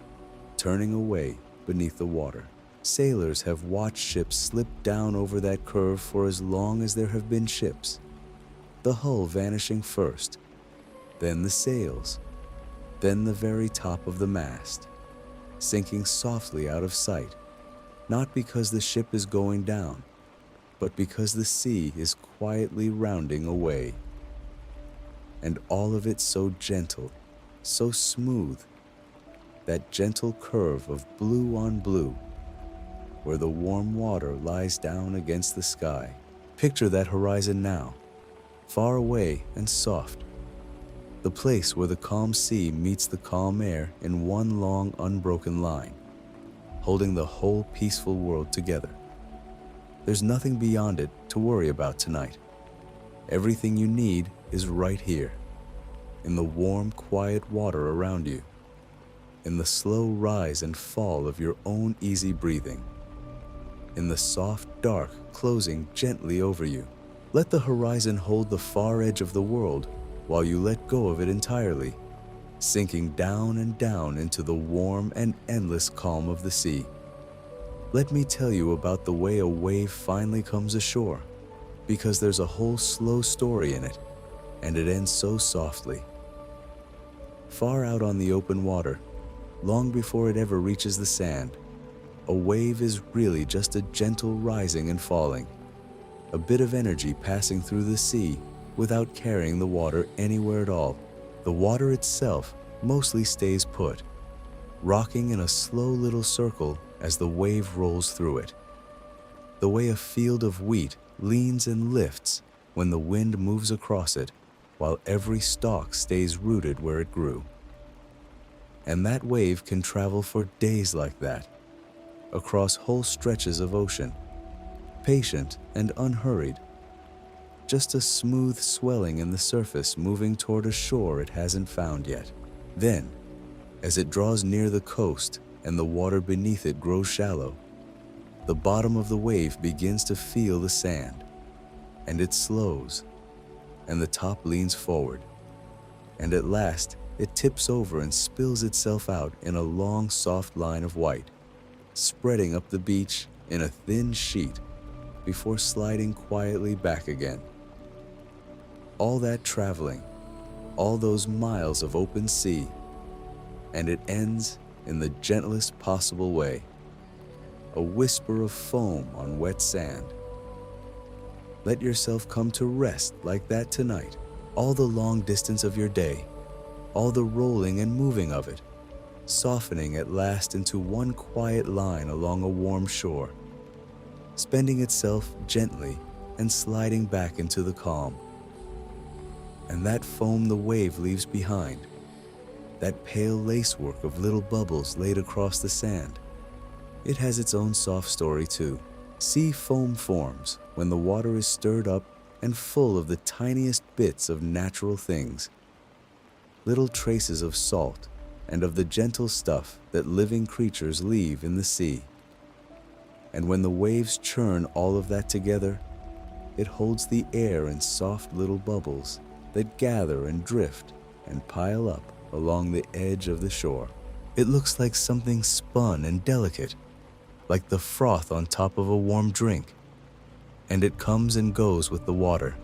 turning away beneath the water. Sailors have watched ships slip down over that curve for as long as there have been ships, the hull vanishing first, then the sails, then the very top of the mast, sinking softly out of sight, not because the ship is going down, but because the sea is quietly rounding away. And all of it so gentle, so smooth, that gentle curve of blue on blue, where the warm water lies down against the sky. Picture that horizon now, far away and soft, the place where the calm sea meets the calm air in one long, unbroken line, holding the whole peaceful world together. There's nothing beyond it to worry about tonight. Everything you need is right here, in the warm, quiet water around you, in the slow rise and fall of your own easy breathing, in the soft dark closing gently over you. Let the horizon hold the far edge of the world while you let go of it entirely, sinking down and down into the warm and endless calm of the sea. Let me tell you about the way a wave finally comes ashore, because there's a whole slow story in it, and it ends so softly. Far out on the open water, long before it ever reaches the sand, a wave is really just a gentle rising and falling, a bit of energy passing through the sea without carrying the water anywhere at all. The water itself mostly stays put, rocking in a slow little circle as the wave rolls through it. The way a field of wheat leans and lifts when the wind moves across it, while every stalk stays rooted where it grew. And that wave can travel for days like that, across whole stretches of ocean, patient and unhurried, just a smooth swelling in the surface moving toward a shore it hasn't found yet. Then, as it draws near the coast and the water beneath it grows shallow, the bottom of the wave begins to feel the sand, and it slows, and the top leans forward, and at last it tips over and spills itself out in a long, soft line of white, spreading up the beach in a thin sheet before sliding quietly back again. All that traveling, all those miles of open sea, and it ends in the gentlest possible way, a whisper of foam on wet sand. Let yourself come to rest like that tonight, all the long distance of your day, all the rolling and moving of it, softening at last into one quiet line along a warm shore, spending itself gently and sliding back into the calm. And that foam the wave leaves behind, that pale lacework of little bubbles laid across the sand, it has its own soft story too. Sea foam forms when the water is stirred up and full of the tiniest bits of natural things, little traces of salt and of the gentle stuff that living creatures leave in the sea. And when the waves churn all of that together, it holds the air in soft little bubbles that gather and drift and pile up along the edge of the shore. It looks like something spun and delicate, like the froth on top of a warm drink, and it comes and goes with the water,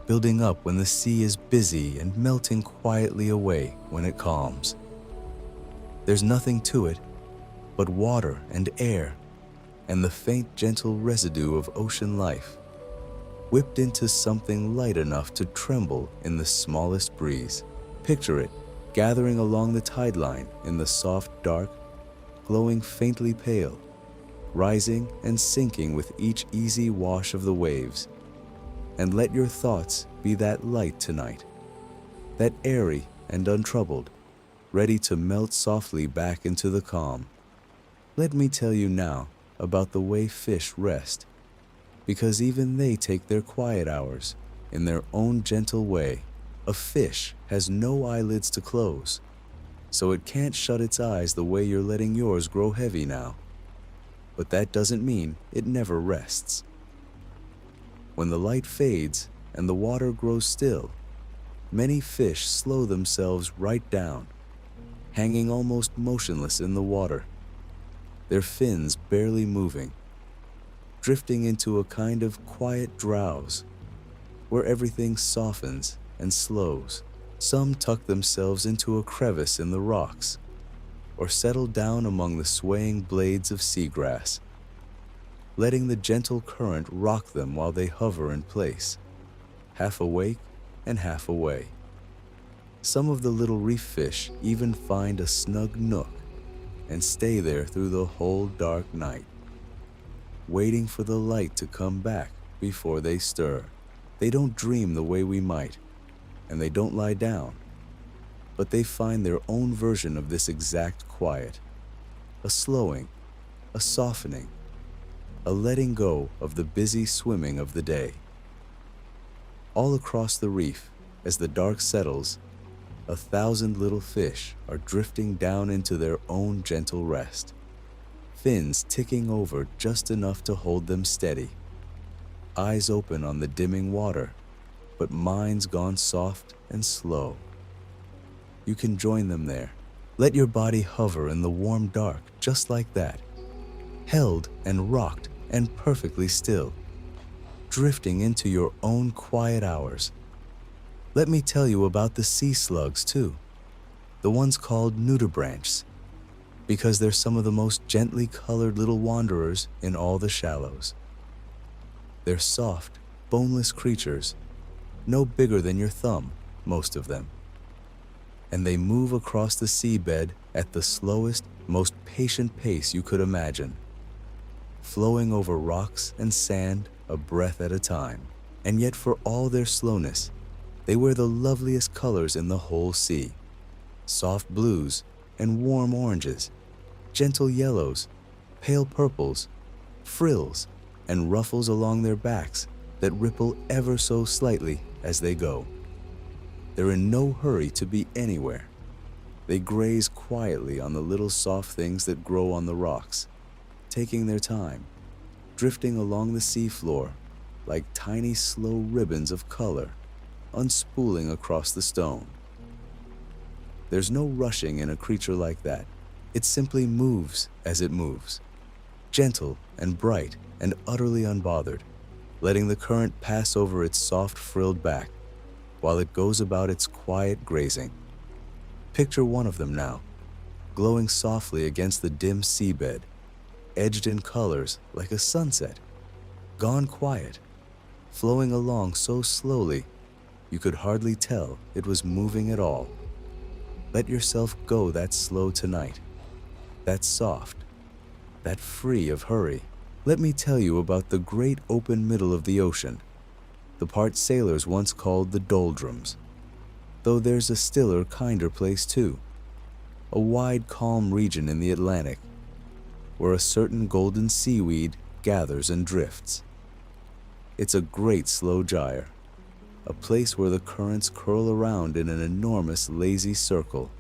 building up when the sea is busy and melting quietly away when it calms. There's nothing to it but water and air and the faint gentle residue of ocean life, whipped into something light enough to tremble in the smallest breeze. Picture it gathering along the tide line in the soft dark, glowing faintly pale, rising and sinking with each easy wash of the waves. And let your thoughts be that light tonight, that airy and untroubled, ready to melt softly back into the calm. Let me tell you now about the way fish rest, because even they take their quiet hours in their own gentle way. A fish has no eyelids to close, so it can't shut its eyes the way you're letting yours grow heavy now. But that doesn't mean it never rests. When the light fades and the water grows still, many fish slow themselves right down, hanging almost motionless in the water, their fins barely moving, drifting into a kind of quiet drowse where everything softens and slows. Some tuck themselves into a crevice in the rocks or settle down among the swaying blades of seagrass, letting the gentle current rock them while they hover in place, half awake and half away. Some of the little reef fish even find a snug nook and stay there through the whole dark night, waiting for the light to come back before they stir. They don't dream the way we might, and they don't lie down, but they find their own version of this exact quiet, a slowing, a softening, a letting go of the busy swimming of the day. All across the reef, as the dark settles, 1,000 little fish are drifting down into their own gentle rest, fins ticking over just enough to hold them steady, eyes open on the dimming water, but minds gone soft and slow. You can join them there. Let your body hover in the warm dark just like that, held and rocked and perfectly still, drifting into your own quiet hours. Let me tell you about the sea slugs too, the ones called nudibranchs, because they're some of the most gently colored little wanderers in all the shallows. They're soft, boneless creatures, no bigger than your thumb, most of them. And they move across the seabed at the slowest, most patient pace you could imagine, flowing over rocks and sand a breath at a time. And yet for all their slowness, they wear the loveliest colors in the whole sea. Soft blues and warm oranges, gentle yellows, pale purples, frills, and ruffles along their backs that ripple ever so slightly as they go. They're in no hurry to be anywhere. They graze quietly on the little soft things that grow on the rocks, taking their time, drifting along the seafloor like tiny slow ribbons of color, unspooling across the stone. There's no rushing in a creature like that. It simply moves as it moves, gentle and bright and utterly unbothered, letting the current pass over its soft frilled back while it goes about its quiet grazing. Picture one of them now, glowing softly against the dim seabed, edged in colors like a sunset, gone quiet, flowing along so slowly you could hardly tell it was moving at all. Let yourself go that slow tonight, that soft, that free of hurry. Let me tell you about the great open middle of the ocean, the part sailors once called the doldrums, though there's a stiller, kinder place too, a wide, calm region in the Atlantic, where a certain golden seaweed gathers and drifts. It's a great slow gyre, a place where the currents curl around in an enormous lazy circle,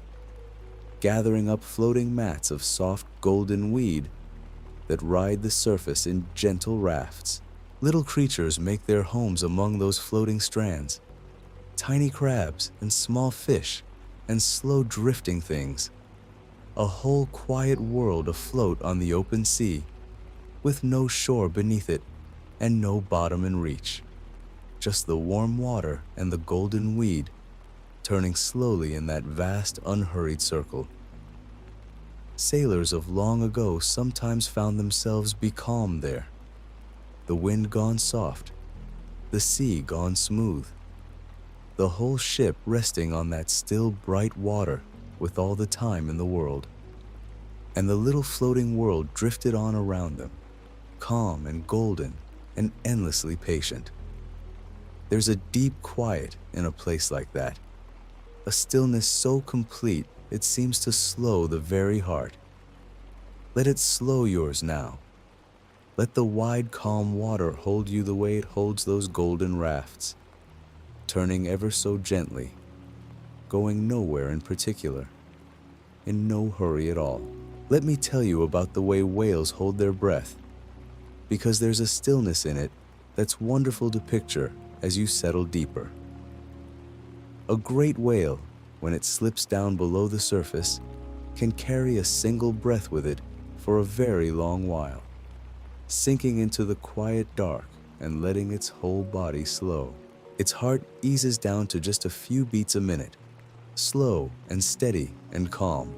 gathering up floating mats of soft golden weed that ride the surface in gentle rafts. Little creatures make their homes among those floating strands, tiny crabs and small fish and slow drifting things, a whole quiet world afloat on the open sea, with no shore beneath it and no bottom in reach. Just the warm water and the golden weed turning slowly in that vast, unhurried circle. Sailors of long ago sometimes found themselves becalmed there, the wind gone soft, the sea gone smooth, the whole ship resting on that still bright water with all the time in the world. And the little floating world drifted on around them, calm and golden and endlessly patient. There's a deep quiet in a place like that, a stillness so complete it seems to slow the very heart. Let it slow yours now. Let the wide, calm water hold you the way it holds those golden rafts, turning ever so gently, going nowhere in particular, in no hurry at all. Let me tell you about the way whales hold their breath, because there's a stillness in it that's wonderful to picture as you settle deeper. A great whale, when it slips down below the surface, can carry a single breath with it for a very long while, sinking into the quiet dark and letting its whole body slow. Its heart eases down to just a few beats a minute, slow and steady and calm,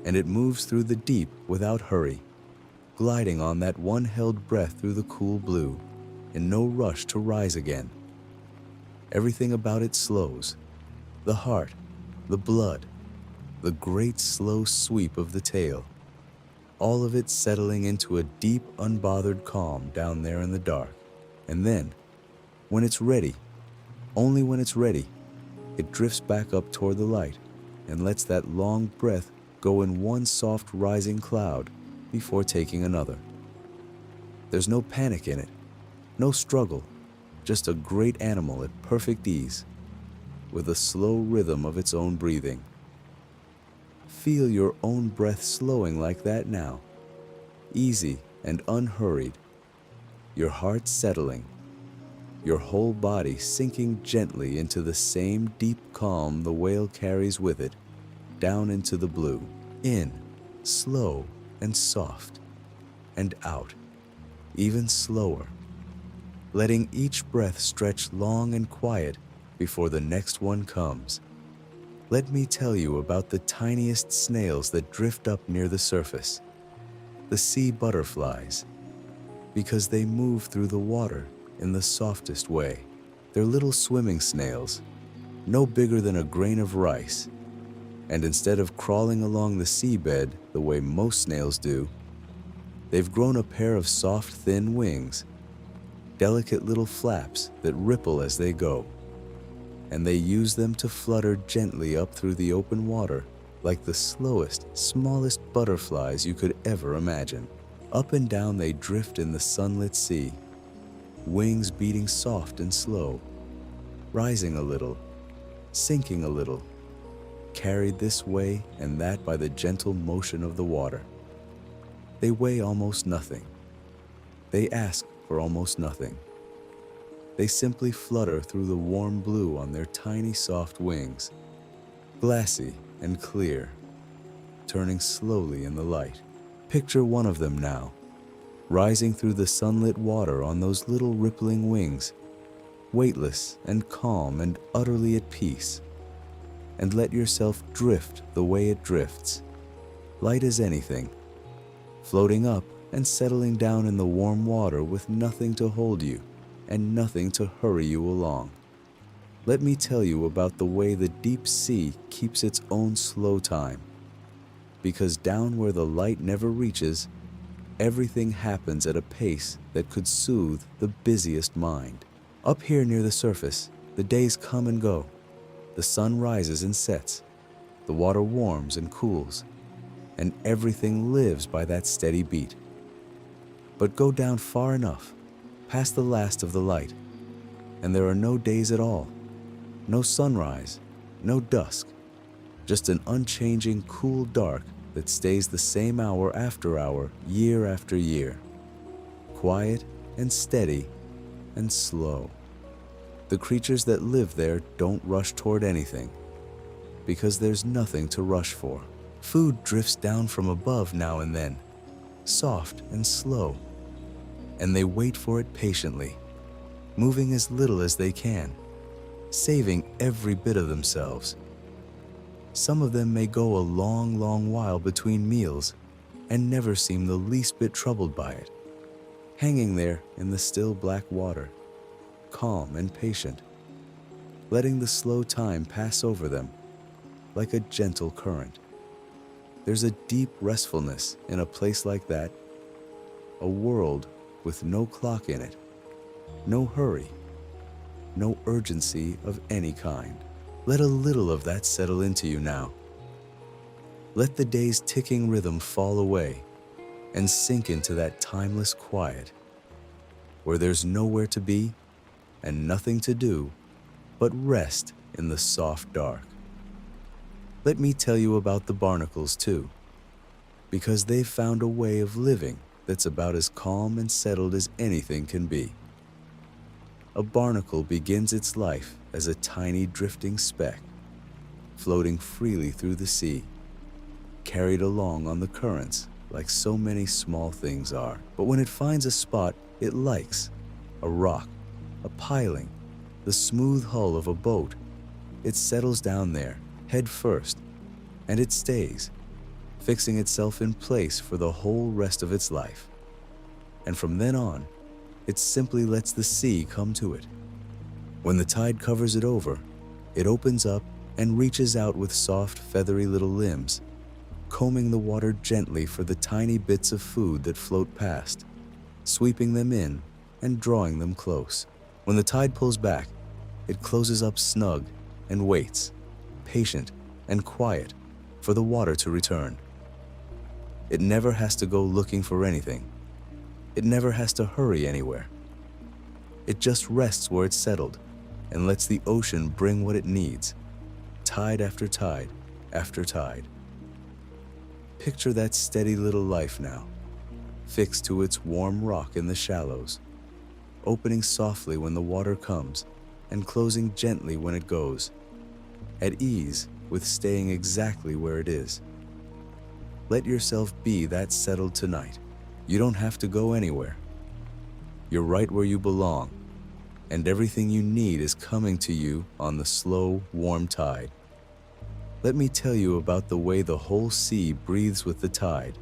and it moves through the deep without hurry, gliding on that one held breath through the cool blue, in no rush to rise again. Everything about it slows, the heart, the blood, the great slow sweep of the tail, all of it settling into a deep, unbothered calm down there in the dark. And then, when it's ready, only when it's ready, it drifts back up toward the light and lets that long breath go in one soft rising cloud before taking another. There's no panic in it, no struggle, just a great animal at perfect ease, with a slow rhythm of its own breathing. Feel your own breath slowing like that now, easy and unhurried, your heart settling, your whole body sinking gently into the same deep calm the whale carries with it, down into the blue, in, slow and soft, and out, even slower, letting each breath stretch long and quiet before the next one comes. Let me tell you about the tiniest snails that drift up near the surface, the sea butterflies, because they move through the water in the softest way. They're little swimming snails, no bigger than a grain of rice, and instead of crawling along the seabed the way most snails do, they've grown a pair of soft, thin wings, delicate little flaps that ripple as they go, and they use them to flutter gently up through the open water like the slowest, smallest butterflies you could ever imagine. Up and down they drift in the sunlit sea, wings beating soft and slow, rising a little, sinking a little, carried this way and that by the gentle motion of the water. They weigh almost nothing. They ask for almost nothing. They simply flutter through the warm blue on their tiny soft wings, glassy and clear, turning slowly in the light. Picture one of them now, rising through the sunlit water on those little rippling wings, weightless and calm and utterly at peace. And let yourself drift the way it drifts, light as anything, floating up and settling down in the warm water with nothing to hold you and nothing to hurry you along. Let me tell you about the way the deep sea keeps its own slow time. Because down where the light never reaches, everything happens at a pace that could soothe the busiest mind. Up here near the surface, the days come and go. The sun rises and sets, the water warms and cools, and everything lives by that steady beat. But go down far enough, past the last of the light, and there are no days at all, no sunrise, no dusk, just an unchanging cool dark that stays the same hour after hour, year after year, quiet and steady and slow. The creatures that live there don't rush toward anything, because there's nothing to rush for. Food drifts down from above now and then, soft and slow, and they wait for it patiently, moving as little as they can, saving every bit of themselves. Some of them may go a long, long while between meals and never seem the least bit troubled by it, hanging there in the still black water, calm and patient, letting the slow time pass over them like a gentle current. There's a deep restfulness in a place like that, a world with no clock in it, no hurry, no urgency of any kind. Let a little of that settle into you now. Let the day's ticking rhythm fall away and sink into that timeless quiet, where there's nowhere to be and nothing to do but rest in the soft dark. Let me tell you about the barnacles too, because they've found a way of living that's about as calm and settled as anything can be. A barnacle begins its life as a tiny drifting speck, floating freely through the sea, carried along on the currents like so many small things are. But when it finds a spot it likes, a rock, a piling, the smooth hull of a boat, it settles down there, head first, and it stays, fixing itself in place for the whole rest of its life. And from then on, it simply lets the sea come to it. When the tide covers it over, it opens up and reaches out with soft, feathery little limbs, combing the water gently for the tiny bits of food that float past, sweeping them in and drawing them close. When the tide pulls back, it closes up snug and waits, patient and quiet, for the water to return. It never has to go looking for anything. It never has to hurry anywhere. It just rests where it's settled and lets the ocean bring what it needs, tide after tide after tide. Picture that steady little life now, fixed to its warm rock in the shallows, opening softly when the water comes and closing gently when it goes, at ease with staying exactly where it is. Let yourself be that settled tonight. You don't have to go anywhere. You're right where you belong, and everything you need is coming to you on the slow, warm tide. Let me tell you about the way the whole sea breathes with the tide,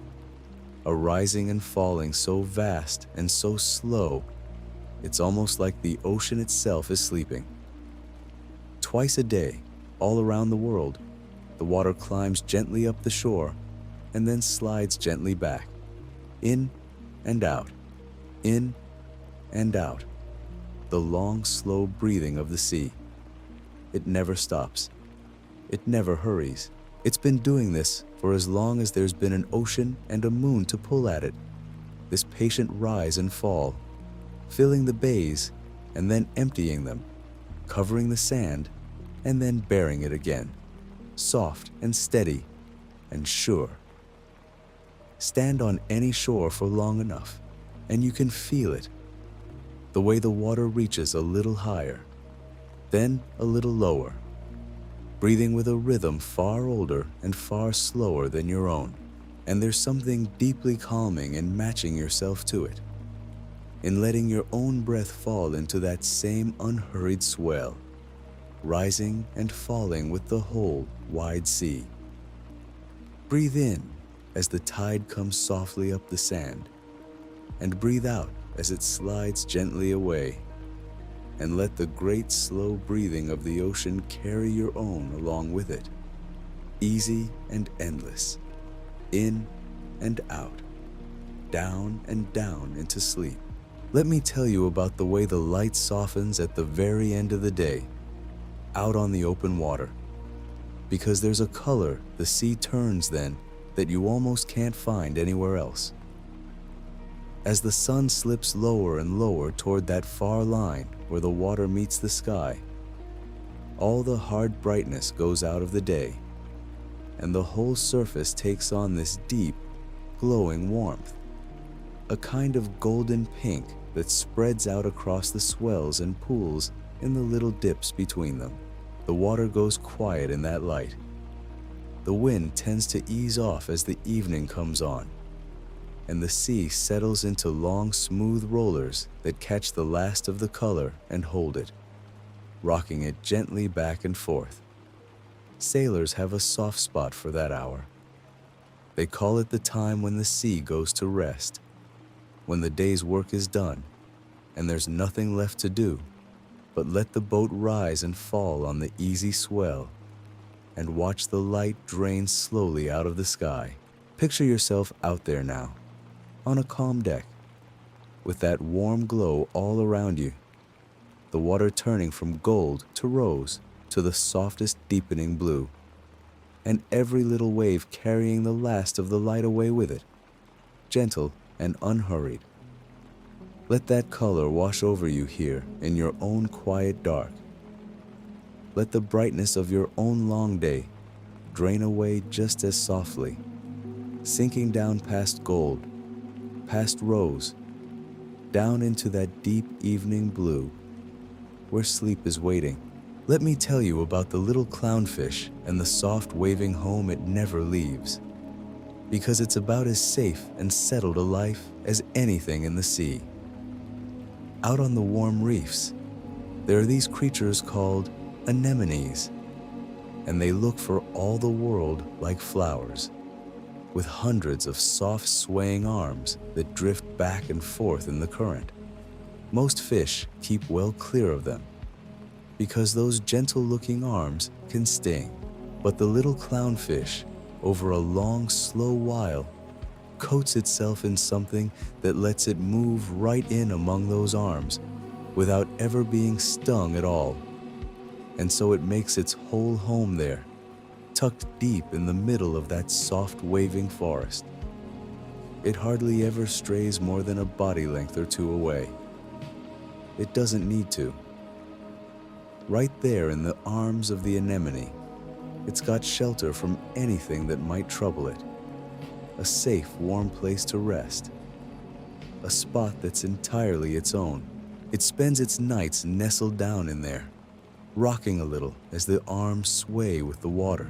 a rising and falling so vast and so slow, it's almost like the ocean itself is sleeping. Twice a day, all around the world, the water climbs gently up the shore and then slides gently back, in and out, in and out. The long, slow breathing of the sea. It never stops. It never hurries. It's been doing this for as long as there's been an ocean and a moon to pull at it. this patient rise and fall, filling the bays and then emptying them, covering the sand and then bearing it again, soft and steady and sure. Stand on any shore for long enough, and you can feel it, the way the water reaches a little higher, then a little lower, breathing with a rhythm far older and far slower than your own. And there's something deeply calming in matching yourself to it, in letting your own breath fall into that same unhurried swell, rising and falling with the whole wide sea. Breathe in as the tide comes softly up the sand, and breathe out as it slides gently away, and let the great slow breathing of the ocean carry your own along with it, easy and endless, in and out, down and down into sleep. Let me tell you about the way the light softens at the very end of the day, out on the open water, because there's a color the sea turns then that you almost can't find anywhere else. As the sun slips lower and lower toward that far line where the water meets the sky, all the hard brightness goes out of the day, and the whole surface takes on this deep, glowing warmth, a kind of golden pink that spreads out across the swells and pools in the little dips between them. The water goes quiet in that light. The wind tends to ease off as the evening comes on, and the sea settles into long, smooth rollers that catch the last of the color and hold it, rocking it gently back and forth. Sailors have a soft spot for that hour. They call it the time when the sea goes to rest, when the day's work is done, and there's nothing left to do but let the boat rise and fall on the easy swell and watch the light drain slowly out of the sky. Picture yourself out there now, on a calm deck, with that warm glow all around you, the water turning from gold to rose to the softest deepening blue, and every little wave carrying the last of the light away with it, gentle and unhurried. Let that color wash over you here in your own quiet dark. Let the brightness of your own long day drain away just as softly, sinking down past gold, past rose, down into that deep evening blue where sleep is waiting. Let me tell you about the little clownfish and the soft waving home it never leaves, because it's about as safe and settled a life as anything in the sea. Out on the warm reefs, there are these creatures called anemones, and they look for all the world like flowers, with hundreds of soft swaying arms that drift back and forth in the current. Most fish keep well clear of them, because those gentle-looking arms can sting. But the little clownfish, over a long, slow while, coats itself in something that lets it move right in among those arms without ever being stung at all. And so it makes its whole home there, tucked deep in the middle of that soft waving forest. It hardly ever strays more than a body length or two away. It doesn't need to. Right there in the arms of the anemone, it's got shelter from anything that might trouble it. A safe, warm place to rest. A spot that's entirely its own. It spends its nights nestled down in there, rocking a little as the arms sway with the water,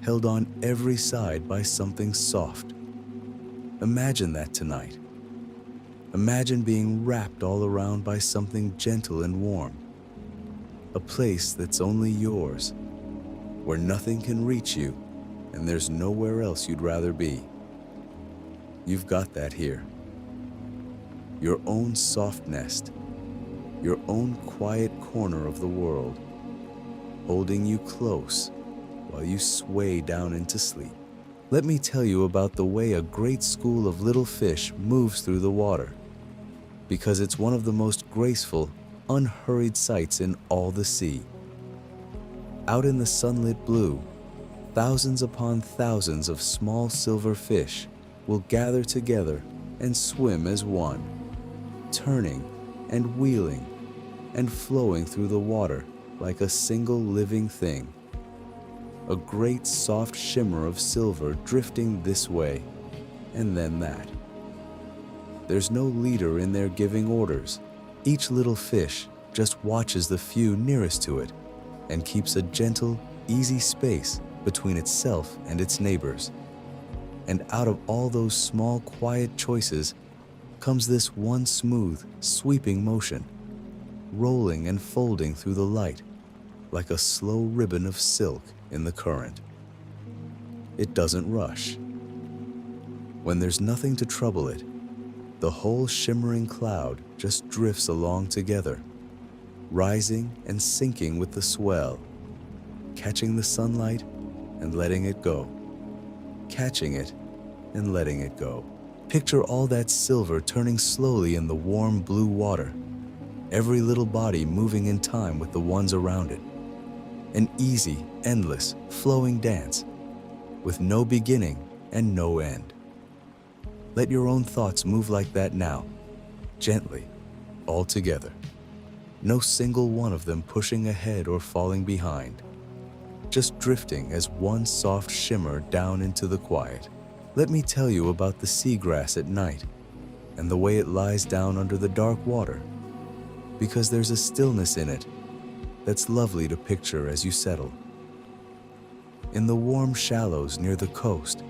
held on every side by something soft. Imagine that tonight. Imagine being wrapped all around by something gentle and warm. A place that's only yours, where nothing can reach you and there's nowhere else you'd rather be. You've got that here. Your own soft nest, your own quiet corner of the world, holding you close while you sway down into sleep. Let me tell you about the way a great school of little fish moves through the water, because it's one of the most graceful, unhurried sights in all the sea. Out in the sunlit blue, thousands upon thousands of small silver fish will gather together and swim as one, turning and wheeling and flowing through the water like a single living thing. A great soft shimmer of silver drifting this way and then that. There's no leader in there giving orders. Each little fish just watches the few nearest to it and keeps a gentle, easy space between itself and its neighbors. And out of all those small, quiet choices comes this one smooth, sweeping motion, rolling and folding through the light like a slow ribbon of silk in the current. It doesn't rush. When there's nothing to trouble it, the whole shimmering cloud just drifts along together, rising and sinking with the swell, catching the sunlight and letting it go, catching it and letting it go. Picture all that silver turning slowly in the warm blue water, every little body moving in time with the ones around it. An easy, endless, flowing dance with no beginning and no end. Let your own thoughts move like that now, gently, all together. No single one of them pushing ahead or falling behind, just drifting as one soft shimmer down into the quiet. Let me tell you about the seagrass at night and the way it lies down under the dark water, because there's a stillness in it that's lovely to picture as you settle. In the warm shallows near the coast,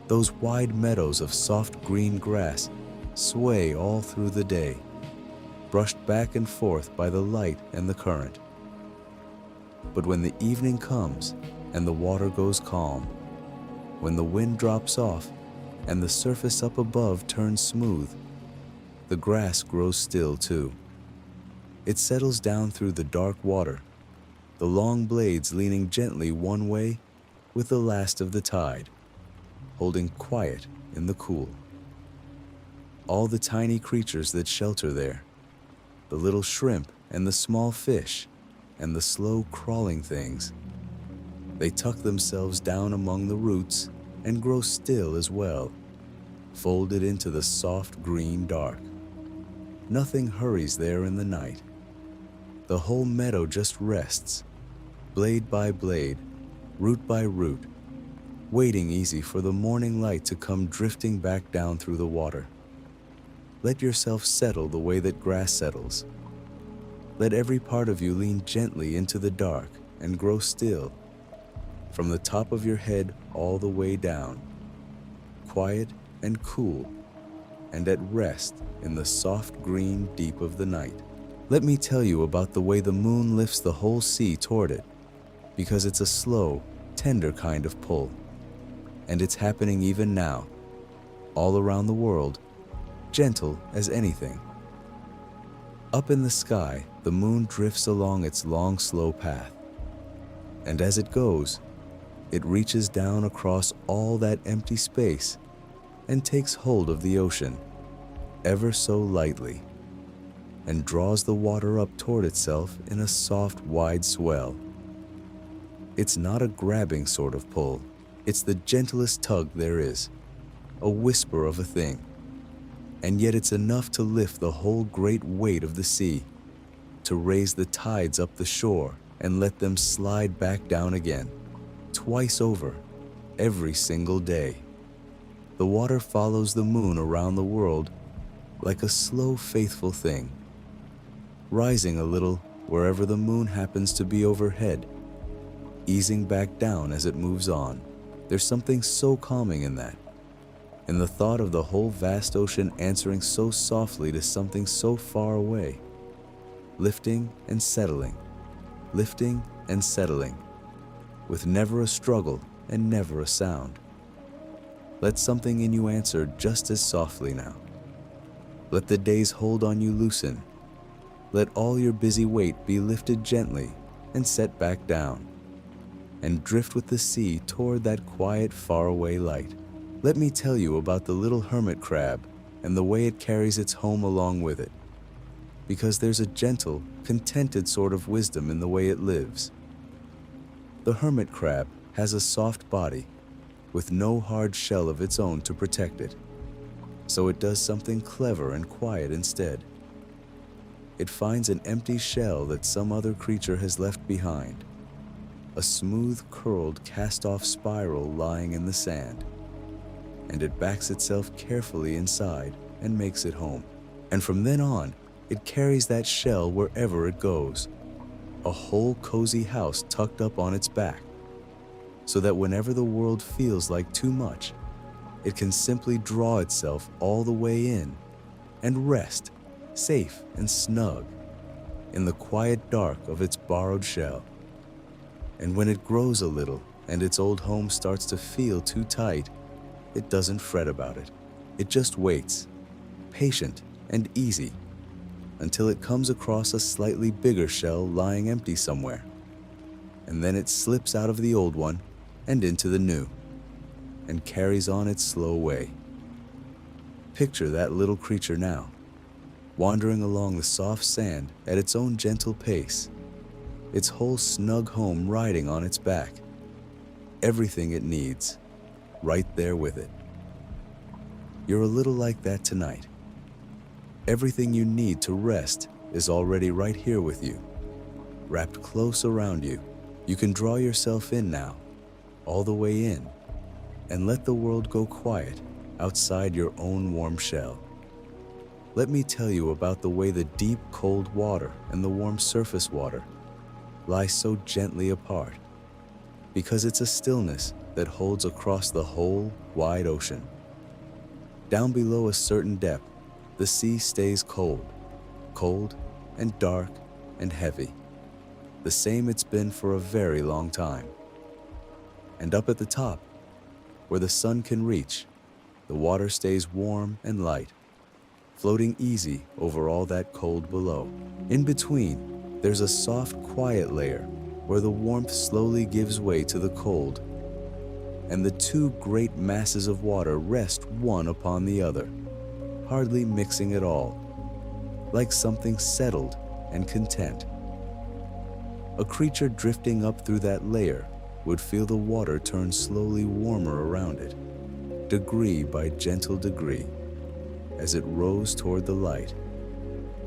those wide meadows of soft green grass sway all through the day, brushed back and forth by the light and the current. But when the evening comes and the water goes calm, when the wind drops off and the surface up above turns smooth, the grass grows still too. It settles down through the dark water, the long blades leaning gently one way with the last of the tide, holding quiet in the cool. All the tiny creatures that shelter there, the little shrimp and the small fish and the slow crawling things, they tuck themselves down among the roots and grow still as well, folded into the soft green dark. Nothing hurries there in the night. The whole meadow just rests, blade by blade, root by root, waiting easy for the morning light to come drifting back down through the water. Let yourself settle the way that grass settles. Let every part of you lean gently into the dark and grow still, from the top of your head all the way down, quiet and cool, and at rest in the soft green deep of the night. Let me tell you about the way the moon lifts the whole sea toward it, because it's a slow, tender kind of pull. And it's happening even now, all around the world, gentle as anything. Up in the sky, the moon drifts along its long, slow path. And as it goes, it reaches down across all that empty space and takes hold of the ocean, ever so lightly, and draws the water up toward itself in a soft, wide swell. It's not a grabbing sort of pull. It's the gentlest tug there is, a whisper of a thing. And yet it's enough to lift the whole great weight of the sea, to raise the tides up the shore and let them slide back down again, twice over, every single day. The water follows the moon around the world like a slow, faithful thing, rising a little wherever the moon happens to be overhead, easing back down as it moves on. There's something so calming in that, in the thought of the whole vast ocean answering so softly to something so far away, lifting and settling, with never a struggle and never a sound. Let something in you answer just as softly now. Let the day's hold on you loosen. Let all your busy weight be lifted gently and set back down, and drift with the sea toward that quiet, faraway light. Let me tell you about the little hermit crab and the way it carries its home along with it, because there's a gentle, contented sort of wisdom in the way it lives. The hermit crab has a soft body with no hard shell of its own to protect it. So it does something clever and quiet instead. It finds an empty shell that some other creature has left behind, a smooth, curled, cast-off spiral lying in the sand, and it backs itself carefully inside and makes it home. And from then on, it carries that shell wherever it goes, a whole cozy house tucked up on its back, so that whenever the world feels like too much, it can simply draw itself all the way in and rest, safe and snug, in the quiet dark of its borrowed shell. And when it grows a little and its old home starts to feel too tight, it doesn't fret about it. It just waits, patient and easy, until it comes across a slightly bigger shell lying empty somewhere. And then it slips out of the old one and into the new, and carries on its slow way. Picture that little creature now, wandering along the soft sand at its own gentle pace, its whole snug home riding on its back, everything it needs, right there with it. You're a little like that tonight. Everything you need to rest is already right here with you, wrapped close around you. You can draw yourself in now, all the way in, and let the world go quiet outside your own warm shell. Let me tell you about the way the deep, cold water and the warm surface water lie so gently apart, because it's a stillness that holds across the whole wide ocean. Down below a certain depth, the sea stays cold, cold and dark and heavy, the same it's been for a very long time. And up at the top, where the sun can reach, the water stays warm and light, floating easy over all that cold below. In between, there's a soft, quiet layer where the warmth slowly gives way to the cold, and the two great masses of water rest one upon the other, hardly mixing at all, like something settled and content. A creature drifting up through that layer would feel the water turn slowly warmer around it, degree by gentle degree, as it rose toward the light,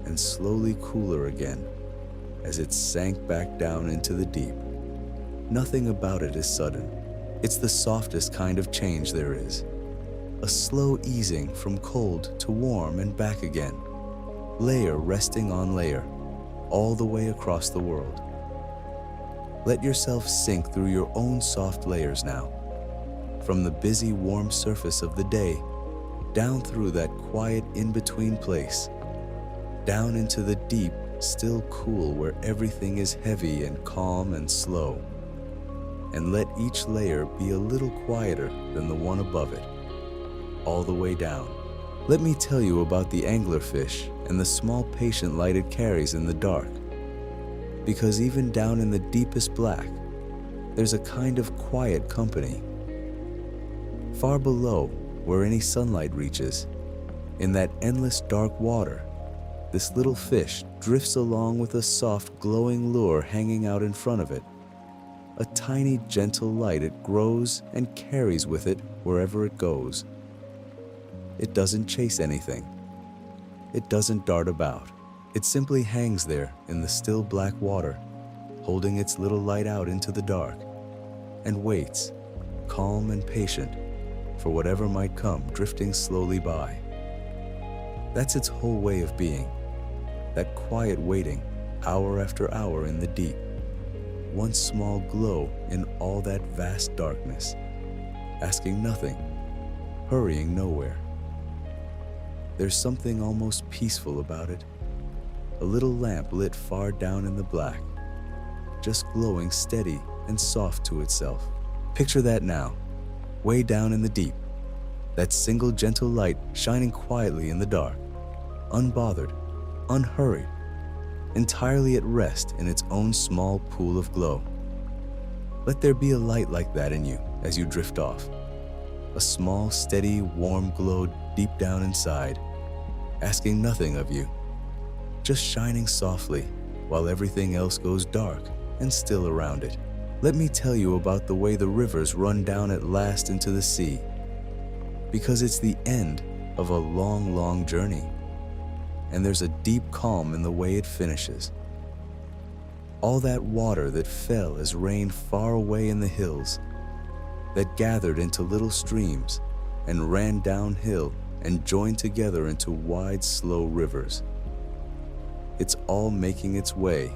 and slowly cooler again as it sank back down into the deep. Nothing about it is sudden. It's the softest kind of change there is. A slow easing from cold to warm and back again, layer resting on layer, all the way across the world. Let yourself sink through your own soft layers now, from the busy, warm surface of the day, down through that quiet in-between place, down into the deep, still cool where everything is heavy and calm and slow. And let each layer be a little quieter than the one above it, all the way down. Let me tell you about the anglerfish and the small patient light it carries in the dark. Because even down in the deepest black, there's a kind of quiet company. Far below, where any sunlight reaches, in that endless dark water, this little fish drifts along with a soft, glowing lure hanging out in front of it, a tiny, gentle light it grows and carries with it wherever it goes. It doesn't chase anything. It doesn't dart about. It simply hangs there in the still black water, holding its little light out into the dark, and waits, calm and patient, for whatever might come drifting slowly by. That's its whole way of being, that quiet waiting, hour after hour in the deep, one small glow in all that vast darkness, asking nothing, hurrying nowhere. There's something almost peaceful about it, a little lamp lit far down in the black, just glowing steady and soft to itself. Picture that now, way down in the deep, that single gentle light shining quietly in the dark, unbothered, unhurried, entirely at rest in its own small pool of glow. Let there be a light like that in you as you drift off, a small, steady, warm glow deep down inside, asking nothing of you, just shining softly while everything else goes dark and still around it. Let me tell you about the way the rivers run down at last into the sea, because it's the end of a long, long journey, and there's a deep calm in the way it finishes. All that water that fell as rain far away in the hills, that gathered into little streams and ran downhill and joined together into wide, slow rivers. It's all making its way,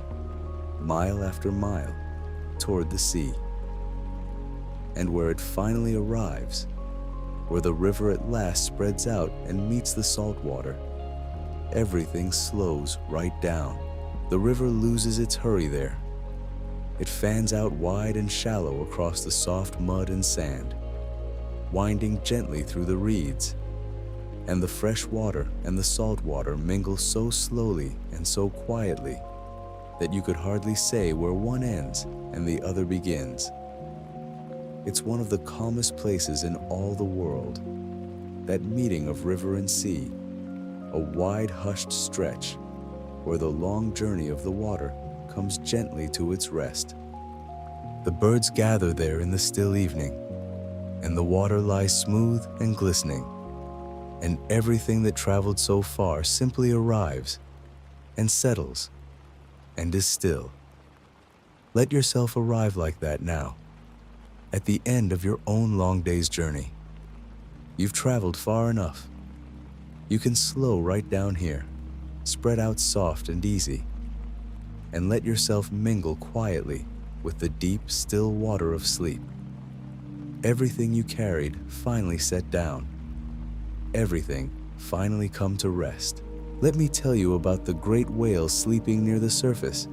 mile after mile, toward the sea. And where it finally arrives, where the river at last spreads out and meets the salt water, everything slows right down. The river loses its hurry there. It fans out wide and shallow across the soft mud and sand, winding gently through the reeds, and the fresh water and the salt water mingle so slowly and so quietly that you could hardly say where one ends and the other begins. It's one of the calmest places in all the world, that meeting of river and sea, a wide hushed stretch where the long journey of the water comes gently to its rest. The birds gather there in the still evening, and the water lies smooth and glistening, and everything that traveled so far simply arrives and settles and is still. Let yourself arrive like that now, at the end of your own long day's journey. You've traveled far enough. You can slow right down here, spread out soft and easy, and let yourself mingle quietly with the deep, still water of sleep. Everything you carried finally set down. Everything finally come to rest. Let me tell you about the great whales sleeping near the surface,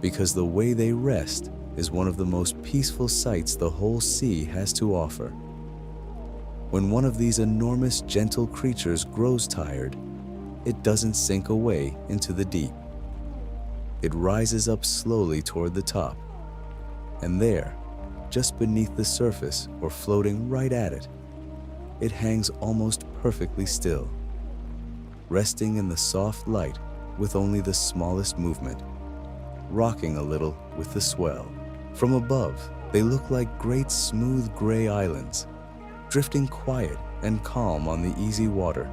because the way they rest is one of the most peaceful sights the whole sea has to offer. When one of these enormous, gentle creatures grows tired, it doesn't sink away into the deep. It rises up slowly toward the top, and there, just beneath the surface or floating right at it, it hangs almost perfectly still, resting in the soft light with only the smallest movement, rocking a little with the swell. From above, they look like great smooth gray islands, drifting quiet and calm on the easy water,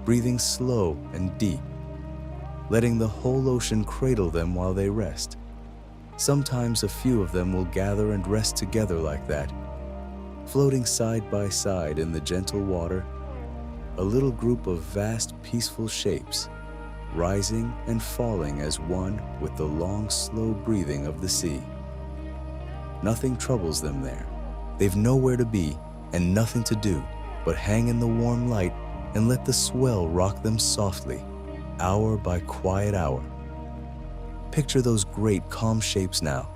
breathing slow and deep, letting the whole ocean cradle them while they rest. Sometimes a few of them will gather and rest together like that, floating side by side in the gentle water, a little group of vast, peaceful shapes, rising and falling as one with the long, slow breathing of the sea. Nothing troubles them there. They've nowhere to be and nothing to do but hang in the warm light and let the swell rock them softly, hour by quiet hour. Picture those great calm shapes now,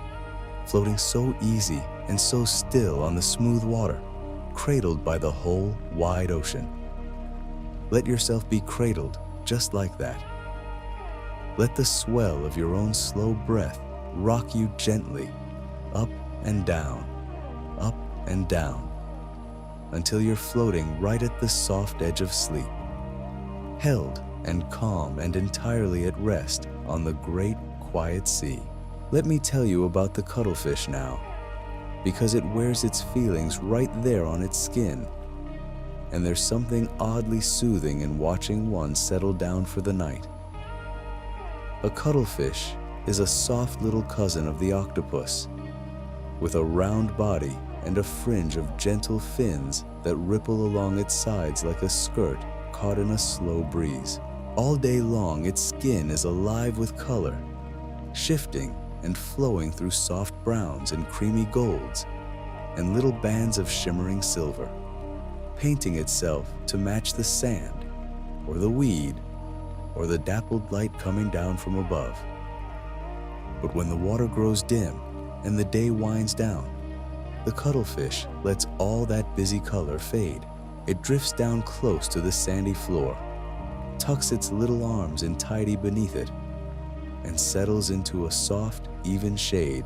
floating so easy and so still on the smooth water, cradled by the whole wide ocean. Let yourself be cradled just like that. Let the swell of your own slow breath rock you gently, up and down, until you're floating right at the soft edge of sleep, held and calm and entirely at rest on the great quiet sea. Let me tell you about the cuttlefish now, because it wears its feelings right there on its skin, and there's something oddly soothing in watching one settle down for the night. A cuttlefish is a soft little cousin of the octopus, with a round body and a fringe of gentle fins that ripple along its sides like a skirt caught in a slow breeze. All day long, its skin is alive with color, shifting and flowing through soft browns and creamy golds and little bands of shimmering silver, painting itself to match the sand or the weed or the dappled light coming down from above. But when the water grows dim and the day winds down, the cuttlefish lets all that busy color fade. It drifts down close to the sandy floor, tucks its little arms in tidy beneath it, and settles into a soft, even shade,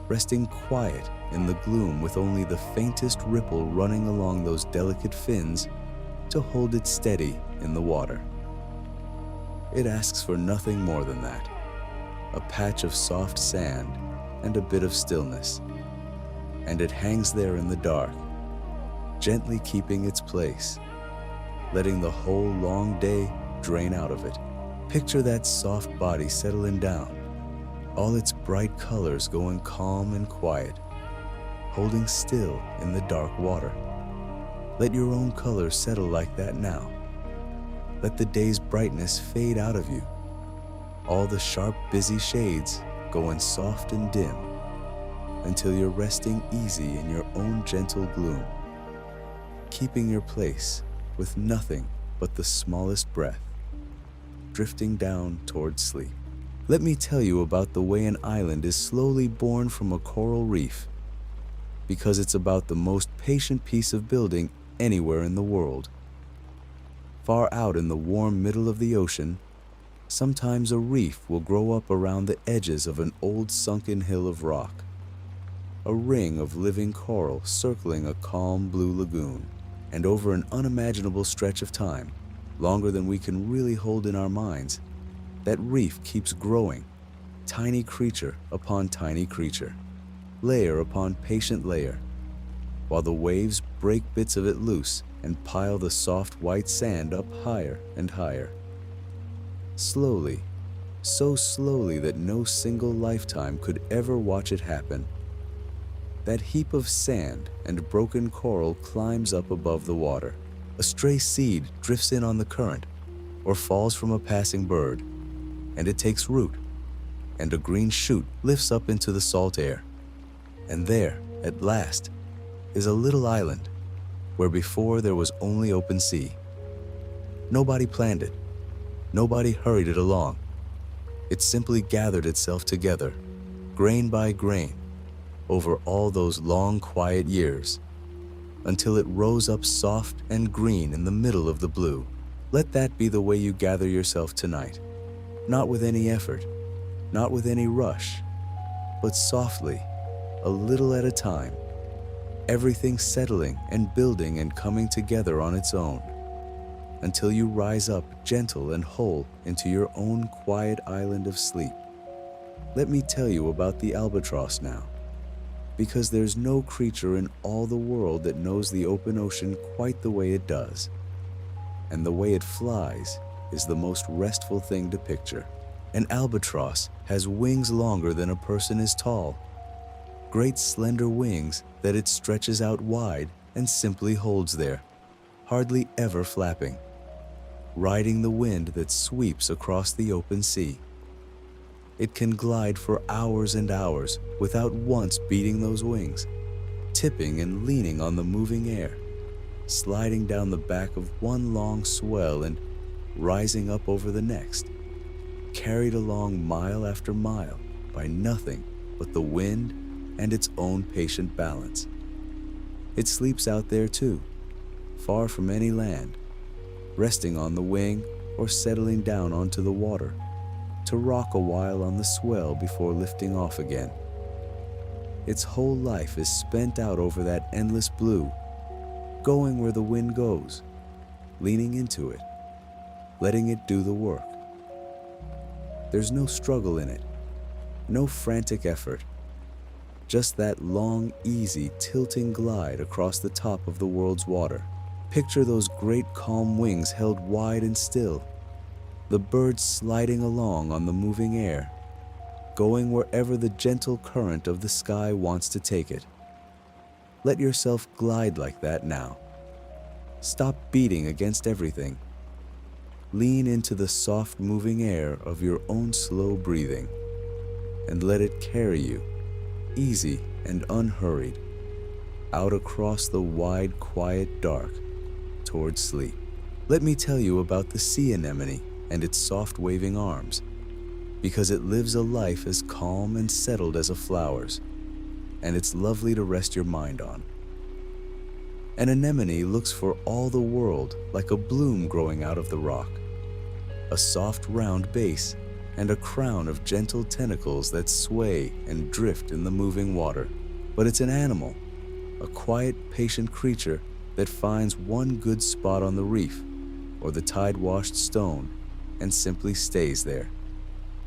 resting quiet in the gloom with only the faintest ripple running along those delicate fins to hold it steady in the water. It asks for nothing more than that, a patch of soft sand and a bit of stillness, and it hangs there in the dark, gently keeping its place, letting the whole long day drain out of it. Picture that soft body settling down, all its bright colors going calm and quiet, holding still in the dark water. Let your own colors settle like that now. Let the day's brightness fade out of you, all the sharp, busy shades going soft and dim, until you're resting easy in your own gentle gloom, keeping your place with nothing but the smallest breath, drifting down toward sleep. Let me tell you about the way an island is slowly born from a coral reef, because it's about the most patient piece of building anywhere in the world. Far out in the warm middle of the ocean, sometimes a reef will grow up around the edges of an old sunken hill of rock, a ring of living coral circling a calm blue lagoon. And over an unimaginable stretch of time, longer than we can really hold in our minds, that reef keeps growing, tiny creature upon tiny creature, layer upon patient layer, while the waves break bits of it loose and pile the soft white sand up higher and higher. Slowly, so slowly that no single lifetime could ever watch it happen, that heap of sand and broken coral climbs up above the water. A stray seed drifts in on the current or falls from a passing bird, and it takes root, and a green shoot lifts up into the salt air. And there, at last, is a little island where before there was only open sea. Nobody planned it. Nobody hurried it along. It simply gathered itself together, grain by grain, over all those long, quiet years, until it rose up soft and green in the middle of the blue. Let that be the way you gather yourself tonight, not with any effort, not with any rush, but softly, a little at a time, everything settling and building and coming together on its own, until you rise up gentle and whole into your own quiet island of sleep. Let me tell you about the albatross now, because there's no creature in all the world that knows the open ocean quite the way it does. And the way it flies is the most restful thing to picture. An albatross has wings longer than a person is tall, great slender wings that it stretches out wide and simply holds there, hardly ever flapping, riding the wind that sweeps across the open sea. It can glide for hours and hours without once beating those wings, tipping and leaning on the moving air, sliding down the back of one long swell and rising up over the next, carried along mile after mile by nothing but the wind and its own patient balance. It sleeps out there too, far from any land, resting on the wing or settling down onto the water, to rock a while on the swell before lifting off again. Its whole life is spent out over that endless blue, going where the wind goes, leaning into it, letting it do the work. There's no struggle in it, no frantic effort, just that long, easy, tilting glide across the top of the world's water. Picture those great calm wings held wide and still, the bird sliding along on the moving air, going wherever the gentle current of the sky wants to take it. Let yourself glide like that now. Stop beating against everything. Lean into the soft moving air of your own slow breathing, and let it carry you, easy and unhurried, out across the wide, quiet dark towards sleep. Let me tell you about the sea anemone and its soft waving arms, because it lives a life as calm and settled as a flower's, and it's lovely to rest your mind on. An anemone looks for all the world like a bloom growing out of the rock, a soft round base and a crown of gentle tentacles that sway and drift in the moving water. But it's an animal, a quiet, patient creature that finds one good spot on the reef or the tide-washed stone and simply stays there,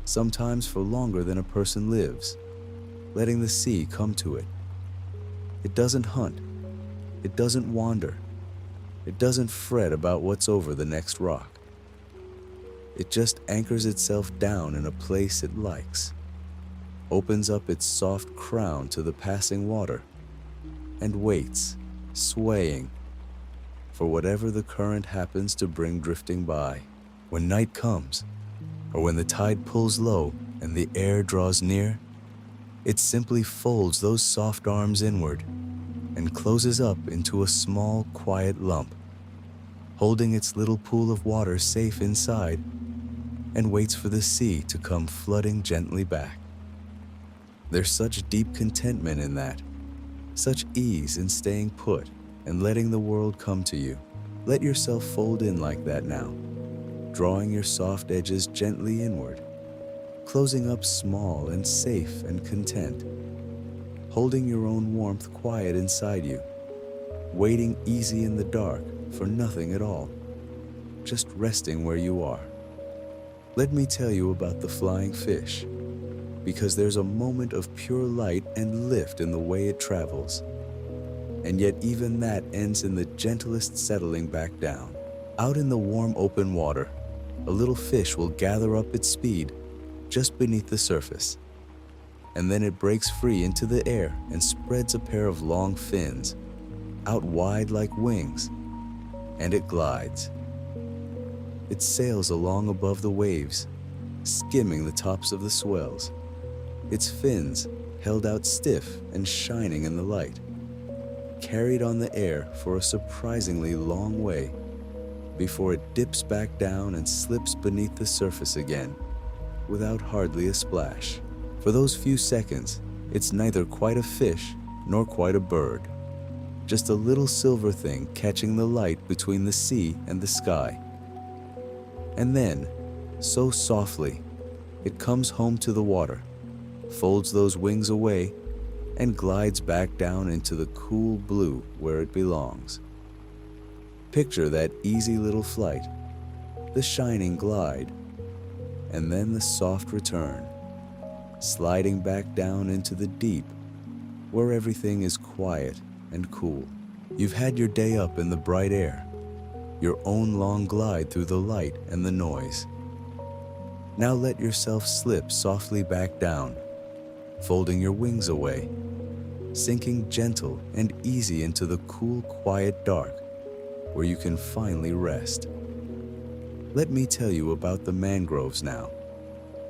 sometimes for longer than a person lives, letting the sea come to it. It doesn't hunt. It doesn't wander. It doesn't fret about what's over the next rock. It just anchors itself down in a place it likes, opens up its soft crown to the passing water, and waits, swaying, for whatever the current happens to bring drifting by. When night comes, or when the tide pulls low and the air draws near, it simply folds those soft arms inward and closes up into a small, quiet lump, holding its little pool of water safe inside, and waits for the sea to come flooding gently back. There's such deep contentment in that, such ease in staying put and letting the world come to you. Let yourself fold in like that now, drawing your soft edges gently inward, closing up small and safe and content, holding your own warmth quiet inside you, waiting easy in the dark for nothing at all, just resting where you are. Let me tell you about the flying fish, because there's a moment of pure light and lift in the way it travels. And yet even that ends in the gentlest settling back down. Out in the warm open water, a little fish will gather up its speed just beneath the surface, and then it breaks free into the air and spreads a pair of long fins, out wide like wings, and it glides. It sails along above the waves, skimming the tops of the swells, its fins held out stiff and shining in the light, carried on the air for a surprisingly long way before it dips back down and slips beneath the surface again without hardly a splash. For those few seconds, it's neither quite a fish nor quite a bird, just a little silver thing catching the light between the sea and the sky. And then, so softly, it comes home to the water, folds those wings away, and glides back down into the cool blue where it belongs. Picture that easy little flight, the shining glide, and then the soft return, sliding back down into the deep where everything is quiet and cool. You've had your day up in the bright air, your own long glide through the light and the noise. Now let yourself slip softly back down, folding your wings away, sinking gentle and easy into the cool, quiet dark where you can finally rest. Let me tell you about the mangroves now,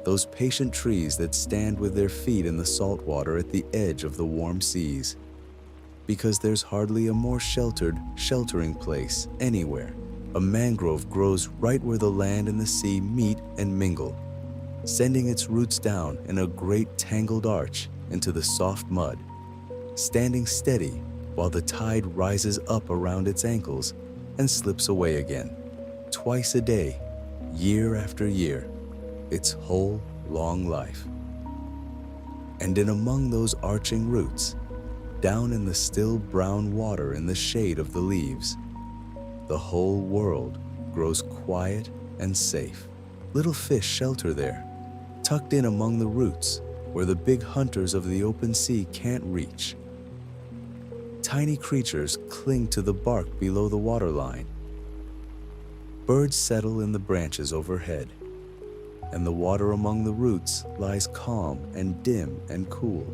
those patient trees that stand with their feet in the salt water at the edge of the warm seas, because there's hardly a more sheltering place anywhere. A mangrove grows right where the land and the sea meet and mingle, sending its roots down in a great tangled arch into the soft mud, standing steady while the tide rises up around its ankles and slips away again, twice a day, year after year, its whole long life. And in among those arching roots, down in the still brown water in the shade of the leaves, the whole world grows quiet and safe. Little fish shelter there, tucked in among the roots where the big hunters of the open sea can't reach. Tiny creatures cling to the bark below the waterline. Birds settle in the branches overhead, and the water among the roots lies calm and dim and cool,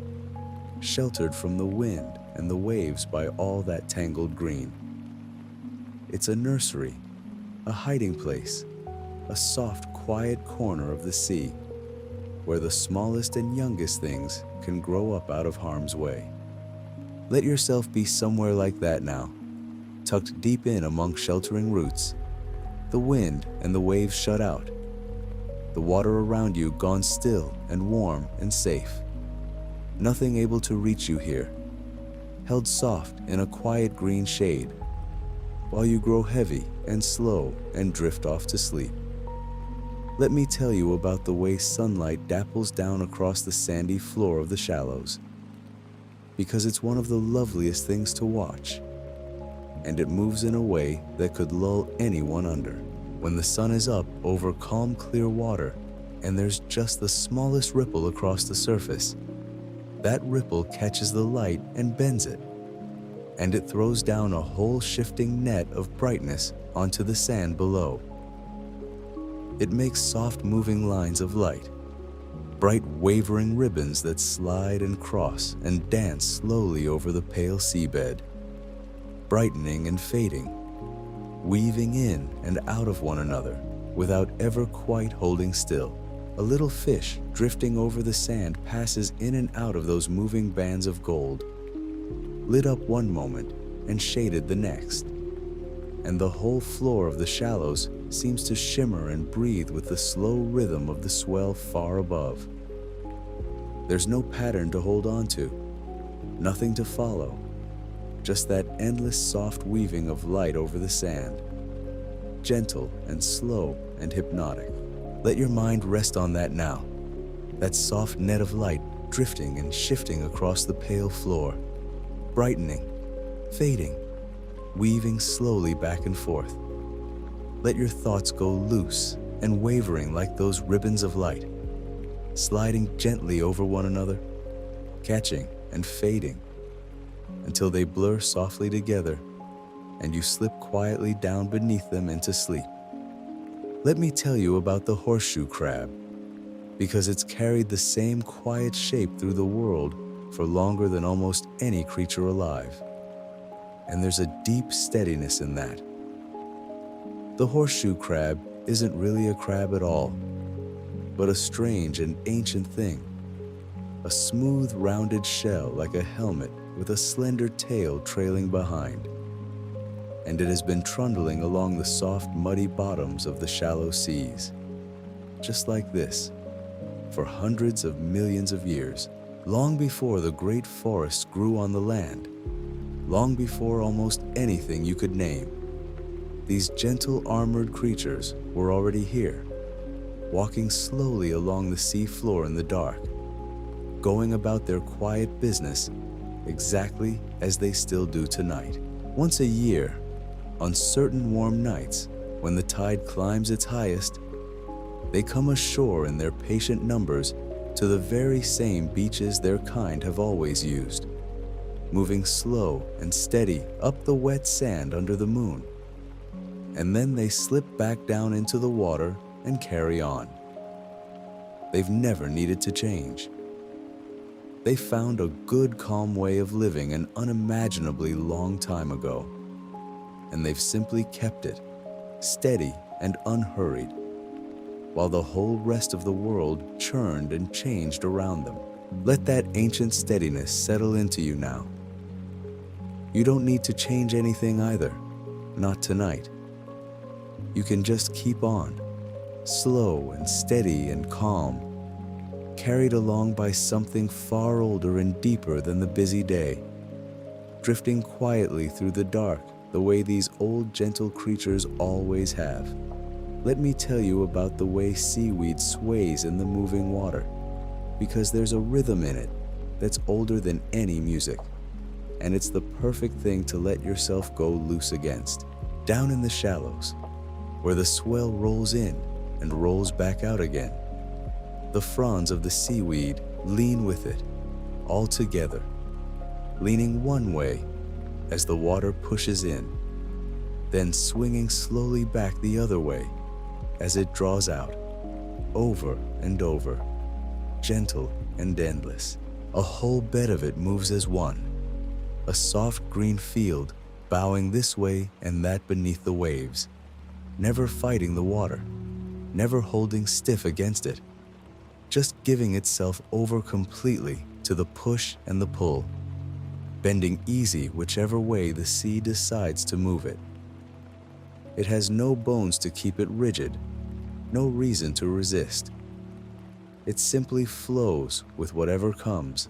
sheltered from the wind and the waves by all that tangled green. It's a nursery, a hiding place, a soft, quiet corner of the sea, where the smallest and youngest things can grow up out of harm's way. Let yourself be somewhere like that now, tucked deep in among sheltering roots, the wind and the waves shut out, the water around you gone still and warm and safe, nothing able to reach you here, held soft in a quiet green shade, while you grow heavy and slow and drift off to sleep. Let me tell you about the way sunlight dapples down across the sandy floor of the shallows, because it's one of the loveliest things to watch, and it moves in a way that could lull anyone under. When the sun is up over calm, clear water, and there's just the smallest ripple across the surface, that ripple catches the light and bends it, and it throws down a whole shifting net of brightness onto the sand below. It makes soft moving lines of light, bright wavering ribbons that slide and cross and dance slowly over the pale seabed, brightening and fading, weaving in and out of one another without ever quite holding still. A little fish drifting over the sand passes in and out of those moving bands of gold, lit up one moment and shaded the next. And the whole floor of the shallows seems to shimmer and breathe with the slow rhythm of the swell far above. There's no pattern to hold on to, nothing to follow, just that endless soft weaving of light over the sand, gentle and slow and hypnotic. Let your mind rest on that now, that soft net of light drifting and shifting across the pale floor, brightening, fading, weaving slowly back and forth. Let your thoughts go loose and wavering like those ribbons of light, sliding gently over one another, catching and fading until they blur softly together and you slip quietly down beneath them into sleep. Let me tell you about the horseshoe crab, because it's carried the same quiet shape through the world for longer than almost any creature alive. And there's a deep steadiness in that. The horseshoe crab isn't really a crab at all, but a strange and ancient thing. A smooth, rounded shell like a helmet with a slender tail trailing behind. And it has been trundling along the soft, muddy bottoms of the shallow seas, just like this, for hundreds of millions of years, long before the great forests grew on the land, long before almost anything you could name. These gentle, armored creatures were already here, walking slowly along the sea floor in the dark, going about their quiet business exactly as they still do tonight. Once a year, on certain warm nights, when the tide climbs its highest, they come ashore in their patient numbers to the very same beaches their kind have always used, moving slow and steady up the wet sand under the moon. And then they slip back down into the water and carry on. They've never needed to change. They found a good, calm way of living an unimaginably long time ago, and they've simply kept it, steady and unhurried, while the whole rest of the world churned and changed around them. Let that ancient steadiness settle into you now. You don't need to change anything either, not tonight. You can just keep on, slow and steady and calm, carried along by something far older and deeper than the busy day, drifting quietly through the dark the way these old gentle creatures always have. Let me tell you about the way seaweed sways in the moving water, because there's a rhythm in it that's older than any music, and it's the perfect thing to let yourself go loose against. Down in the shallows, where the swell rolls in and rolls back out again, the fronds of the seaweed lean with it, all together, leaning one way as the water pushes in, then swinging slowly back the other way as it draws out, over and over, gentle and endless. A whole bed of it moves as one, a soft green field bowing this way and that beneath the waves, never fighting the water, never holding stiff against it, just giving itself over completely to the push and the pull, bending easy whichever way the sea decides to move it. It has no bones to keep it rigid, no reason to resist. It simply flows with whatever comes,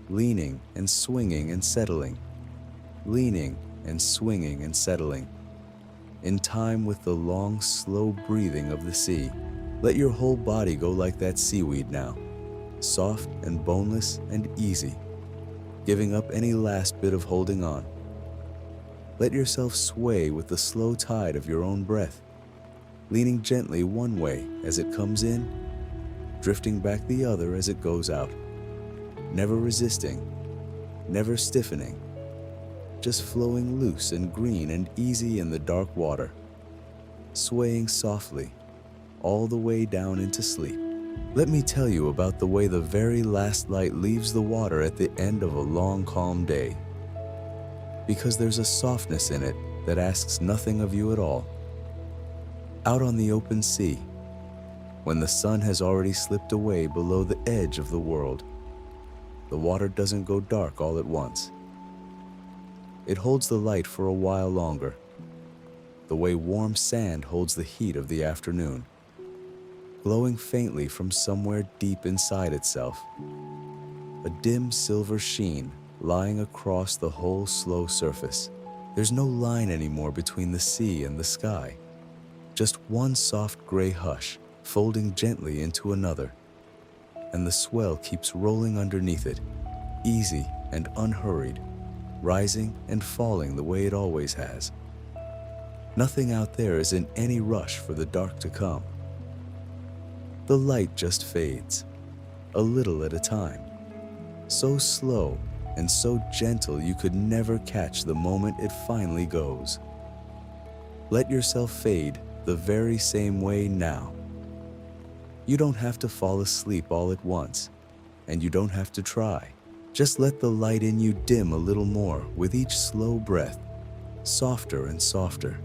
leaning and swinging and settling, leaning and swinging and settling, in time with the long, slow breathing of the sea. Let your whole body go like that seaweed now, soft and boneless and easy, giving up any last bit of holding on. Let yourself sway with the slow tide of your own breath, leaning gently one way as it comes in, drifting back the other as it goes out, never resisting, never stiffening, just flowing loose and green and easy in the dark water, swaying softly all the way down into sleep. Let me tell you about the way the very last light leaves the water at the end of a long, calm day. Because there's a softness in it that asks nothing of you at all. Out on the open sea, when the sun has already slipped away below the edge of the world, the water doesn't go dark all at once. It holds the light for a while longer, the way warm sand holds the heat of the afternoon, glowing faintly from somewhere deep inside itself, a dim silver sheen lying across the whole slow surface. There's no line anymore between the sea and the sky, just one soft gray hush folding gently into another, and the swell keeps rolling underneath it, easy and unhurried, rising and falling the way it always has. Nothing out there is in any rush for the dark to come. The light just fades, a little at a time, so slow and so gentle you could never catch the moment it finally goes. Let yourself fade the very same way now. You don't have to fall asleep all at once, and you don't have to try. Just let the light in you dim a little more with each slow breath, softer and softer,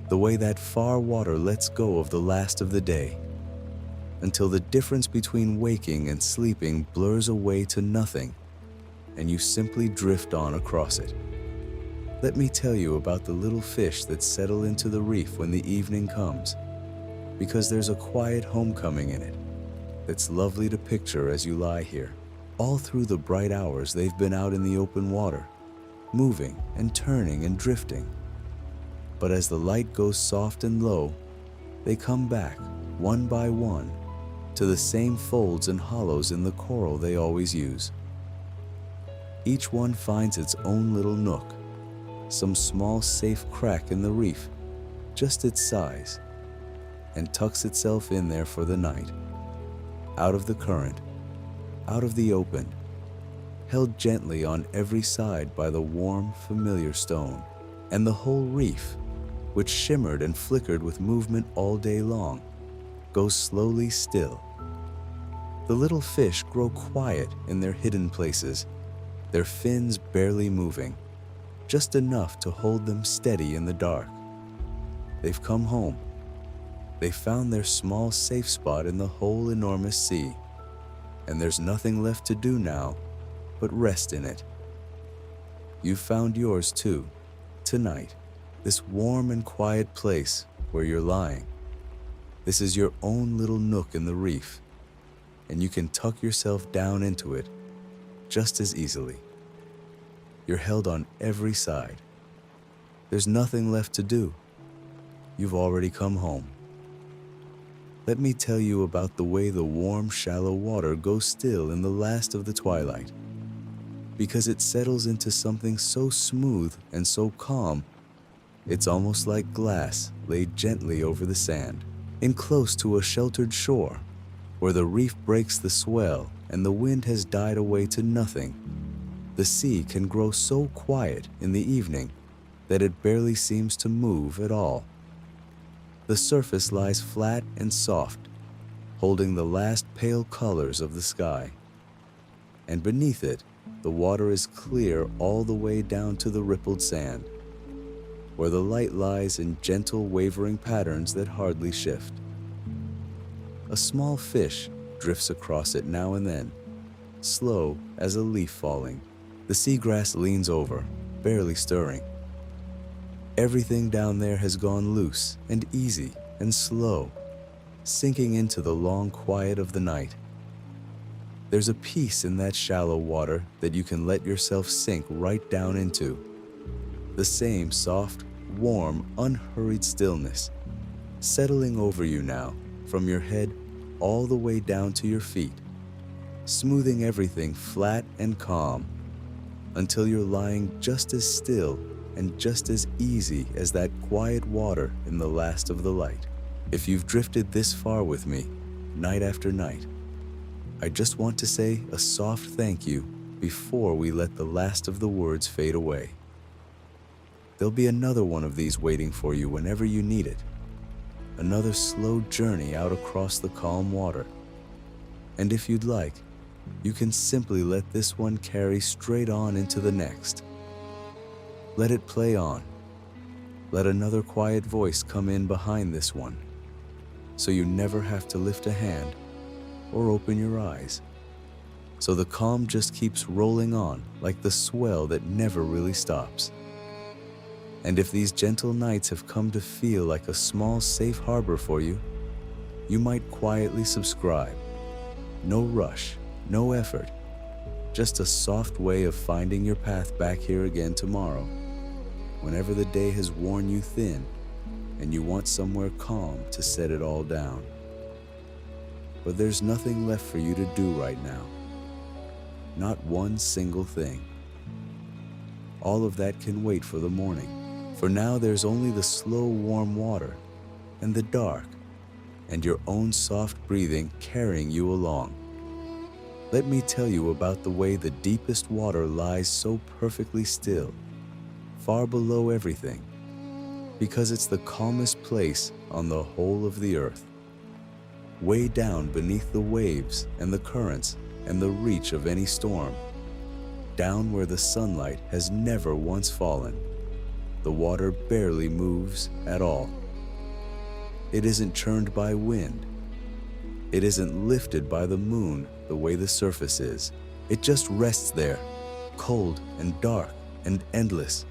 the way that far water lets go of the last of the day, until the difference between waking and sleeping blurs away to nothing, and you simply drift on across it. Let me tell you about the little fish that settle into the reef when the evening comes, because there's a quiet homecoming in it that's lovely to picture as you lie here. All through the bright hours they've been out in the open water, moving and turning and drifting. But as the light goes soft and low, they come back, one by one, to the same folds and hollows in the coral they always use. Each one finds its own little nook, some small safe crack in the reef, just its size, and tucks itself in there for the night, out of the current, out of the open, held gently on every side by the warm, familiar stone. And the whole reef, which shimmered and flickered with movement all day long, goes slowly still. The little fish grow quiet in their hidden places, their fins barely moving, just enough to hold them steady in the dark. They've come home. They found their small safe spot in the whole enormous sea, and there's nothing left to do now but rest in it. You've found yours too, tonight, this warm and quiet place where you're lying. This is your own little nook in the reef, and you can tuck yourself down into it just as easily. You're held on every side. There's nothing left to do. You've already come home. Let me tell you about the way the warm, shallow water goes still in the last of the twilight, because it settles into something so smooth and so calm, it's almost like glass laid gently over the sand, in close to a sheltered shore, where the reef breaks the swell and the wind has died away to nothing. The sea can grow so quiet in the evening that it barely seems to move at all. The surface lies flat and soft, holding the last pale colors of the sky. And beneath it, the water is clear all the way down to the rippled sand, where the light lies in gentle wavering patterns that hardly shift. A small fish drifts across it now and then, slow as a leaf falling. The seagrass leans over, barely stirring. Everything down there has gone loose and easy and slow, sinking into the long quiet of the night. There's a peace in that shallow water that you can let yourself sink right down into. The same soft, warm, unhurried stillness, settling over you now from your head all the way down to your feet, smoothing everything flat and calm until you're lying just as still and just as easy as that quiet water in the last of the light. If you've drifted this far with me, night after night, I just want to say a soft thank you before we let the last of the words fade away. There'll be another one of these waiting for you whenever you need it. Another slow journey out across the calm water. And if you'd like, you can simply let this one carry straight on into the next. Let it play on. Let another quiet voice come in behind this one, so you never have to lift a hand or open your eyes. So the calm just keeps rolling on like the swell that never really stops. And if these gentle nights have come to feel like a small safe harbor for you, you might quietly subscribe. No rush, no effort, just a soft way of finding your path back here again tomorrow, whenever the day has worn you thin and you want somewhere calm to set it all down. But there's nothing left for you to do right now. Not one single thing. All of that can wait for the morning. For now there's only the slow warm water and the dark and your own soft breathing carrying you along. Let me tell you about the way the deepest water lies so perfectly still, far below everything, because it's the calmest place on the whole of the earth. Way down beneath the waves and the currents and the reach of any storm, down where the sunlight has never once fallen, the water barely moves at all. It isn't churned by wind. It isn't lifted by the moon the way the surface is. It just rests there, cold and dark and endless,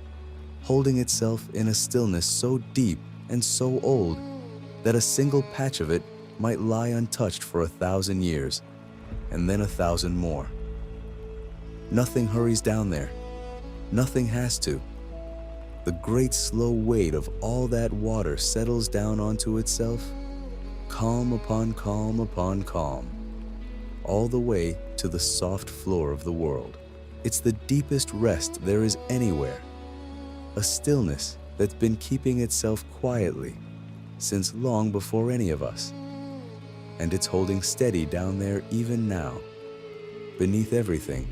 holding itself in a stillness so deep and so old that a single patch of it might lie untouched for 1,000 years, and then 1,000 more. Nothing hurries down there. Nothing has to. The great slow weight of all that water settles down onto itself, calm upon calm upon calm, all the way to the soft floor of the world. It's the deepest rest there is anywhere, a stillness that's been keeping itself quietly since long before any of us. And it's holding steady down there even now, beneath everything,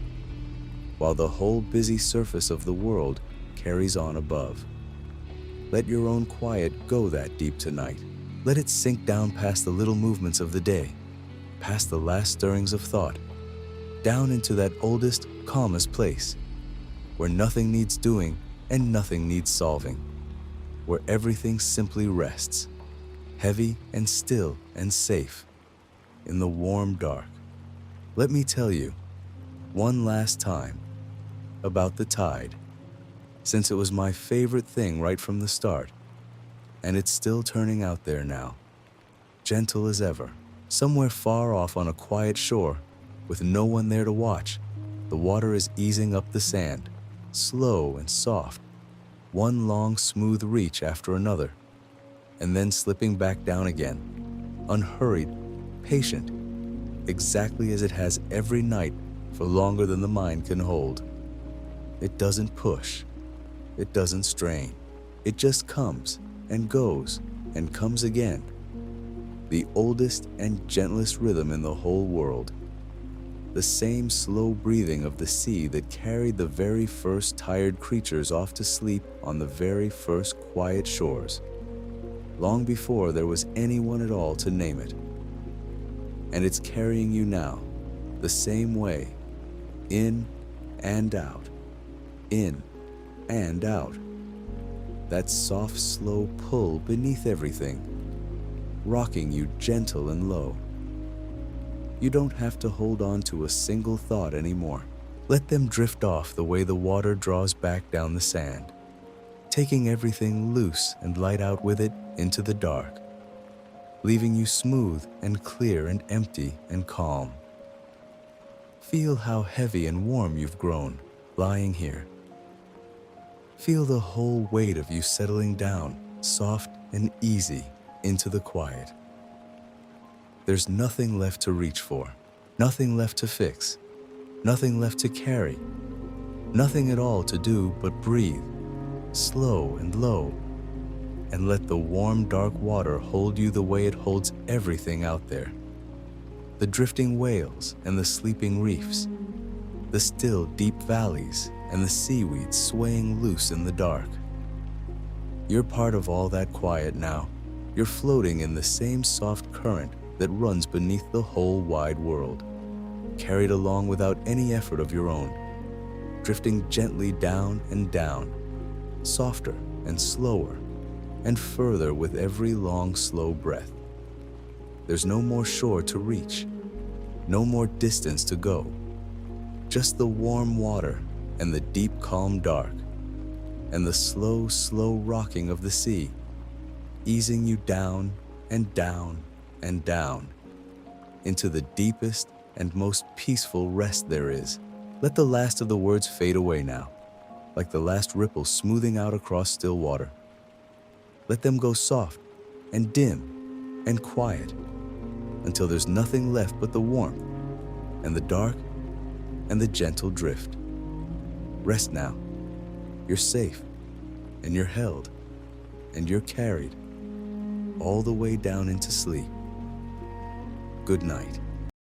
while the whole busy surface of the world carries on above. Let your own quiet go that deep tonight. Let it sink down past the little movements of the day, past the last stirrings of thought, down into that oldest, calmest place, where nothing needs doing and nothing needs solving, where everything simply rests, heavy and still and safe, in the warm dark. Let me tell you, one last time, about the tide, since it was my favorite thing right from the start, and it's still turning out there now, gentle as ever. Somewhere far off on a quiet shore, with no one there to watch, the water is easing up the sand, slow and soft, one long smooth reach after another, and then slipping back down again, unhurried, patient, exactly as it has every night for longer than the mind can hold. It doesn't push. It doesn't strain. It just comes and goes and comes again. The oldest and gentlest rhythm in the whole world. The same slow breathing of the sea that carried the very first tired creatures off to sleep on the very first quiet shores, long before there was anyone at all to name it. And it's carrying you now, the same way, in and out, in and out. That soft, slow pull beneath everything, rocking you gentle and low. You don't have to hold on to a single thought anymore. Let them drift off the way the water draws back down the sand, taking everything loose and light out with it into the dark, leaving you smooth and clear and empty and calm. Feel how heavy and warm you've grown, lying here. Feel the whole weight of you settling down, soft and easy, into the quiet. There's nothing left to reach for, nothing left to fix, nothing left to carry, nothing at all to do but breathe, slow and low, and let the warm, dark water hold you the way it holds everything out there. The drifting whales and the sleeping reefs, the still, deep valleys and the seaweed swaying loose in the dark, You're part of all that quiet now. You're floating in the same soft current that runs beneath the whole wide world, carried along without any effort of your own, drifting gently down and down, softer and slower, and further with every long, slow breath. There's no more shore to reach, no more distance to go, just the warm water and the deep, calm dark, and the slow, slow rocking of the sea, easing you down and down and down into the deepest and most peaceful rest there is. Let the last of the words fade away now, like the last ripple smoothing out across still water. Let them go soft and dim and quiet until there's nothing left but the warmth and the dark and the gentle drift. Rest now. You're safe, and you're held, and you're carried all the way down into sleep. Good night.